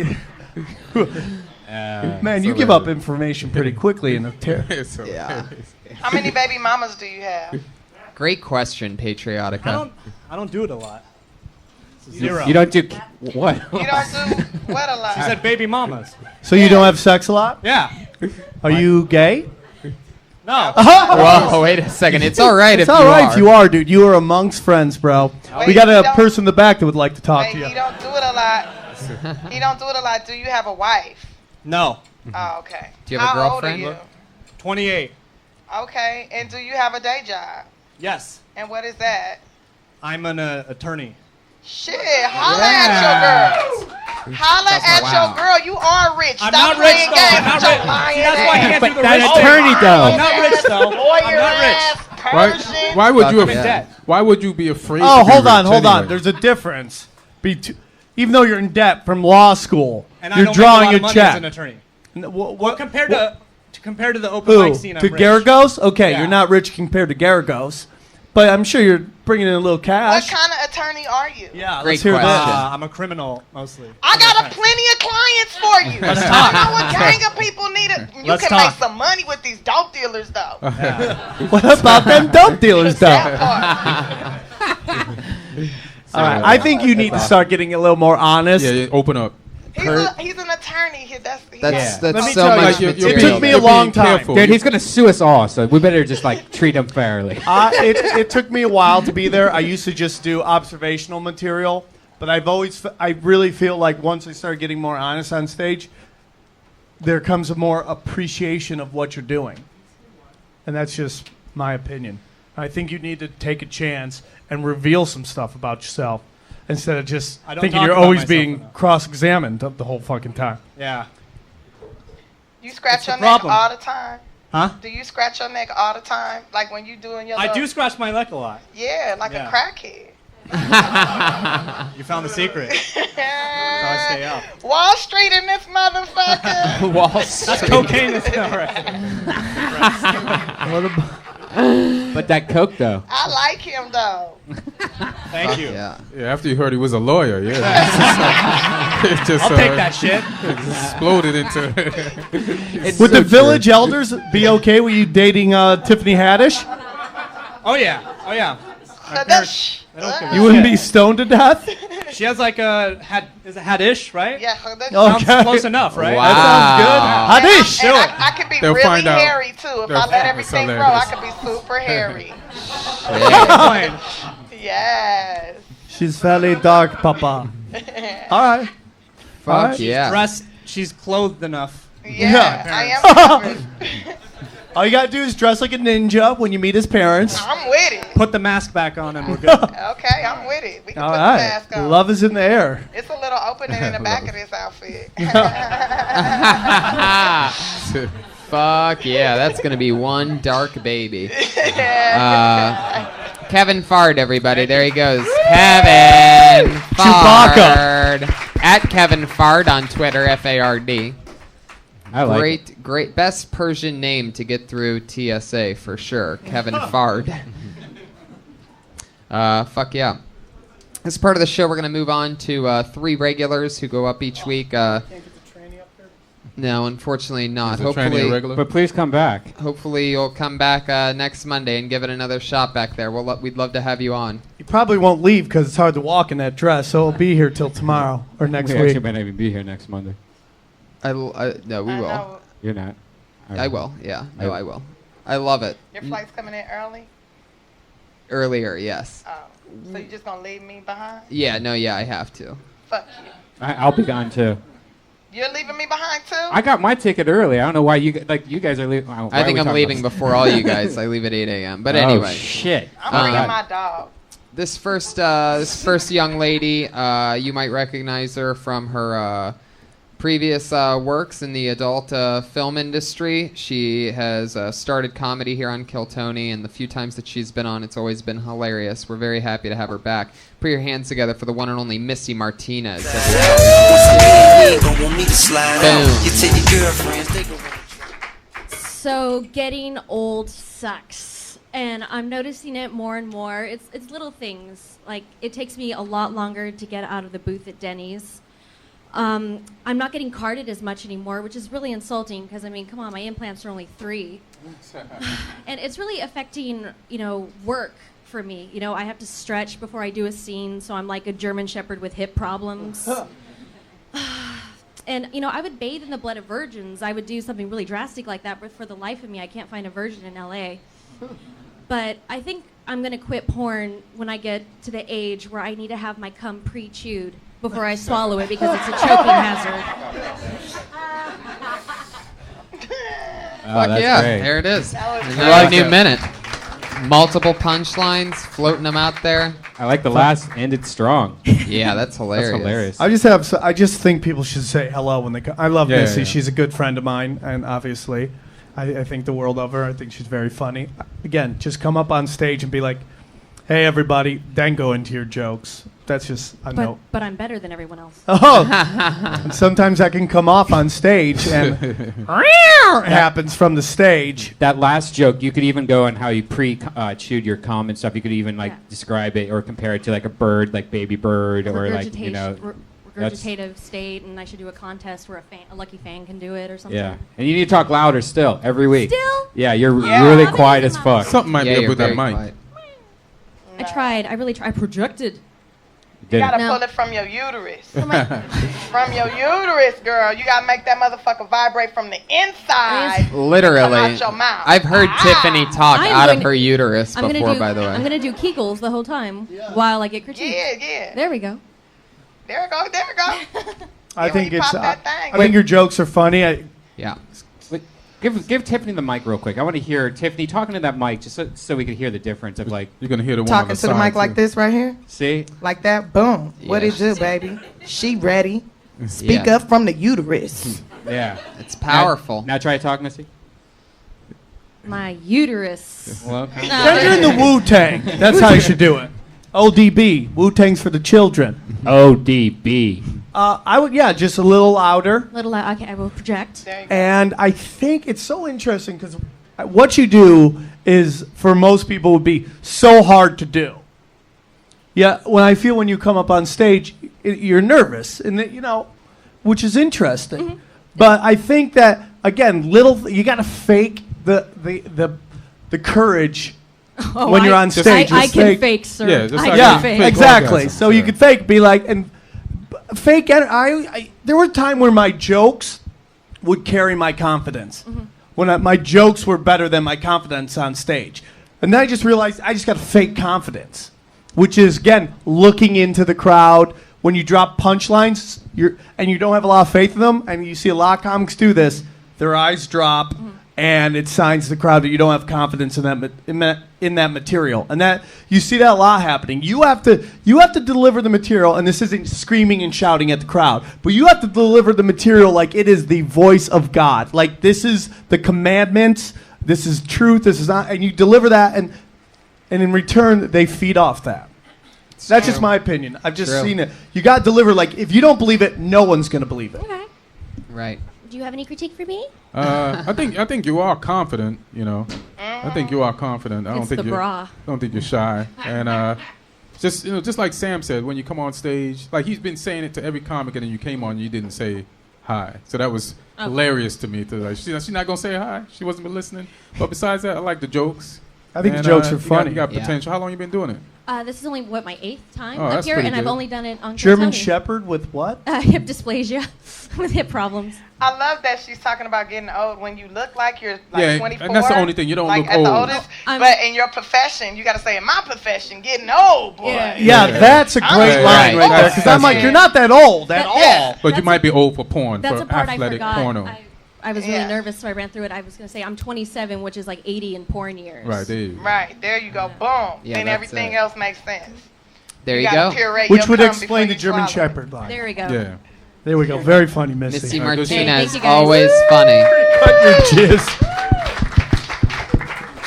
Speaker 6: Man, you give up information pretty quickly in the
Speaker 2: Yeah.
Speaker 3: How many baby mamas do you have?
Speaker 2: Great question, Patriotica.
Speaker 13: I don't do it a lot. Zero.
Speaker 1: You don't do what?
Speaker 3: You don't do what a lot?
Speaker 13: She said baby mamas.
Speaker 6: So you don't have sex a lot?
Speaker 13: Yeah.
Speaker 6: Are you gay?
Speaker 13: No.
Speaker 2: Whoa, wait a second. It's all right
Speaker 6: It's
Speaker 2: if
Speaker 6: all
Speaker 2: you
Speaker 6: right
Speaker 2: are.
Speaker 6: if you are, dude. You are amongst friends, bro.
Speaker 3: Wait,
Speaker 6: We got
Speaker 3: you
Speaker 6: a
Speaker 3: don't-
Speaker 6: person in the back that would like to talk to you.
Speaker 3: He don't do it a lot. He don't do it a lot. Do you have a wife?
Speaker 13: No.
Speaker 3: Oh, okay.
Speaker 2: Do you have a
Speaker 3: How
Speaker 2: girlfriend?
Speaker 3: old are
Speaker 13: 28.
Speaker 3: you? Okay. And do you have a day job?
Speaker 13: Yes.
Speaker 3: And what is that?
Speaker 13: I'm an attorney.
Speaker 3: Shit, holla at your girl. Holla at your girl. You are rich.
Speaker 13: I'm
Speaker 3: Stop
Speaker 13: not rich,
Speaker 3: playing
Speaker 13: though.
Speaker 3: games
Speaker 13: I'm not
Speaker 3: with your
Speaker 13: rich.
Speaker 3: lying
Speaker 13: See, that's why I
Speaker 3: ass.
Speaker 13: can't
Speaker 1: But
Speaker 13: do the
Speaker 1: that
Speaker 13: rich
Speaker 1: attorney,
Speaker 13: thing.
Speaker 1: though.
Speaker 13: I'm not rich, though.
Speaker 3: Lawyer
Speaker 13: I'm not rich.
Speaker 3: ass Persian.
Speaker 5: Why would you?
Speaker 2: Fuck yeah.
Speaker 5: Why would you be afraid?
Speaker 6: Oh,
Speaker 5: to be
Speaker 6: hold on,
Speaker 5: rich
Speaker 6: hold on.
Speaker 5: anyway?
Speaker 6: There's a difference. Even though you're in debt from law school,
Speaker 13: And I
Speaker 6: you're
Speaker 13: don't
Speaker 6: drawing
Speaker 13: make a lot of money
Speaker 6: check.
Speaker 13: as an attorney.
Speaker 6: What,
Speaker 13: Well, compared to the open
Speaker 6: who?
Speaker 13: mic scene, I'm
Speaker 6: To
Speaker 13: rich.
Speaker 6: Garagos? Okay,
Speaker 13: Yeah.
Speaker 6: you're not rich compared to Garagos, but I'm sure you're bringing in a little
Speaker 3: What
Speaker 6: cash.
Speaker 3: kind of attorney are you?
Speaker 6: Yeah,
Speaker 2: Great
Speaker 6: let's hear
Speaker 2: question.
Speaker 6: this.
Speaker 13: I'm a criminal mostly.
Speaker 3: I got plenty of clients for you.
Speaker 13: Let's
Speaker 3: I
Speaker 13: talk.
Speaker 3: know what gang of people need it. You
Speaker 13: Let's
Speaker 3: can
Speaker 13: talk.
Speaker 3: make some money with these dope dealers, though.
Speaker 6: What about them dope dealers, though?
Speaker 3: That part.
Speaker 6: All right, I think you need to start getting a little more honest.
Speaker 5: Yeah, open up.
Speaker 3: He's an attorney. That's
Speaker 2: That's
Speaker 6: Let me
Speaker 2: so
Speaker 6: tell you,
Speaker 2: much
Speaker 5: you're
Speaker 2: material.
Speaker 6: It took me a
Speaker 5: You're being
Speaker 6: long time.
Speaker 5: careful.
Speaker 1: Dude, he's gonna sue us all, so we better just treat him fairly.
Speaker 6: It took me a while to be there. I used to just do observational material, but I really feel like once I started getting more honest on stage, there comes a more appreciation of what you're doing. And that's just my opinion. I think you need to take a chance and reveal some stuff about yourself instead of just
Speaker 13: I don't
Speaker 6: thinking
Speaker 13: talk
Speaker 6: you're
Speaker 13: about
Speaker 6: always
Speaker 13: myself
Speaker 6: being
Speaker 13: enough.
Speaker 6: cross-examined the whole fucking time.
Speaker 13: Yeah.
Speaker 3: You scratch
Speaker 13: What's the
Speaker 3: your neck
Speaker 13: problem?
Speaker 3: all the time?
Speaker 13: Huh?
Speaker 3: Do you scratch your neck all the time? Like when you doing your
Speaker 13: I
Speaker 3: little-
Speaker 13: do scratch my neck a lot.
Speaker 3: Yeah, like
Speaker 13: Yeah.
Speaker 3: a crackhead.
Speaker 13: You found the secret. That's how I stay up.
Speaker 3: Wall Street in this motherfucker.
Speaker 13: That's cocaine. Is all right.
Speaker 1: But that coke, though.
Speaker 3: I like him though.
Speaker 13: Thank you.
Speaker 2: Yeah.
Speaker 5: Yeah, after you heard he was a lawyer, yeah. It just,
Speaker 13: I'll take that shit.
Speaker 5: It just exploded into.
Speaker 6: Would the village elders be okay with you dating Tiffany Haddish?
Speaker 13: Oh yeah. Oh yeah. My parents, they don't give a
Speaker 6: You wouldn't
Speaker 13: shit.
Speaker 6: be stoned to death?
Speaker 13: She has like a is it had-ish, right?
Speaker 3: Yeah,
Speaker 6: Okay.
Speaker 13: Sounds close enough, right?
Speaker 2: Wow.
Speaker 6: That sounds good. Haddish!
Speaker 3: And I could be
Speaker 5: They'll
Speaker 3: really
Speaker 5: find out.
Speaker 3: hairy too. If I let
Speaker 5: That's
Speaker 3: everything grow,
Speaker 5: hilarious.
Speaker 3: I could be super hairy.
Speaker 13: Explain.
Speaker 3: Yes.
Speaker 6: She's fairly dark, Papa. All right.
Speaker 2: Fuck
Speaker 6: All right.
Speaker 2: yeah.
Speaker 13: Dressed, she's clothed enough.
Speaker 3: Yeah, I am covered.
Speaker 6: All you gotta do is dress like a ninja when you meet his parents.
Speaker 3: I'm with it.
Speaker 13: Put the mask back on and we're good.
Speaker 3: Okay, I'm with it. We can
Speaker 6: All
Speaker 3: put the
Speaker 6: right.
Speaker 3: mask on.
Speaker 6: Love is in the air.
Speaker 3: It's a little opening in the back of this outfit.
Speaker 2: Fuck yeah, that's gonna be one dark baby. Kevin Fard, everybody. There he goes. Kevin Fard. At Kevin Fard on Twitter, F-A-R-D.
Speaker 1: I like it.
Speaker 2: Great. Best Persian name to get through TSA for sure. Kevin Fard. Fuck yeah. As part of the show, we're going to move on to 3 regulars who go up each week. No, unfortunately not. Hopefully,
Speaker 1: but please come back.
Speaker 2: Hopefully, you'll come back next Monday and give it another shot back there. We'd love to have you on.
Speaker 6: You probably won't leave because it's hard to walk in that dress, so it'll be here till tomorrow or next
Speaker 1: We
Speaker 6: week.
Speaker 1: actually might not even be here next Monday.
Speaker 2: No, we will.
Speaker 1: You're not.
Speaker 2: I will. Yeah. No, I will. I love it.
Speaker 3: Your flight's coming in early?
Speaker 2: Earlier, yes.
Speaker 3: Oh. So you just gonna leave me behind?
Speaker 2: Yeah. No. Yeah. I have to.
Speaker 3: Fuck you.
Speaker 1: I'll be gone too.
Speaker 3: You're leaving me behind too?
Speaker 1: I got my ticket early. I don't know why you guys are leaving.
Speaker 2: I think I'm leaving before all you guys. I leave at 8 a.m. But anyway.
Speaker 1: Oh shit!
Speaker 3: I'm bringing my dog.
Speaker 2: This first young lady, you might recognize her from her previous works in the adult film industry. She has started comedy here on Kill Tony, and the few times that she's been on, it's always been hilarious. We're very happy to have her back. Put your hands together for the one and only Missy Martinez.
Speaker 14: So getting old sucks, and I'm noticing it more and more. It's little things. Like, it takes me a lot longer to get out of the booth at Denny's. I'm not getting carded as much anymore, which is really insulting because, I mean, come on, my implants are only 3. And it's really affecting, work for me. I have to stretch before I do a scene, so I'm like a German Shepherd with hip problems. And, I would bathe in the blood of virgins. I would do something really drastic like that, but for the life of me, I can't find a virgin in L.A. But I think I'm going to quit porn when I get to the age where I need to have my cum pre-chewed before I swallow it because it's a choking hazard.
Speaker 2: Fuck yeah,
Speaker 1: great.
Speaker 2: there it is.
Speaker 1: great.
Speaker 2: New minute. Multiple punchlines, floating them out there.
Speaker 1: I like the last ended strong.
Speaker 2: Yeah, that's hilarious.
Speaker 1: That's hilarious.
Speaker 6: I just think people should say hello when they come. I love Missy.
Speaker 1: Yeah.
Speaker 6: She's a good friend of mine, and obviously, I think the world of her. I think she's very funny. Again, just come up on stage and be like, "Hey, everybody," then go into your jokes. That's just a note.
Speaker 14: But I'm better than everyone else.
Speaker 6: Oh, and sometimes I can come off on stage and it happens from the stage.
Speaker 1: That last joke, you could even go on how you chewed your cum and stuff. You could even describe it or compare it to like a bird, like baby bird, or like
Speaker 14: regurgitative state, and I should do a contest where a lucky fan can do it or something.
Speaker 1: Yeah, and you need to talk louder still every week.
Speaker 14: Still?
Speaker 1: Yeah, you're really quiet as fuck.
Speaker 5: Something might be up with that mic.
Speaker 2: Quiet.
Speaker 14: I tried. I really tried. I projected.
Speaker 3: You gotta pull it from your uterus. From your uterus, girl. You gotta make that motherfucker vibrate from the inside.
Speaker 2: Literally.
Speaker 3: Come out your mouth.
Speaker 2: I've heard Tiffany talk out of her uterus before, by the way.
Speaker 14: I'm gonna do Kegels the whole time while I get critiqued.
Speaker 3: Yeah.
Speaker 14: There we go.
Speaker 3: There we go.
Speaker 6: I think
Speaker 3: you
Speaker 6: it's.
Speaker 3: pop that thing.
Speaker 6: I think your jokes are funny.
Speaker 2: Yeah.
Speaker 1: Give Tiffany the mic real quick. I want to hear Tiffany talking to that mic just so we can hear the difference of like.
Speaker 5: You're gonna hear the one
Speaker 3: Talking to the mic like this right here.
Speaker 1: See?
Speaker 3: Like that. Boom. What it do, baby? She ready. Speak up from the uterus.
Speaker 1: Yeah.
Speaker 2: It's powerful.
Speaker 1: Now try to talk, Missy.
Speaker 14: My uterus.
Speaker 1: Well, okay.
Speaker 6: You're in the Wu-Tang. That's how you should do it. ODB. Wu-Tang's for the children.
Speaker 1: ODB.
Speaker 6: I would, just a little louder.
Speaker 14: Okay, I will project.
Speaker 6: And I think it's so interesting because what you do is, for most people, would be so hard to do. Yeah, when you come up on stage, you're nervous, and which is interesting.
Speaker 14: Mm-hmm.
Speaker 6: But I think that again, you got to fake the courage. When you're on stage,
Speaker 14: I can fake, sir.
Speaker 5: Yeah,
Speaker 14: I can fake.
Speaker 6: Exactly. So you could fake, be like, and fake. There was a time where my jokes would carry my confidence.
Speaker 14: Mm-hmm.
Speaker 6: When my jokes were better than my confidence on stage, and then I just realized I just got fake confidence, which is again looking into the crowd. When you drop punchlines, and you don't have a lot of faith in them, and you see a lot of comics do this, their eyes drop.
Speaker 14: Mm-hmm.
Speaker 6: and it signs to the crowd that you don't have confidence in that material, and that you see that a lot happening. You have to deliver the material, and this isn't screaming and shouting at the crowd, but you have to deliver the material like it is the voice of God, like this is the commandments, this is truth, this is not, and you deliver that, and in return they feed off that. That's just my opinion. I've just seen it. You got to deliver, like, if you don't believe it, no one's going to believe it.
Speaker 14: Okay.
Speaker 2: Right.
Speaker 14: Do you have any critique for me?
Speaker 5: I think you are confident. You know, I think you are confident. I don't
Speaker 14: It's
Speaker 5: think
Speaker 14: the bra.
Speaker 5: don't think you're shy. And just like Sam said, when you come on stage, like he's been saying it to every comic, and then you came on, you didn't say hi. So that was hilarious to me. She's not gonna say hi. She wasn't listening. But besides that, I like the jokes.
Speaker 6: I think the jokes are funny.
Speaker 5: You got potential. How long you been doing it?
Speaker 14: This is only, my 8th time
Speaker 5: Oh,
Speaker 14: up
Speaker 5: that's
Speaker 14: here,
Speaker 5: pretty
Speaker 14: and I've
Speaker 5: good.
Speaker 14: only done it on
Speaker 6: German
Speaker 14: Kiltony.
Speaker 6: Shepherd with what?
Speaker 14: Hip dysplasia with hip problems.
Speaker 3: I love that she's talking about getting old when you look like you're like
Speaker 5: Yeah,
Speaker 3: 24.
Speaker 5: and that's the only thing. You don't
Speaker 3: like
Speaker 5: look
Speaker 3: at
Speaker 5: old.
Speaker 3: the oldest, but in your profession, you got to say, in my profession, getting old, boy.
Speaker 6: Yeah, that's a great line right there, because I'm like, you're not that old at all.
Speaker 5: But you might be old for porn,
Speaker 14: That's
Speaker 5: for
Speaker 14: a part I
Speaker 5: athletic
Speaker 14: forgot.
Speaker 5: porno.
Speaker 14: I was really nervous, so I ran through it. I was going to say I'm 27, which is like 80 in porn years.
Speaker 5: Right, there you go.
Speaker 3: Right, there you go. Boom.
Speaker 2: Yeah,
Speaker 3: then
Speaker 2: that's
Speaker 3: everything
Speaker 2: it.
Speaker 3: else makes sense.
Speaker 2: There you
Speaker 3: gotta
Speaker 2: go.
Speaker 3: puree
Speaker 6: Which
Speaker 3: your
Speaker 6: would
Speaker 3: cum
Speaker 6: explain the
Speaker 3: before you
Speaker 6: German
Speaker 3: swallow it.
Speaker 6: Shepherd line.
Speaker 14: There we go.
Speaker 5: Yeah.
Speaker 6: There we go. Very funny, Misty.
Speaker 2: Missy
Speaker 6: All right, good shit.
Speaker 2: Martinez,
Speaker 14: Thank you, guys.
Speaker 2: always funny.
Speaker 6: Cut your jizz.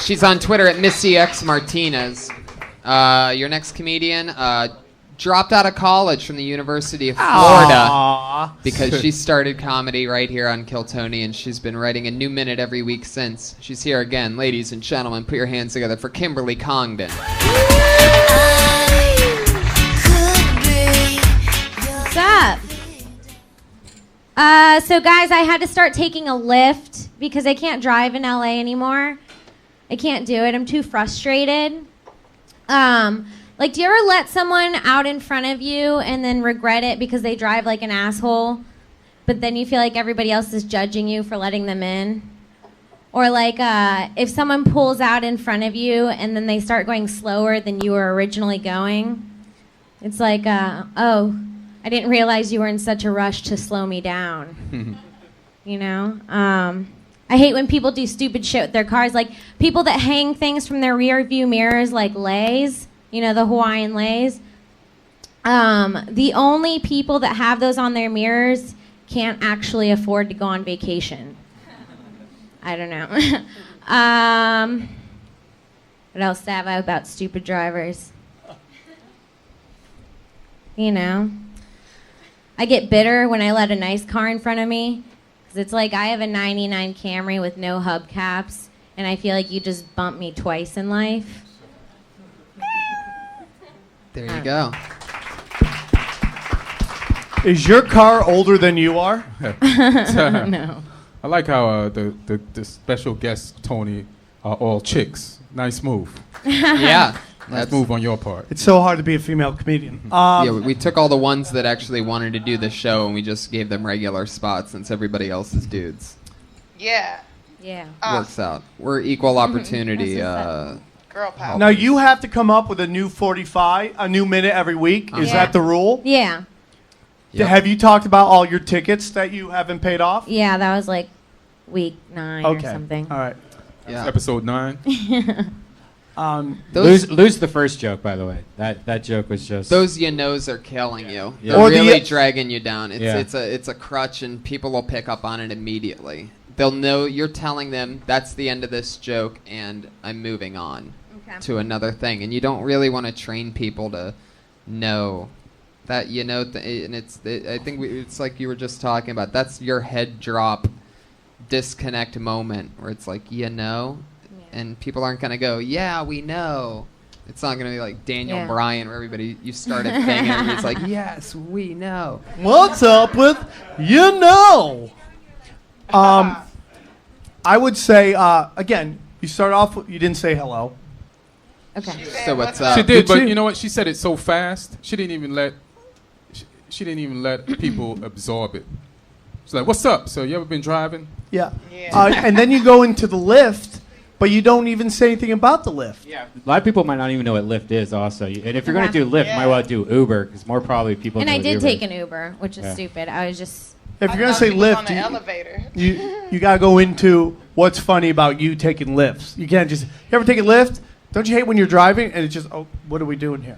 Speaker 2: She's on Twitter at Missy X Martinez. Your next comedian dropped out of college from the University of Florida
Speaker 6: Aww.
Speaker 2: because she started comedy right here on Kiltony, and she's been writing a new minute every week since. She's here again. Ladies and gentlemen, put your hands together for Kimberly Congdon.
Speaker 14: What's up? So guys, I had to start taking a lift because I can't drive in LA anymore. I can't do it. I'm too frustrated. Like, do you ever let someone out in front of you and then regret it because they drive like an asshole, but then you feel like everybody else is judging you for letting them in? Or like, if someone pulls out in front of you and then they start going slower than you were originally going, it's like, oh, I didn't realize you were in such a rush to slow me down. You know? I hate when people do stupid shit with their cars, like people that hang things from their rear view mirrors like leis, you know, the Hawaiian leis. The only people that have those on their mirrors can't actually afford to go on vacation. I don't know. What else have I about stupid drivers? You know, I get bitter when I let a nice car in front of me, because it's like I have a 99 Camry with no hubcaps, and I feel like you just bumped me twice in life.
Speaker 2: There you go.
Speaker 6: Is your car older than you are?
Speaker 14: No.
Speaker 5: I like how the special guests, Tony, are all chicks. Nice move.
Speaker 2: Yeah.
Speaker 5: Nice move on your part.
Speaker 6: It's so hard to be a female comedian.
Speaker 2: Yeah, we took all the ones that actually wanted to do the show, and we just gave them regular spots since everybody else is dudes.
Speaker 3: Yeah.
Speaker 14: Yeah.
Speaker 2: Works out. We're equal opportunity.
Speaker 3: Girl power.
Speaker 6: Now you have to come up with a new 45, a new minute every week. Is
Speaker 14: Yeah.
Speaker 6: that the rule?
Speaker 14: Yeah.
Speaker 2: Yep.
Speaker 6: Have you talked about all your tickets that you haven't paid off?
Speaker 14: Yeah, that was like week 9 or
Speaker 6: Okay.
Speaker 14: something.
Speaker 6: All right.
Speaker 2: Yeah.
Speaker 5: Episode 9.
Speaker 1: Lose the first joke, by the way. That joke was just.
Speaker 2: Those you knows are killing you.
Speaker 1: Yeah.
Speaker 2: They're
Speaker 6: Or
Speaker 2: really
Speaker 6: the-
Speaker 2: dragging you down. It's
Speaker 1: Yeah.
Speaker 2: it's a crutch, and people will pick up on it immediately. They'll know you're telling them that's the end of this joke, and I'm moving on to another thing. And you don't really want to train people to know that, you know. And I think it's like you were just talking about. That's your head drop, disconnect moment where it's like, you know. And people aren't going to go, yeah, we know. It's not going to be like Daniel Bryan where everybody, you start a thing and everybody's like, yes, we know.
Speaker 6: What's up with you know? I would say, again, you start off, you didn't say hello.
Speaker 14: Okay.
Speaker 2: So what's up?
Speaker 5: She did, but
Speaker 6: you?
Speaker 5: you know what? She said it so fast. She didn't even let people absorb it. She's like, "What's up?" So you ever been driving?
Speaker 6: Yeah. And then you go into the lift, but you don't even say anything about the lift.
Speaker 1: Yeah. A lot of people might not even know what Lyft is, also. And if you're going to do Lyft, you might want to do Uber, because more probably people
Speaker 14: And
Speaker 1: know
Speaker 14: I
Speaker 1: what
Speaker 14: did
Speaker 1: Uber
Speaker 14: take
Speaker 1: is.
Speaker 14: an Uber, which is
Speaker 1: Yeah.
Speaker 14: stupid. I was just.
Speaker 6: If you're
Speaker 3: I
Speaker 6: going to
Speaker 3: thought
Speaker 6: say
Speaker 3: she was on
Speaker 6: lift,
Speaker 3: the elevator.
Speaker 6: you got to go into what's funny about you taking lifts. You can't just. You ever take a lift? Don't you hate when you're driving and it's just, oh, what are we doing here?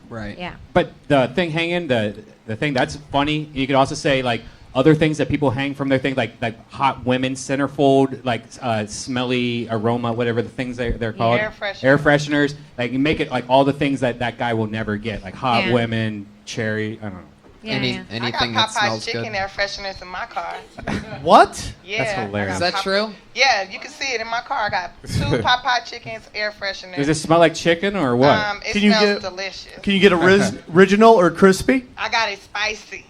Speaker 2: Right.
Speaker 14: Yeah.
Speaker 1: But the thing hanging, the thing that's funny. You could also say like other things that people hang from their thing, like hot women centerfold, like smelly aroma, whatever the things they're called.
Speaker 3: Air fresheners.
Speaker 1: Air fresheners. Like you make it like all the things that guy will never get, like hot
Speaker 14: Yeah.
Speaker 1: women, cherry. I don't know.
Speaker 14: Yeah, yeah.
Speaker 2: Anything
Speaker 3: I
Speaker 2: that
Speaker 3: got
Speaker 2: smells
Speaker 3: Popeye's chicken
Speaker 2: good.
Speaker 3: air fresheners in my car.
Speaker 6: What?
Speaker 3: Yeah.
Speaker 1: That's hilarious.
Speaker 3: I
Speaker 2: Is
Speaker 3: got
Speaker 2: that true?
Speaker 3: Yeah, you can see it in my car. I got 2 Popeye chickens air fresheners.
Speaker 1: Does it smell like chicken or what?
Speaker 3: It
Speaker 6: Can you
Speaker 3: smells
Speaker 6: get-
Speaker 3: delicious.
Speaker 6: Can you get original or crispy?
Speaker 3: I got it spicy.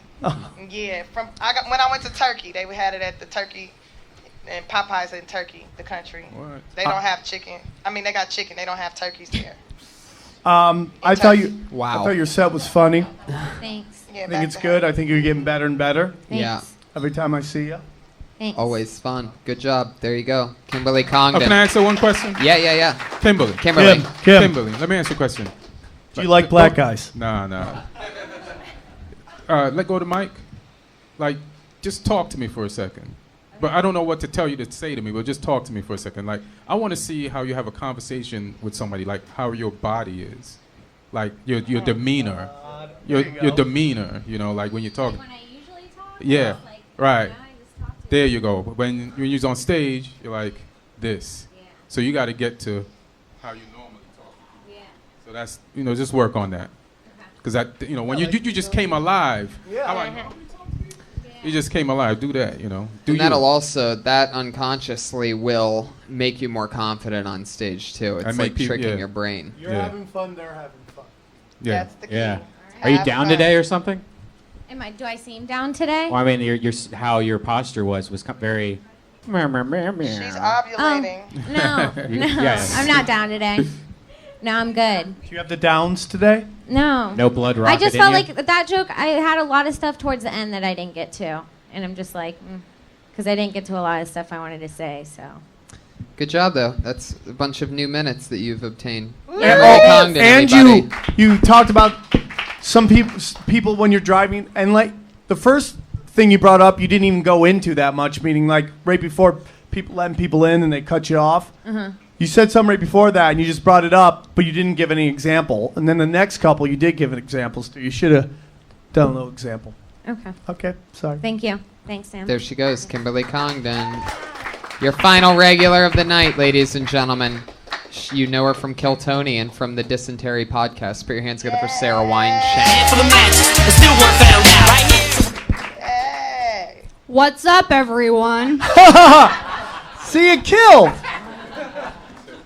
Speaker 3: Yeah, when I went to Turkey, they had it at the Turkey and Popeyes in Turkey, the country.
Speaker 5: What?
Speaker 3: They don't have chicken. I mean, they got chicken. They don't have turkeys there.
Speaker 6: I thought you.
Speaker 2: Wow.
Speaker 6: I thought your set was funny.
Speaker 14: Thanks.
Speaker 3: Yeah,
Speaker 6: I think it's good. I think you're getting better and better
Speaker 2: Yeah.
Speaker 14: Thanks.
Speaker 6: every time I see you.
Speaker 14: Thanks.
Speaker 2: Always fun. Good job. There you go. Kimberly Congdon.
Speaker 5: Oh, can I ask her one question?
Speaker 2: Yeah.
Speaker 5: Kimberly.
Speaker 2: Kimberly.
Speaker 6: Kim.
Speaker 5: Kimberly, let me ask you a question.
Speaker 6: Do you like black guys?
Speaker 5: Nah. Let go of the mic. Like, just talk to me for a second. But I don't know what to tell you to say to me, but just talk to me for a second. Like, I want to see how you have a conversation with somebody, like how your body is. Like, your demeanor. Your demeanor, you know, like when you talk.
Speaker 14: When I usually talk.
Speaker 5: Yeah,
Speaker 14: it's like,
Speaker 5: right.
Speaker 14: you know, I just talk to
Speaker 5: There you go. But when you're on stage, you're like this.
Speaker 14: Yeah.
Speaker 5: So you got to get to how you normally talk.
Speaker 14: Yeah.
Speaker 5: So that's, just work on that. Because when you just came alive.
Speaker 6: Yeah.
Speaker 5: How I know? You just came alive. Do that, Do
Speaker 2: And
Speaker 5: you.
Speaker 2: that'll also, that unconsciously will make you more confident on stage too. It's
Speaker 5: make
Speaker 2: like
Speaker 5: people-
Speaker 2: tricking
Speaker 5: yeah.
Speaker 2: your brain.
Speaker 6: You're
Speaker 5: Yeah.
Speaker 6: having fun. They're having fun.
Speaker 5: Yeah.
Speaker 3: That's the key.
Speaker 1: Yeah. Are you
Speaker 3: Have
Speaker 1: down
Speaker 3: fun.
Speaker 1: today or something?
Speaker 14: Do I seem down today?
Speaker 1: Well, I mean, how your posture was very.
Speaker 3: She's
Speaker 14: Oh,
Speaker 3: ovulating.
Speaker 14: no, no,
Speaker 1: Yeah.
Speaker 14: I'm not down today. No, I'm good.
Speaker 6: Do you have the downs today?
Speaker 14: No.
Speaker 1: No blood rocket
Speaker 14: I just
Speaker 1: in
Speaker 14: felt
Speaker 1: you?
Speaker 14: like that joke, I had a lot of stuff towards the end that I didn't get to. And I'm just like, because I didn't get to a lot of stuff I wanted to say, so.
Speaker 2: Good job though. That's a bunch of new minutes that you've obtained.
Speaker 6: And,
Speaker 2: Kimberly Congdon,
Speaker 6: and
Speaker 2: everybody.
Speaker 6: you talked about some people when you're driving, and like the first thing you brought up, you didn't even go into that much, meaning like right before letting people in and they cut you off. You said something right before that, and you just brought it up, but you didn't give any example. And then the next couple, you did give examples to. You should have done a little example.
Speaker 14: Okay.
Speaker 6: Okay, sorry.
Speaker 14: Thank you. Thanks, Sam.
Speaker 2: There she goes, Kimberly Congdon. Your final regular of the night, ladies and gentlemen. You know her from Kiltony from the Dysentery podcast. Put your hands together for Sarah Wineshank.
Speaker 15: For the matches, and still weren't found out, right?
Speaker 3: Hey.
Speaker 16: What's up, everyone?
Speaker 6: See you killed.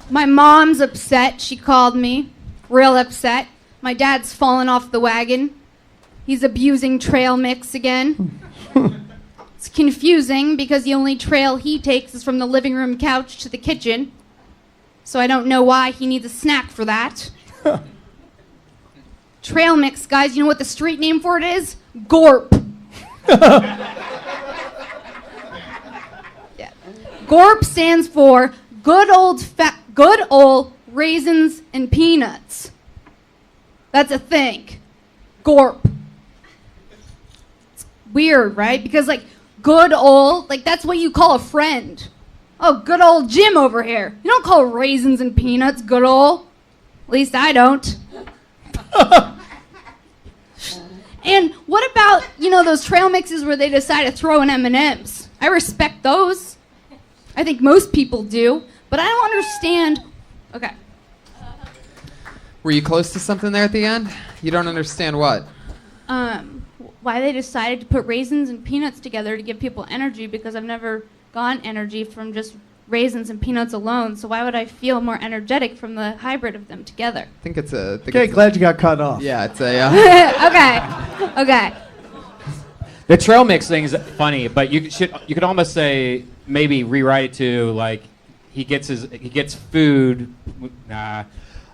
Speaker 16: My mom's upset. She called me. Real upset. My dad's fallen off the wagon. He's abusing trail mix again. It's confusing because the only trail he takes is from the living room couch to the kitchen. So I don't know why he needs a snack for that. Trail mix, guys, you know what the street name for it is? Gorp. Yeah. Gorp stands for good old raisins and peanuts. That's a thing. Gorp. It's weird, right? Because like good old, like that's what you call a friend. Oh, good old Jim over here. You don't call raisins and peanuts good old. At least I don't. And what about, those trail mixes where they decide to throw in M&Ms? I respect those. I think most people do. But I don't understand. Okay.
Speaker 2: Were you close to something there at the end? You don't understand what?
Speaker 16: Why they decided to put raisins and peanuts together to give people energy, because I've never gotten energy from just raisins and peanuts alone. So why would I feel more energetic from the hybrid of them together?
Speaker 2: I think it's a...
Speaker 6: Okay, glad you got cut off.
Speaker 2: Yeah, it's a...
Speaker 16: Okay.
Speaker 1: The trail mix thing is funny, but you could almost say maybe rewrite it to like he gets food.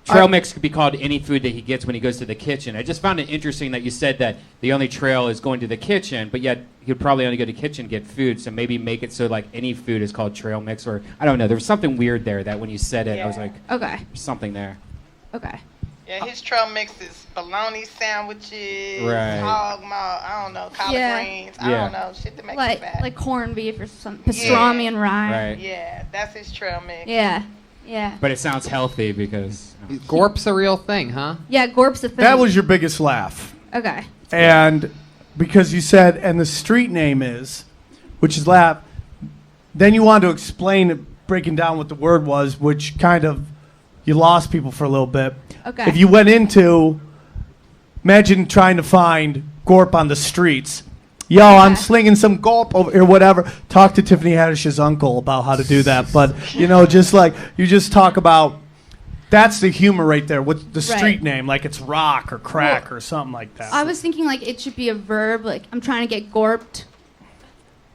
Speaker 1: Trail mix could be called any food that he gets when he goes to the kitchen. I just found it interesting that you said that the only trail is going to the kitchen, but yet he'd probably only go to the kitchen to get food. So maybe make it so like any food is called trail mix, or I don't know. There was something weird there that when you said it, I was like,
Speaker 16: Okay.
Speaker 1: there's something there.
Speaker 16: Okay.
Speaker 3: Yeah, his trail mix is bologna sandwiches,
Speaker 1: Right.
Speaker 3: hog maw, I don't know, collard greens, I don't know, shit to make you fat.
Speaker 16: Like corned beef or some pastrami and rye.
Speaker 1: Right.
Speaker 3: Yeah, that's his trail mix.
Speaker 16: Yeah. Yeah.
Speaker 1: But it sounds healthy because
Speaker 2: Gorp's a real thing, huh?
Speaker 16: Yeah, Gorp's a thing.
Speaker 6: That was your biggest laugh.
Speaker 16: Okay.
Speaker 6: And because you said, and the street name is, which is laugh, then you wanted to explain it, breaking down what the word was, which kind of, you lost people for a little bit.
Speaker 16: Okay.
Speaker 6: If you went into, imagine trying to find Gorp on the streets. Yo, I'm slinging some Gorp over or whatever. Talk to Tiffany Haddish's uncle about how to do that. But, just like, you just talk about, that's the humor right there with the street
Speaker 16: Right.
Speaker 6: name, like it's rock or crack or something like that.
Speaker 16: I was thinking like it should be a verb, like I'm trying to get gorped.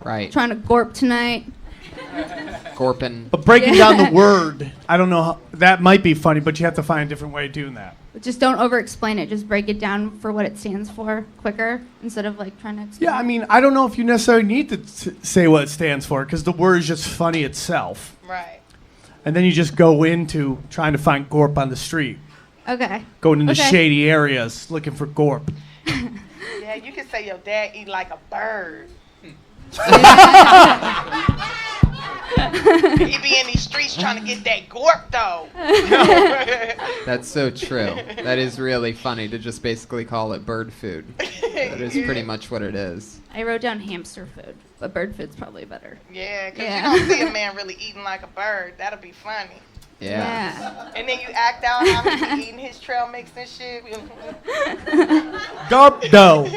Speaker 2: Right.
Speaker 16: Trying to gorp tonight.
Speaker 2: Gorpin.
Speaker 6: But breaking down the word, I don't know how, that might be funny, but you have to find a different way of doing that.
Speaker 16: But just don't over-explain it. Just break it down for what it stands for quicker instead of like trying to explain.
Speaker 6: Yeah, I mean, I don't know if you necessarily need to say what it stands for because the word is just funny itself.
Speaker 3: Right.
Speaker 6: And then you just go into trying to find Gorp on the street.
Speaker 16: Okay.
Speaker 6: Going into
Speaker 16: Okay.
Speaker 6: shady areas looking for Gorp.
Speaker 3: Yeah, you can say your dad eat like a bird. He be in these streets trying to get that gorp though.
Speaker 2: That's so true. That is really funny to just basically call it bird food. That is pretty much what it is.
Speaker 16: I wrote down hamster food, but bird food's probably better.
Speaker 3: Yeah, because
Speaker 16: Yeah.
Speaker 3: you don't see a man really eating like a bird. That'll be funny.
Speaker 2: Yeah.
Speaker 3: And then you act out how he be eating his trail mix and shit.
Speaker 6: Gorp dough.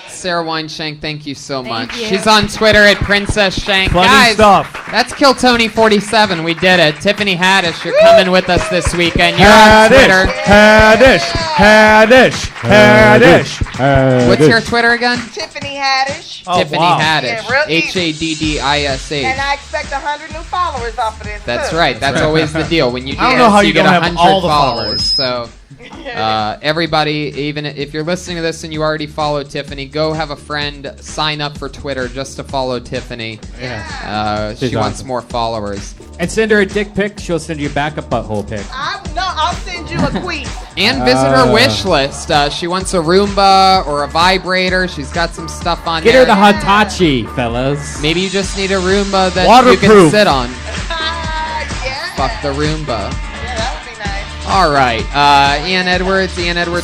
Speaker 2: Sarah Wineshank, thank you so much.
Speaker 3: you.
Speaker 2: She's on Twitter at Princess Shank.
Speaker 6: Funny
Speaker 2: Guys,
Speaker 6: stuff.
Speaker 2: that's Kill Tony 47. We did it. Tiffany Haddish, you're coming with us this weekend. You're on Twitter.
Speaker 6: Haddish.
Speaker 2: What's your Twitter again?
Speaker 3: Tiffany Haddish.
Speaker 2: Tiffany Haddish.
Speaker 3: Yeah, real easy.
Speaker 2: Haddish.
Speaker 3: And I expect 100 new followers off of this.
Speaker 2: That's
Speaker 3: too.
Speaker 2: right. That's always the deal. When you do
Speaker 6: I don't know
Speaker 2: this,
Speaker 6: how
Speaker 2: you
Speaker 6: you
Speaker 2: get
Speaker 6: don't have
Speaker 2: 100
Speaker 6: all the
Speaker 2: followers. So, everybody, even if you're listening to this and you already follow Tiffany, go have a friend sign up for Twitter just to follow Tiffany.
Speaker 1: Yeah.
Speaker 2: She
Speaker 1: She's
Speaker 2: wants
Speaker 1: awesome.
Speaker 2: more followers.
Speaker 1: And send her a dick pic. She'll send you back a butthole pic.
Speaker 3: I'll send you a tweet.
Speaker 2: And visit her wish list. She wants a Roomba or a vibrator. She's got some stuff on
Speaker 1: Get
Speaker 2: there.
Speaker 1: her the Hitachi, fellas.
Speaker 2: Maybe you just need a Roomba that you can
Speaker 1: Waterproof.
Speaker 2: sit on. Fuck the Roomba. All right. Ian Edwards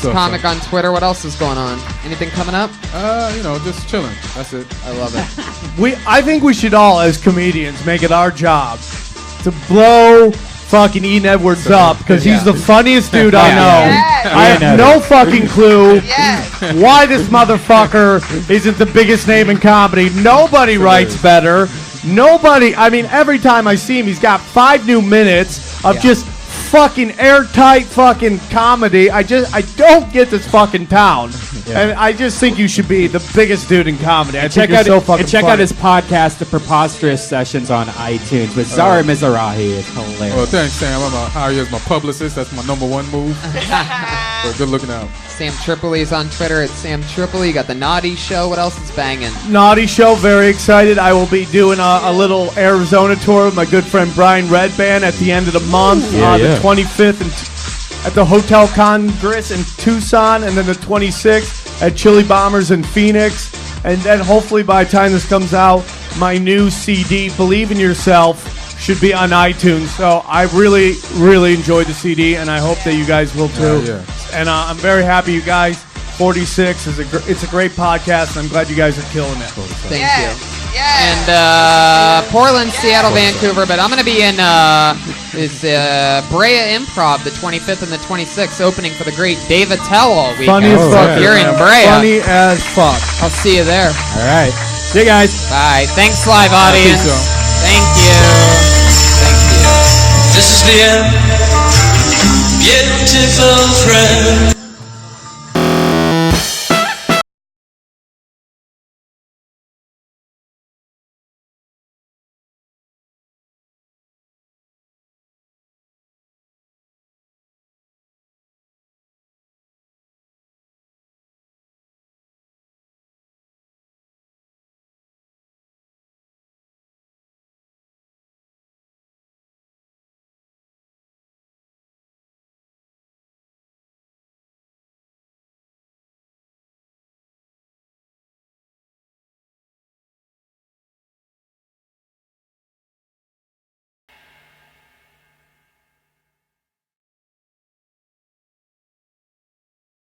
Speaker 5: So
Speaker 2: Comic on Twitter. What else is going on? Anything coming up?
Speaker 5: Just chilling. That's it.
Speaker 2: I love it.
Speaker 6: I think we should all, as comedians, make it our job to blow fucking Ian Edwards up because he's the funniest dude I know.
Speaker 1: Yes.
Speaker 6: I have
Speaker 1: Ian
Speaker 6: no
Speaker 1: Edwards.
Speaker 6: fucking clue why this motherfucker isn't the biggest name in comedy. Nobody writes better. Nobody. I mean, every time I see him, he's got 5 new minutes of just fucking airtight fucking comedy. I don't get this fucking town. And I just think you should be the biggest dude in comedy. I think you're so fucking
Speaker 1: check
Speaker 6: funny.
Speaker 1: out his podcast, The Preposterous Sessions, on iTunes with Zara Mizrahi. It's hilarious.
Speaker 5: Well, thanks, Sam. I'm gonna hire you as my publicist. That's my number one move. So good looking out.
Speaker 2: Sam Tripoli is on Twitter at Sam Tripoli. You got the Naughty Show. What else is banging?
Speaker 6: Naughty Show, very excited. I will be doing a little Arizona tour with my good friend Brian Redband at the end of the month, the 25th at the Hotel Congress in Tucson, and then the 26th at Chili Bombers in Phoenix. And then hopefully by the time this comes out, my new CD, Believe in Yourself, should be on iTunes. So I really, really enjoyed the CD, and I hope that you guys will too. And I'm very happy you guys. 46 is it's a great podcast, and I'm glad you guys are killing it.
Speaker 2: Thank you. And Portland, Seattle, Vancouver, but I'm going to be in Brea Improv the 25th and the 26th, opening for the great Dave Attell all weekend.
Speaker 6: Funny as
Speaker 2: So
Speaker 6: fuck.
Speaker 2: if you're in Brea,
Speaker 6: Funny as fuck.
Speaker 2: I'll see you there.
Speaker 1: All right. See you guys.
Speaker 2: Bye. Thanks, live audience. Thank you.
Speaker 15: This is the end, beautiful friend.